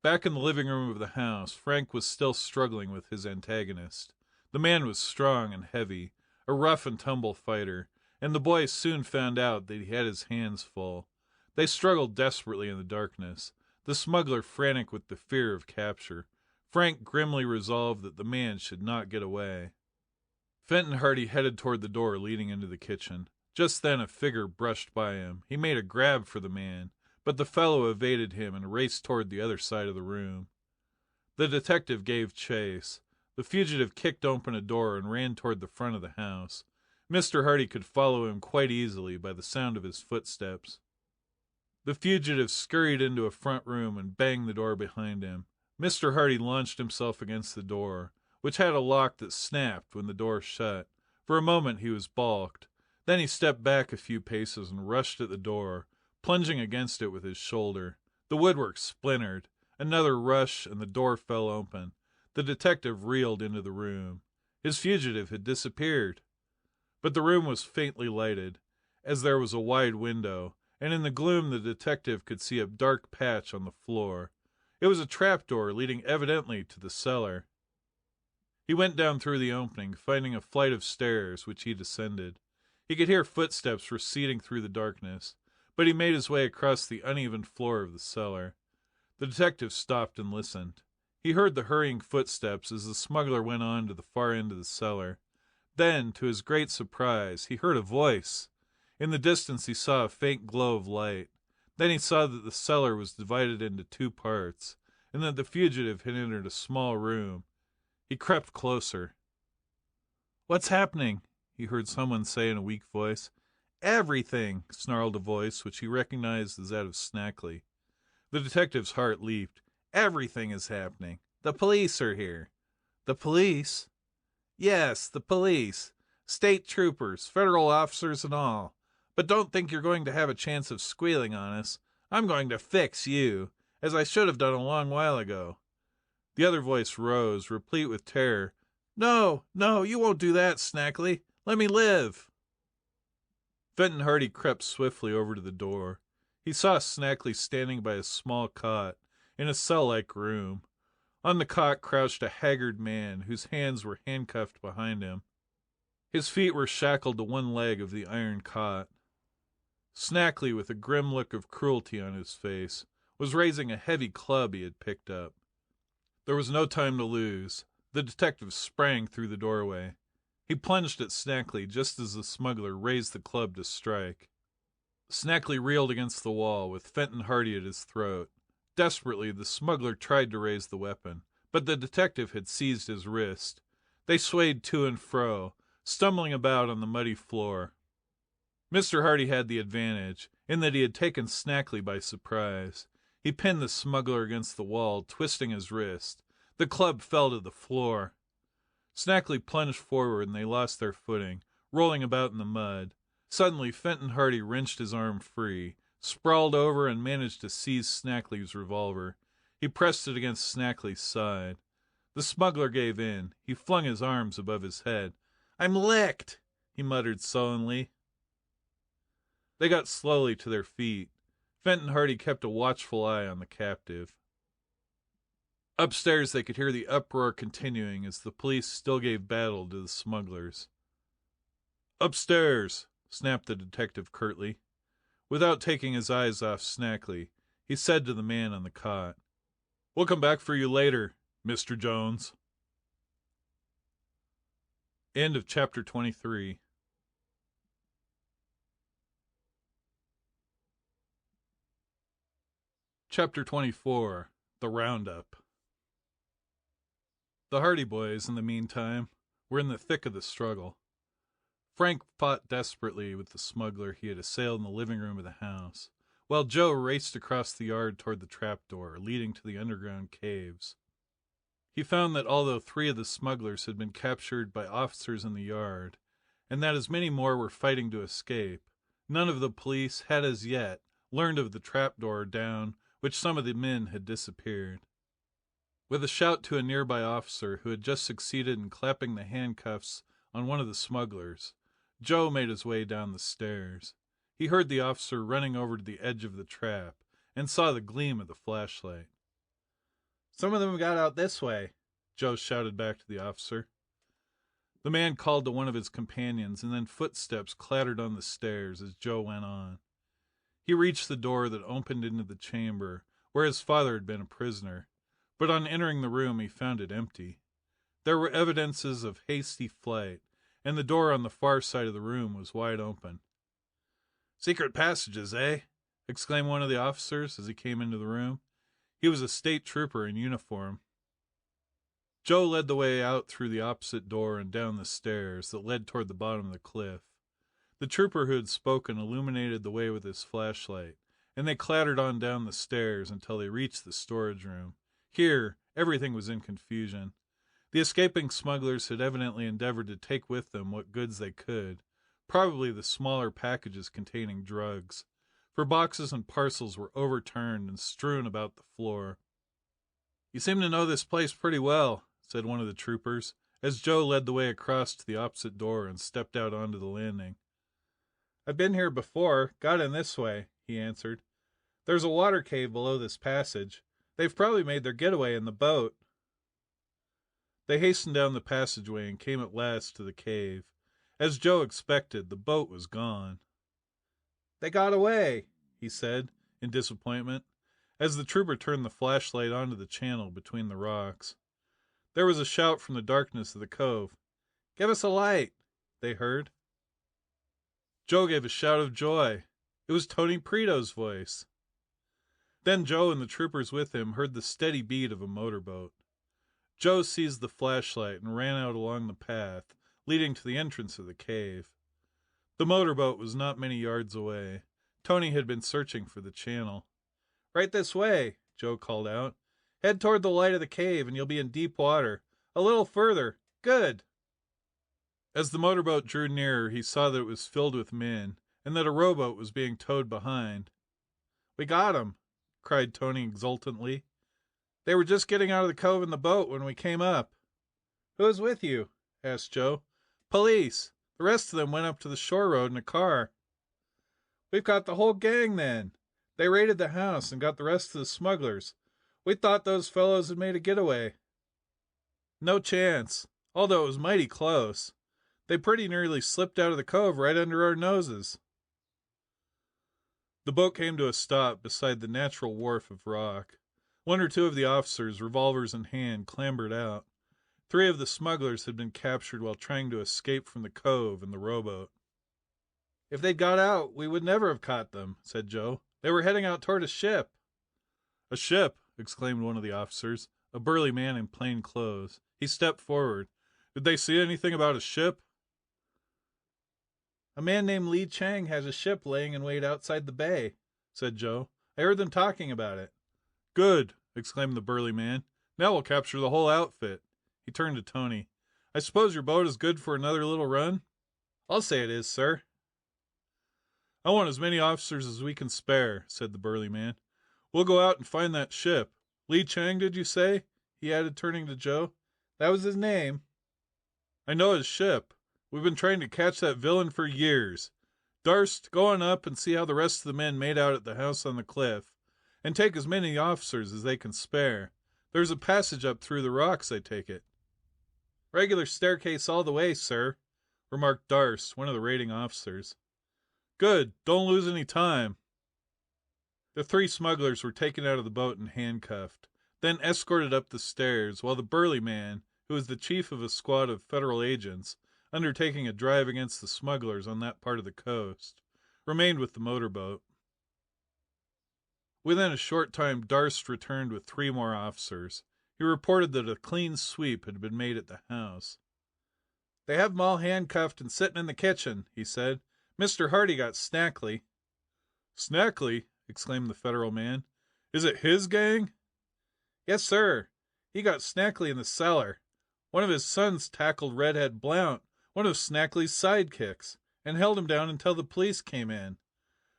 Back in the living room of the house, Frank was still struggling with his antagonist. The man was strong and heavy, a rough-and-tumble fighter, and the boys soon found out that he had his hands full. They struggled desperately in the darkness, the smuggler frantic with the fear of capture. Frank grimly resolved that the man should not get away. Fenton Hardy headed toward the door leading into the kitchen. Just then a figure brushed by him. He made a grab for the man, but the fellow evaded him and raced toward the other side of the room. The detective gave chase. The fugitive kicked open a door and ran toward the front of the house. Mr. Hardy could follow him quite easily by the sound of his footsteps. The fugitive scurried into a front room and banged the door behind him. Mr. Hardy launched himself against the door, which had a lock that snapped when the door shut. For a moment he was balked. Then he stepped back a few paces and rushed at the door, plunging against it with his shoulder. The woodwork splintered. Another rush, and the door fell open. The detective reeled into the room. His fugitive had disappeared. But the room was faintly lighted, as there was a wide window, and in the gloom the detective could see a dark patch on the floor. It was a trapdoor leading evidently to the cellar. He went down through the opening, finding a flight of stairs, which he descended. He could hear footsteps receding through the darkness, but he made his way across the uneven floor of the cellar. The detective stopped and listened. He heard the hurrying footsteps as the smuggler went on to the far end of the cellar. Then, to his great surprise, he heard a voice. In the distance he saw a faint glow of light. Then he saw that the cellar was divided into two parts, and that the fugitive had entered a small room. He crept closer. "What's happening?" he heard someone say in a weak voice. "Everything," snarled a voice which he recognized as that of Snackley. The detective's heart leaped. "Everything is happening. The police are here." "The police?" "Yes, the police. State troopers, federal officers and all. But don't think you're going to have a chance of squealing on us. I'm going to fix you, as I should have done a long while ago." The other voice rose, replete with terror. No, you won't do that, Snackley. Let me live." Fenton Hardy crept swiftly over to the door. He saw Snackley standing by a small cot in a cell-like room. On the cot crouched a haggard man whose hands were handcuffed behind him. His feet were shackled to one leg of the iron cot. Snackley, with a grim look of cruelty on his face, was raising a heavy club he had picked up. There was no time to lose. The detective sprang through the doorway. He plunged at Snackley just as the smuggler raised the club to strike. Snackley reeled against the wall, with Fenton Hardy at his throat. Desperately, the smuggler tried to raise the weapon, but the detective had seized his wrist. They swayed to and fro, stumbling about on the muddy floor. Mr. Hardy had the advantage, in that he had taken Snackley by surprise. He pinned the smuggler against the wall, twisting his wrist. The club fell to the floor. Snackley plunged forward, and they lost their footing, rolling about in the mud. Suddenly, Fenton Hardy wrenched his arm free, sprawled over, and managed to seize Snackley's revolver. He pressed it against Snackley's side. The smuggler gave in. He flung his arms above his head. "I'm licked," he muttered sullenly. They got slowly to their feet. Fenton Hardy kept a watchful eye on the captive. Upstairs they could hear the uproar continuing as the police still gave battle to the smugglers. "Upstairs," snapped the detective curtly. Without taking his eyes off Snackley, he said to the man on the cot, "We'll come back for you later, Mr. Jones." End of chapter 23. Chapter 24. The Roundup. The Hardy boys, in the meantime, were in the thick of the struggle. Frank fought desperately with the smuggler he had assailed in the living room of the house, while Joe raced across the yard toward the trapdoor leading to the underground caves. He found that although 3 of the smugglers had been captured by officers in the yard, and that as many more were fighting to escape, none of the police had as yet learned of the trapdoor down which some of the men had disappeared. With a shout to a nearby officer who had just succeeded in clapping the handcuffs on one of the smugglers, Joe made his way down the stairs. He heard the officer running over to the edge of the trap and saw the gleam of the flashlight. "Some of them got out this way," Joe shouted back to the officer. The man called to one of his companions, and then footsteps clattered on the stairs as Joe went on. He reached the door that opened into the chamber where his father had been a prisoner, but on entering the room he found it empty. There were evidences of hasty flight, and the door on the far side of the room was wide open. "Secret passages, eh?" exclaimed one of the officers as he came into the room. He was a state trooper in uniform. Joe led the way out through the opposite door and down the stairs that led toward the bottom of the cliff. The trooper who had spoken illuminated the way with his flashlight, and they clattered on down the stairs until they reached the storage room. Here, everything was in confusion. The escaping smugglers had evidently endeavored to take with them what goods they could, probably the smaller packages containing drugs, for boxes and parcels were overturned and strewn about the floor. "You seem to know this place pretty well," said one of the troopers, as Joe led the way across to the opposite door and stepped out onto the landing. "I've been here before, got in this way," he answered. "There's a water cave below this passage. They've probably made their getaway in the boat." They hastened down the passageway and came at last to the cave. As Joe expected, the boat was gone. "They got away," he said, in disappointment, as the trooper turned the flashlight onto the channel between the rocks. There was a shout from the darkness of the cove. "Give us a light," they heard. Joe gave a shout of joy. It was Tony Preto's voice. Then Joe and the troopers with him heard the steady beat of a motorboat. Joe seized the flashlight and ran out along the path leading to the entrance of the cave. The motorboat was not many yards away. Tony had been searching for the channel. "Right this way," Joe called out. "Head toward the light of the cave and you'll be in deep water. A little further. Good." As the motorboat drew nearer, he saw that it was filled with men, and that a rowboat was being towed behind. "We got 'em," cried Tony exultantly. "They were just getting out of the cove in the boat when we came up." "Who is with you?" asked Joe. "Police. The rest of them went up to the shore road in a car." "We've got the whole gang, then. They raided the house and got the rest of the smugglers. We thought those fellows had made a getaway." "No chance, although it was mighty close. They pretty nearly slipped out of the cove right under our noses." The boat came to a stop beside the natural wharf of rock. One or two of the officers, revolvers in hand, clambered out. 3 of the smugglers had been captured while trying to escape from the cove in the rowboat. "If they'd got out, we would never have caught them," said Joe. "They were heading out toward a ship." "A ship!" exclaimed one of the officers, a burly man in plain clothes. He stepped forward. "Did they see anything about a ship?" "A man named Lee Chang has a ship laying in wait outside the bay," said Joe. "I heard them talking about it." "Good!" exclaimed the burly man. "Now we'll capture the whole outfit." He turned to Tony. "I suppose your boat is good for another little run?" "I'll say it is, sir." "I want as many officers as we can spare," said the burly man. "We'll go out and find that ship. Lee Chang, did you say?" he added, turning to Joe. "That was his name." "I know his ship. We've been trying to catch that villain for years. Darst, go on up and see how the rest of the men made out at the house on the cliff, and take as many officers as they can spare. There's a passage up through the rocks, I take it." "Regular staircase all the way, sir," remarked Darst, one of the raiding officers. "Good! Don't lose any time." The 3 smugglers were taken out of the boat and handcuffed, then escorted up the stairs, while the burly man, who was the chief of a squad of Federal agents, undertaking a drive against the smugglers on that part of the coast, remained with the motorboat. Within a short time Darst returned with 3 more officers. He reported that a clean sweep had been made at the house. "They have 'em all handcuffed and sitting in the kitchen," he said. "Mr. Hardy got Snackley." "Snackley!" exclaimed the Federal man. "Is it his gang?" "Yes, sir. He got Snackley in the cellar. One of his sons tackled Redhead Blount, one of Snackley's sidekicks, and held him down until the police came in.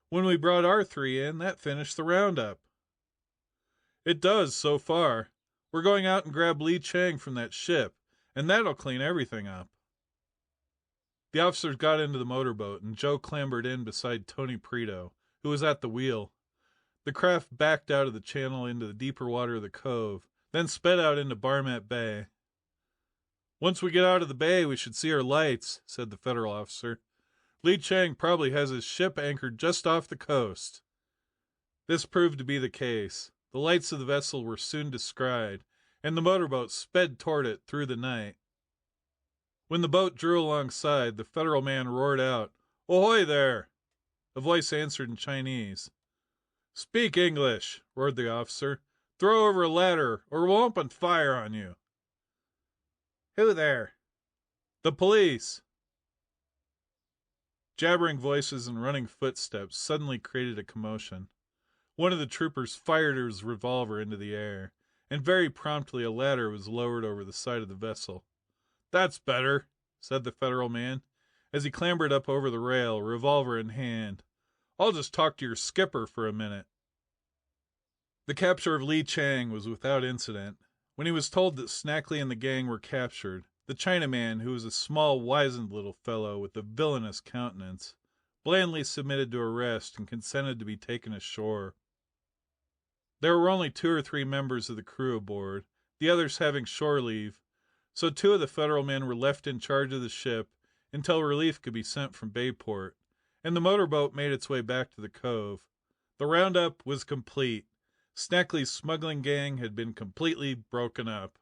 When we brought our 3 in, that finished the roundup." "It does, so far. We're going out and grab Lee Chang from that ship, and that'll clean everything up." The officers got into the motorboat, and Joe clambered in beside Tony Preto, who was at the wheel. The craft backed out of the channel into the deeper water of the cove, then sped out into Barmet Bay. "Once we get out of the bay, we should see our lights," said the Federal officer. "Lee Chang probably has his ship anchored just off the coast." This proved to be the case. The lights of the vessel were soon descried, and the motorboat sped toward it through the night. When the boat drew alongside, the Federal man roared out, "Ahoy there!" A voice answered in Chinese. "Speak English!" roared the officer. "Throw over a ladder, or we'll open fire on you." "Who there?" "The police." Jabbering voices and running footsteps suddenly created a commotion. One of the troopers fired his revolver into the air, and very promptly a ladder was lowered over the side of the vessel. "That's better," said the Federal man, as he clambered up over the rail, revolver in hand. "I'll just talk to your skipper for a minute." The capture of Lee Chang was without incident. When he was told that Snackley and the gang were captured, the Chinaman, who was a small, wizened little fellow with a villainous countenance, blandly submitted to arrest and consented to be taken ashore. There were only 2 or 3 members of the crew aboard, the others having shore leave, so 2 of the Federal men were left in charge of the ship until relief could be sent from Bayport, and the motorboat made its way back to the cove. The roundup was complete. Snackley's smuggling gang had been completely broken up.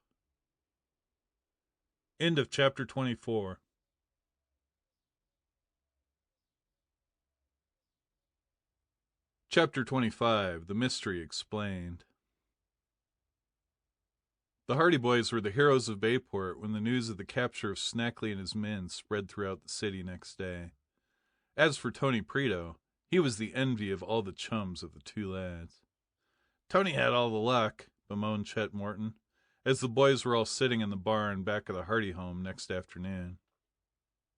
End of chapter 24. Chapter 25. The Mystery Explained. The Hardy Boys were the heroes of Bayport when the news of the capture of Snackley and his men spread throughout the city next day. As for Tony Preto, he was the envy of all the chums of the 2 lads. "Tony had all the luck," bemoaned Chet Morton, as the boys were all sitting in the barn back of the Hardy home next afternoon.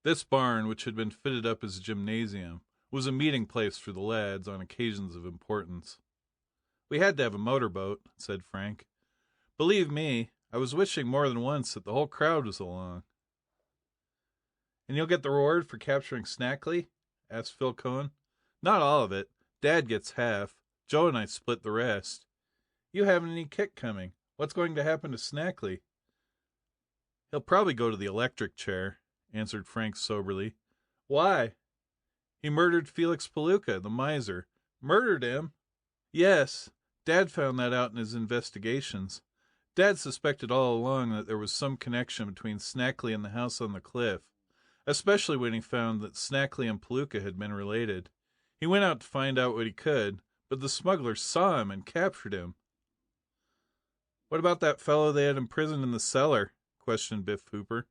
This barn, which had been fitted up as a gymnasium, was a meeting place for the lads on occasions of importance. "We had to have a motorboat," said Frank. "Believe me, I was wishing more than once that the whole crowd was along." "And you'll get the reward for capturing Snackley?" asked Phil Cohen. "Not all of it. Dad gets half. Joe and I split the rest. You haven't any kick coming. What's going to happen to Snackley?" "He'll probably go to the electric chair," answered Frank soberly. "Why?" "He murdered Felix Palooka, the miser." "Murdered him?" "Yes. Dad found that out in his investigations. Dad suspected all along that there was some connection between Snackley and the house on the cliff, especially when he found that Snackley and Palooka had been related. He went out to find out what he could, but the smugglers saw him and captured him. "What about that fellow they had imprisoned in the cellar?" questioned Biff Hooper.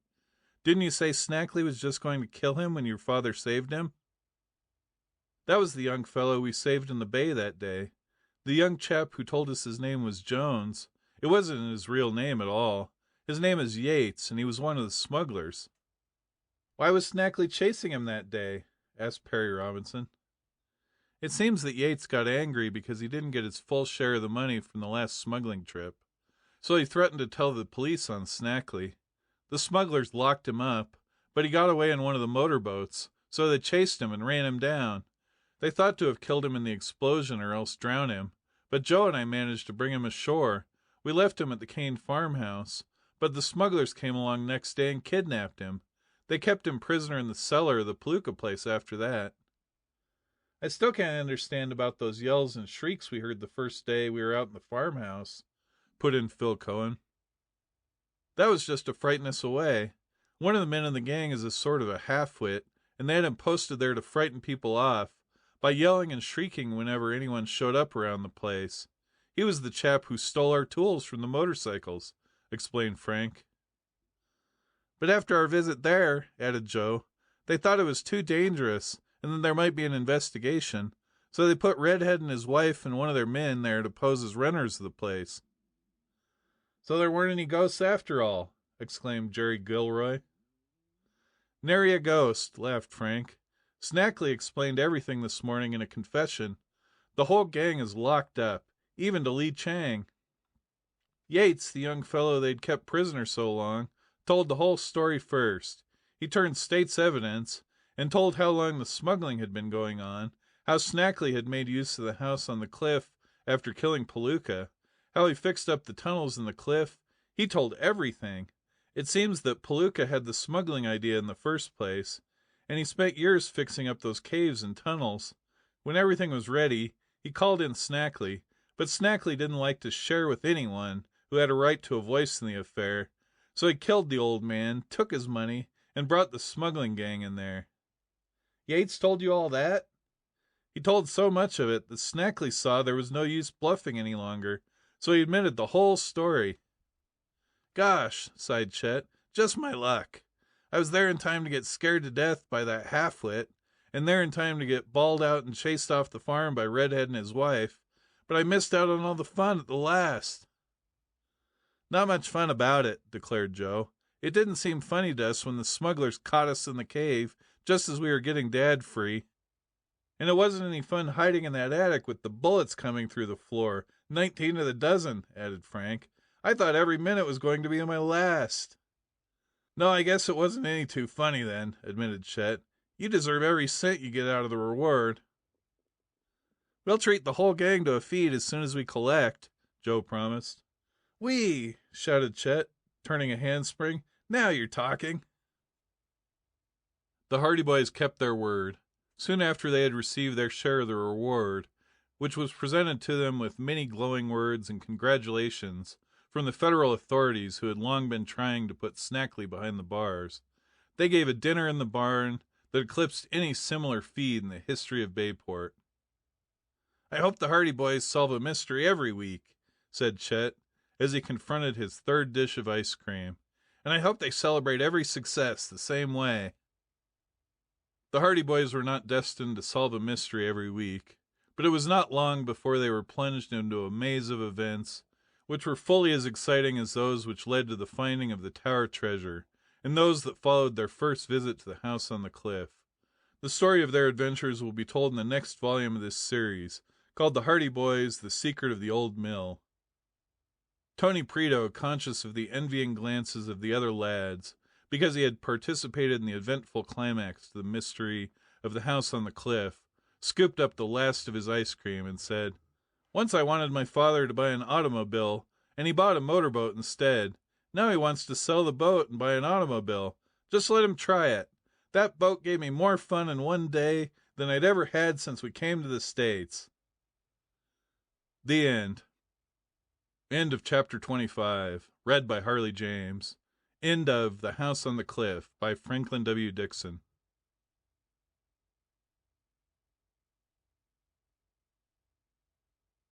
"Didn't you say Snackley was just going to kill him when your father saved him?" "That was the young fellow we saved in the bay that day. The young chap who told us his name was Jones. It wasn't his real name at all. His name is Yates, and he was one of the smugglers." "Why was Snackley chasing him that day?" asked Perry Robinson. "It seems that Yates got angry because he didn't get his full share of the money from the last smuggling trip. So he threatened to tell the police on Snackley. The smugglers locked him up, but he got away in one of the motorboats, so they chased him and ran him down. They thought to have killed him in the explosion or else drowned him, but Joe and I managed to bring him ashore. We left him at the Kane farmhouse, but the smugglers came along next day and kidnapped him. They kept him prisoner in the cellar of the Palooka place after that." "I still can't understand about those yells and shrieks we heard the first day we were out in the farmhouse," put in Phil Cohen. "That was just to frighten us away. One of the men in the gang is a sort of a half-wit, and they had him posted there to frighten people off by yelling and shrieking whenever anyone showed up around the place. He was the chap who stole our tools from the motorcycles," explained Frank. "But after our visit there," added Joe, "they thought it was too dangerous, and that there might be an investigation, so they put Redhead and his wife and one of their men there to pose as runners of the place." "So there weren't any ghosts after all," exclaimed Jerry Gilroy. "Nary a ghost," laughed Frank. "Snackley explained everything this morning in a confession. The whole gang is locked up, even to Lee Chang. Yates, the young fellow they'd kept prisoner so long, told the whole story first. He turned state's evidence, and told how long the smuggling had been going on, how Snackley had made use of the house on the cliff after killing Palooka, how he fixed up the tunnels in the cliff. He told everything. It seems that Palooka had the smuggling idea in the first place, and he spent years fixing up those caves and tunnels. When everything was ready, he called in Snackley, but Snackley didn't like to share with anyone who had a right to a voice in the affair, so he killed the old man, took his money, and brought the smuggling gang in there." "Yates told you all that?" "He told so much of it that Snackley saw there was no use bluffing any longer, so he admitted the whole story." "Gosh," sighed Chet, "just my luck. I was there in time to get scared to death by that half-wit, and there in time to get bawled out and chased off the farm by Redhead and his wife, but I missed out on all the fun at the last." "Not much fun about it," declared Joe. "It didn't seem funny to us when the smugglers caught us in the cave just as we were getting Dad free. And it wasn't any fun hiding in that attic with the bullets coming through the floor, 19 to the dozen," added Frank. "I thought every minute was going to be my last." "No, I guess it wasn't any too funny then," admitted Chet. "You deserve every cent you get out of the reward." "We'll treat the whole gang to a feed as soon as we collect," Joe promised. "Whee!" shouted Chet, turning a handspring. "Now you're talking." The Hardy Boys kept their word. Soon after they had received their share of the reward, which was presented to them with many glowing words and congratulations from the federal authorities who had long been trying to put Snackley behind the bars, they gave a dinner in the barn that eclipsed any similar feed in the history of Bayport. "I hope the Hardy Boys solve a mystery every week," said Chet, as he confronted his third dish of ice cream, "and I hope they celebrate every success the same way." The Hardy Boys were not destined to solve a mystery every week, but it was not long before they were plunged into a maze of events which were fully as exciting as those which led to the finding of the Tower treasure, and those that followed their first visit to the house on the cliff. The story of their adventures will be told in the next volume of this series, called The Hardy Boys, The Secret of the Old Mill. Tony Preto, conscious of the envying glances of the other lads, because he had participated in the eventful climax to the mystery of the house on the cliff, scooped up the last of his ice cream and said, "Once I wanted my father to buy an automobile, and he bought a motorboat instead. Now he wants to sell the boat and buy an automobile. Just let him try it. That boat gave me more fun in one day than I'd ever had since we came to the States." The end. End of chapter 25. Read by Harley James. End of The House on the Cliff by Franklin W. Dixon.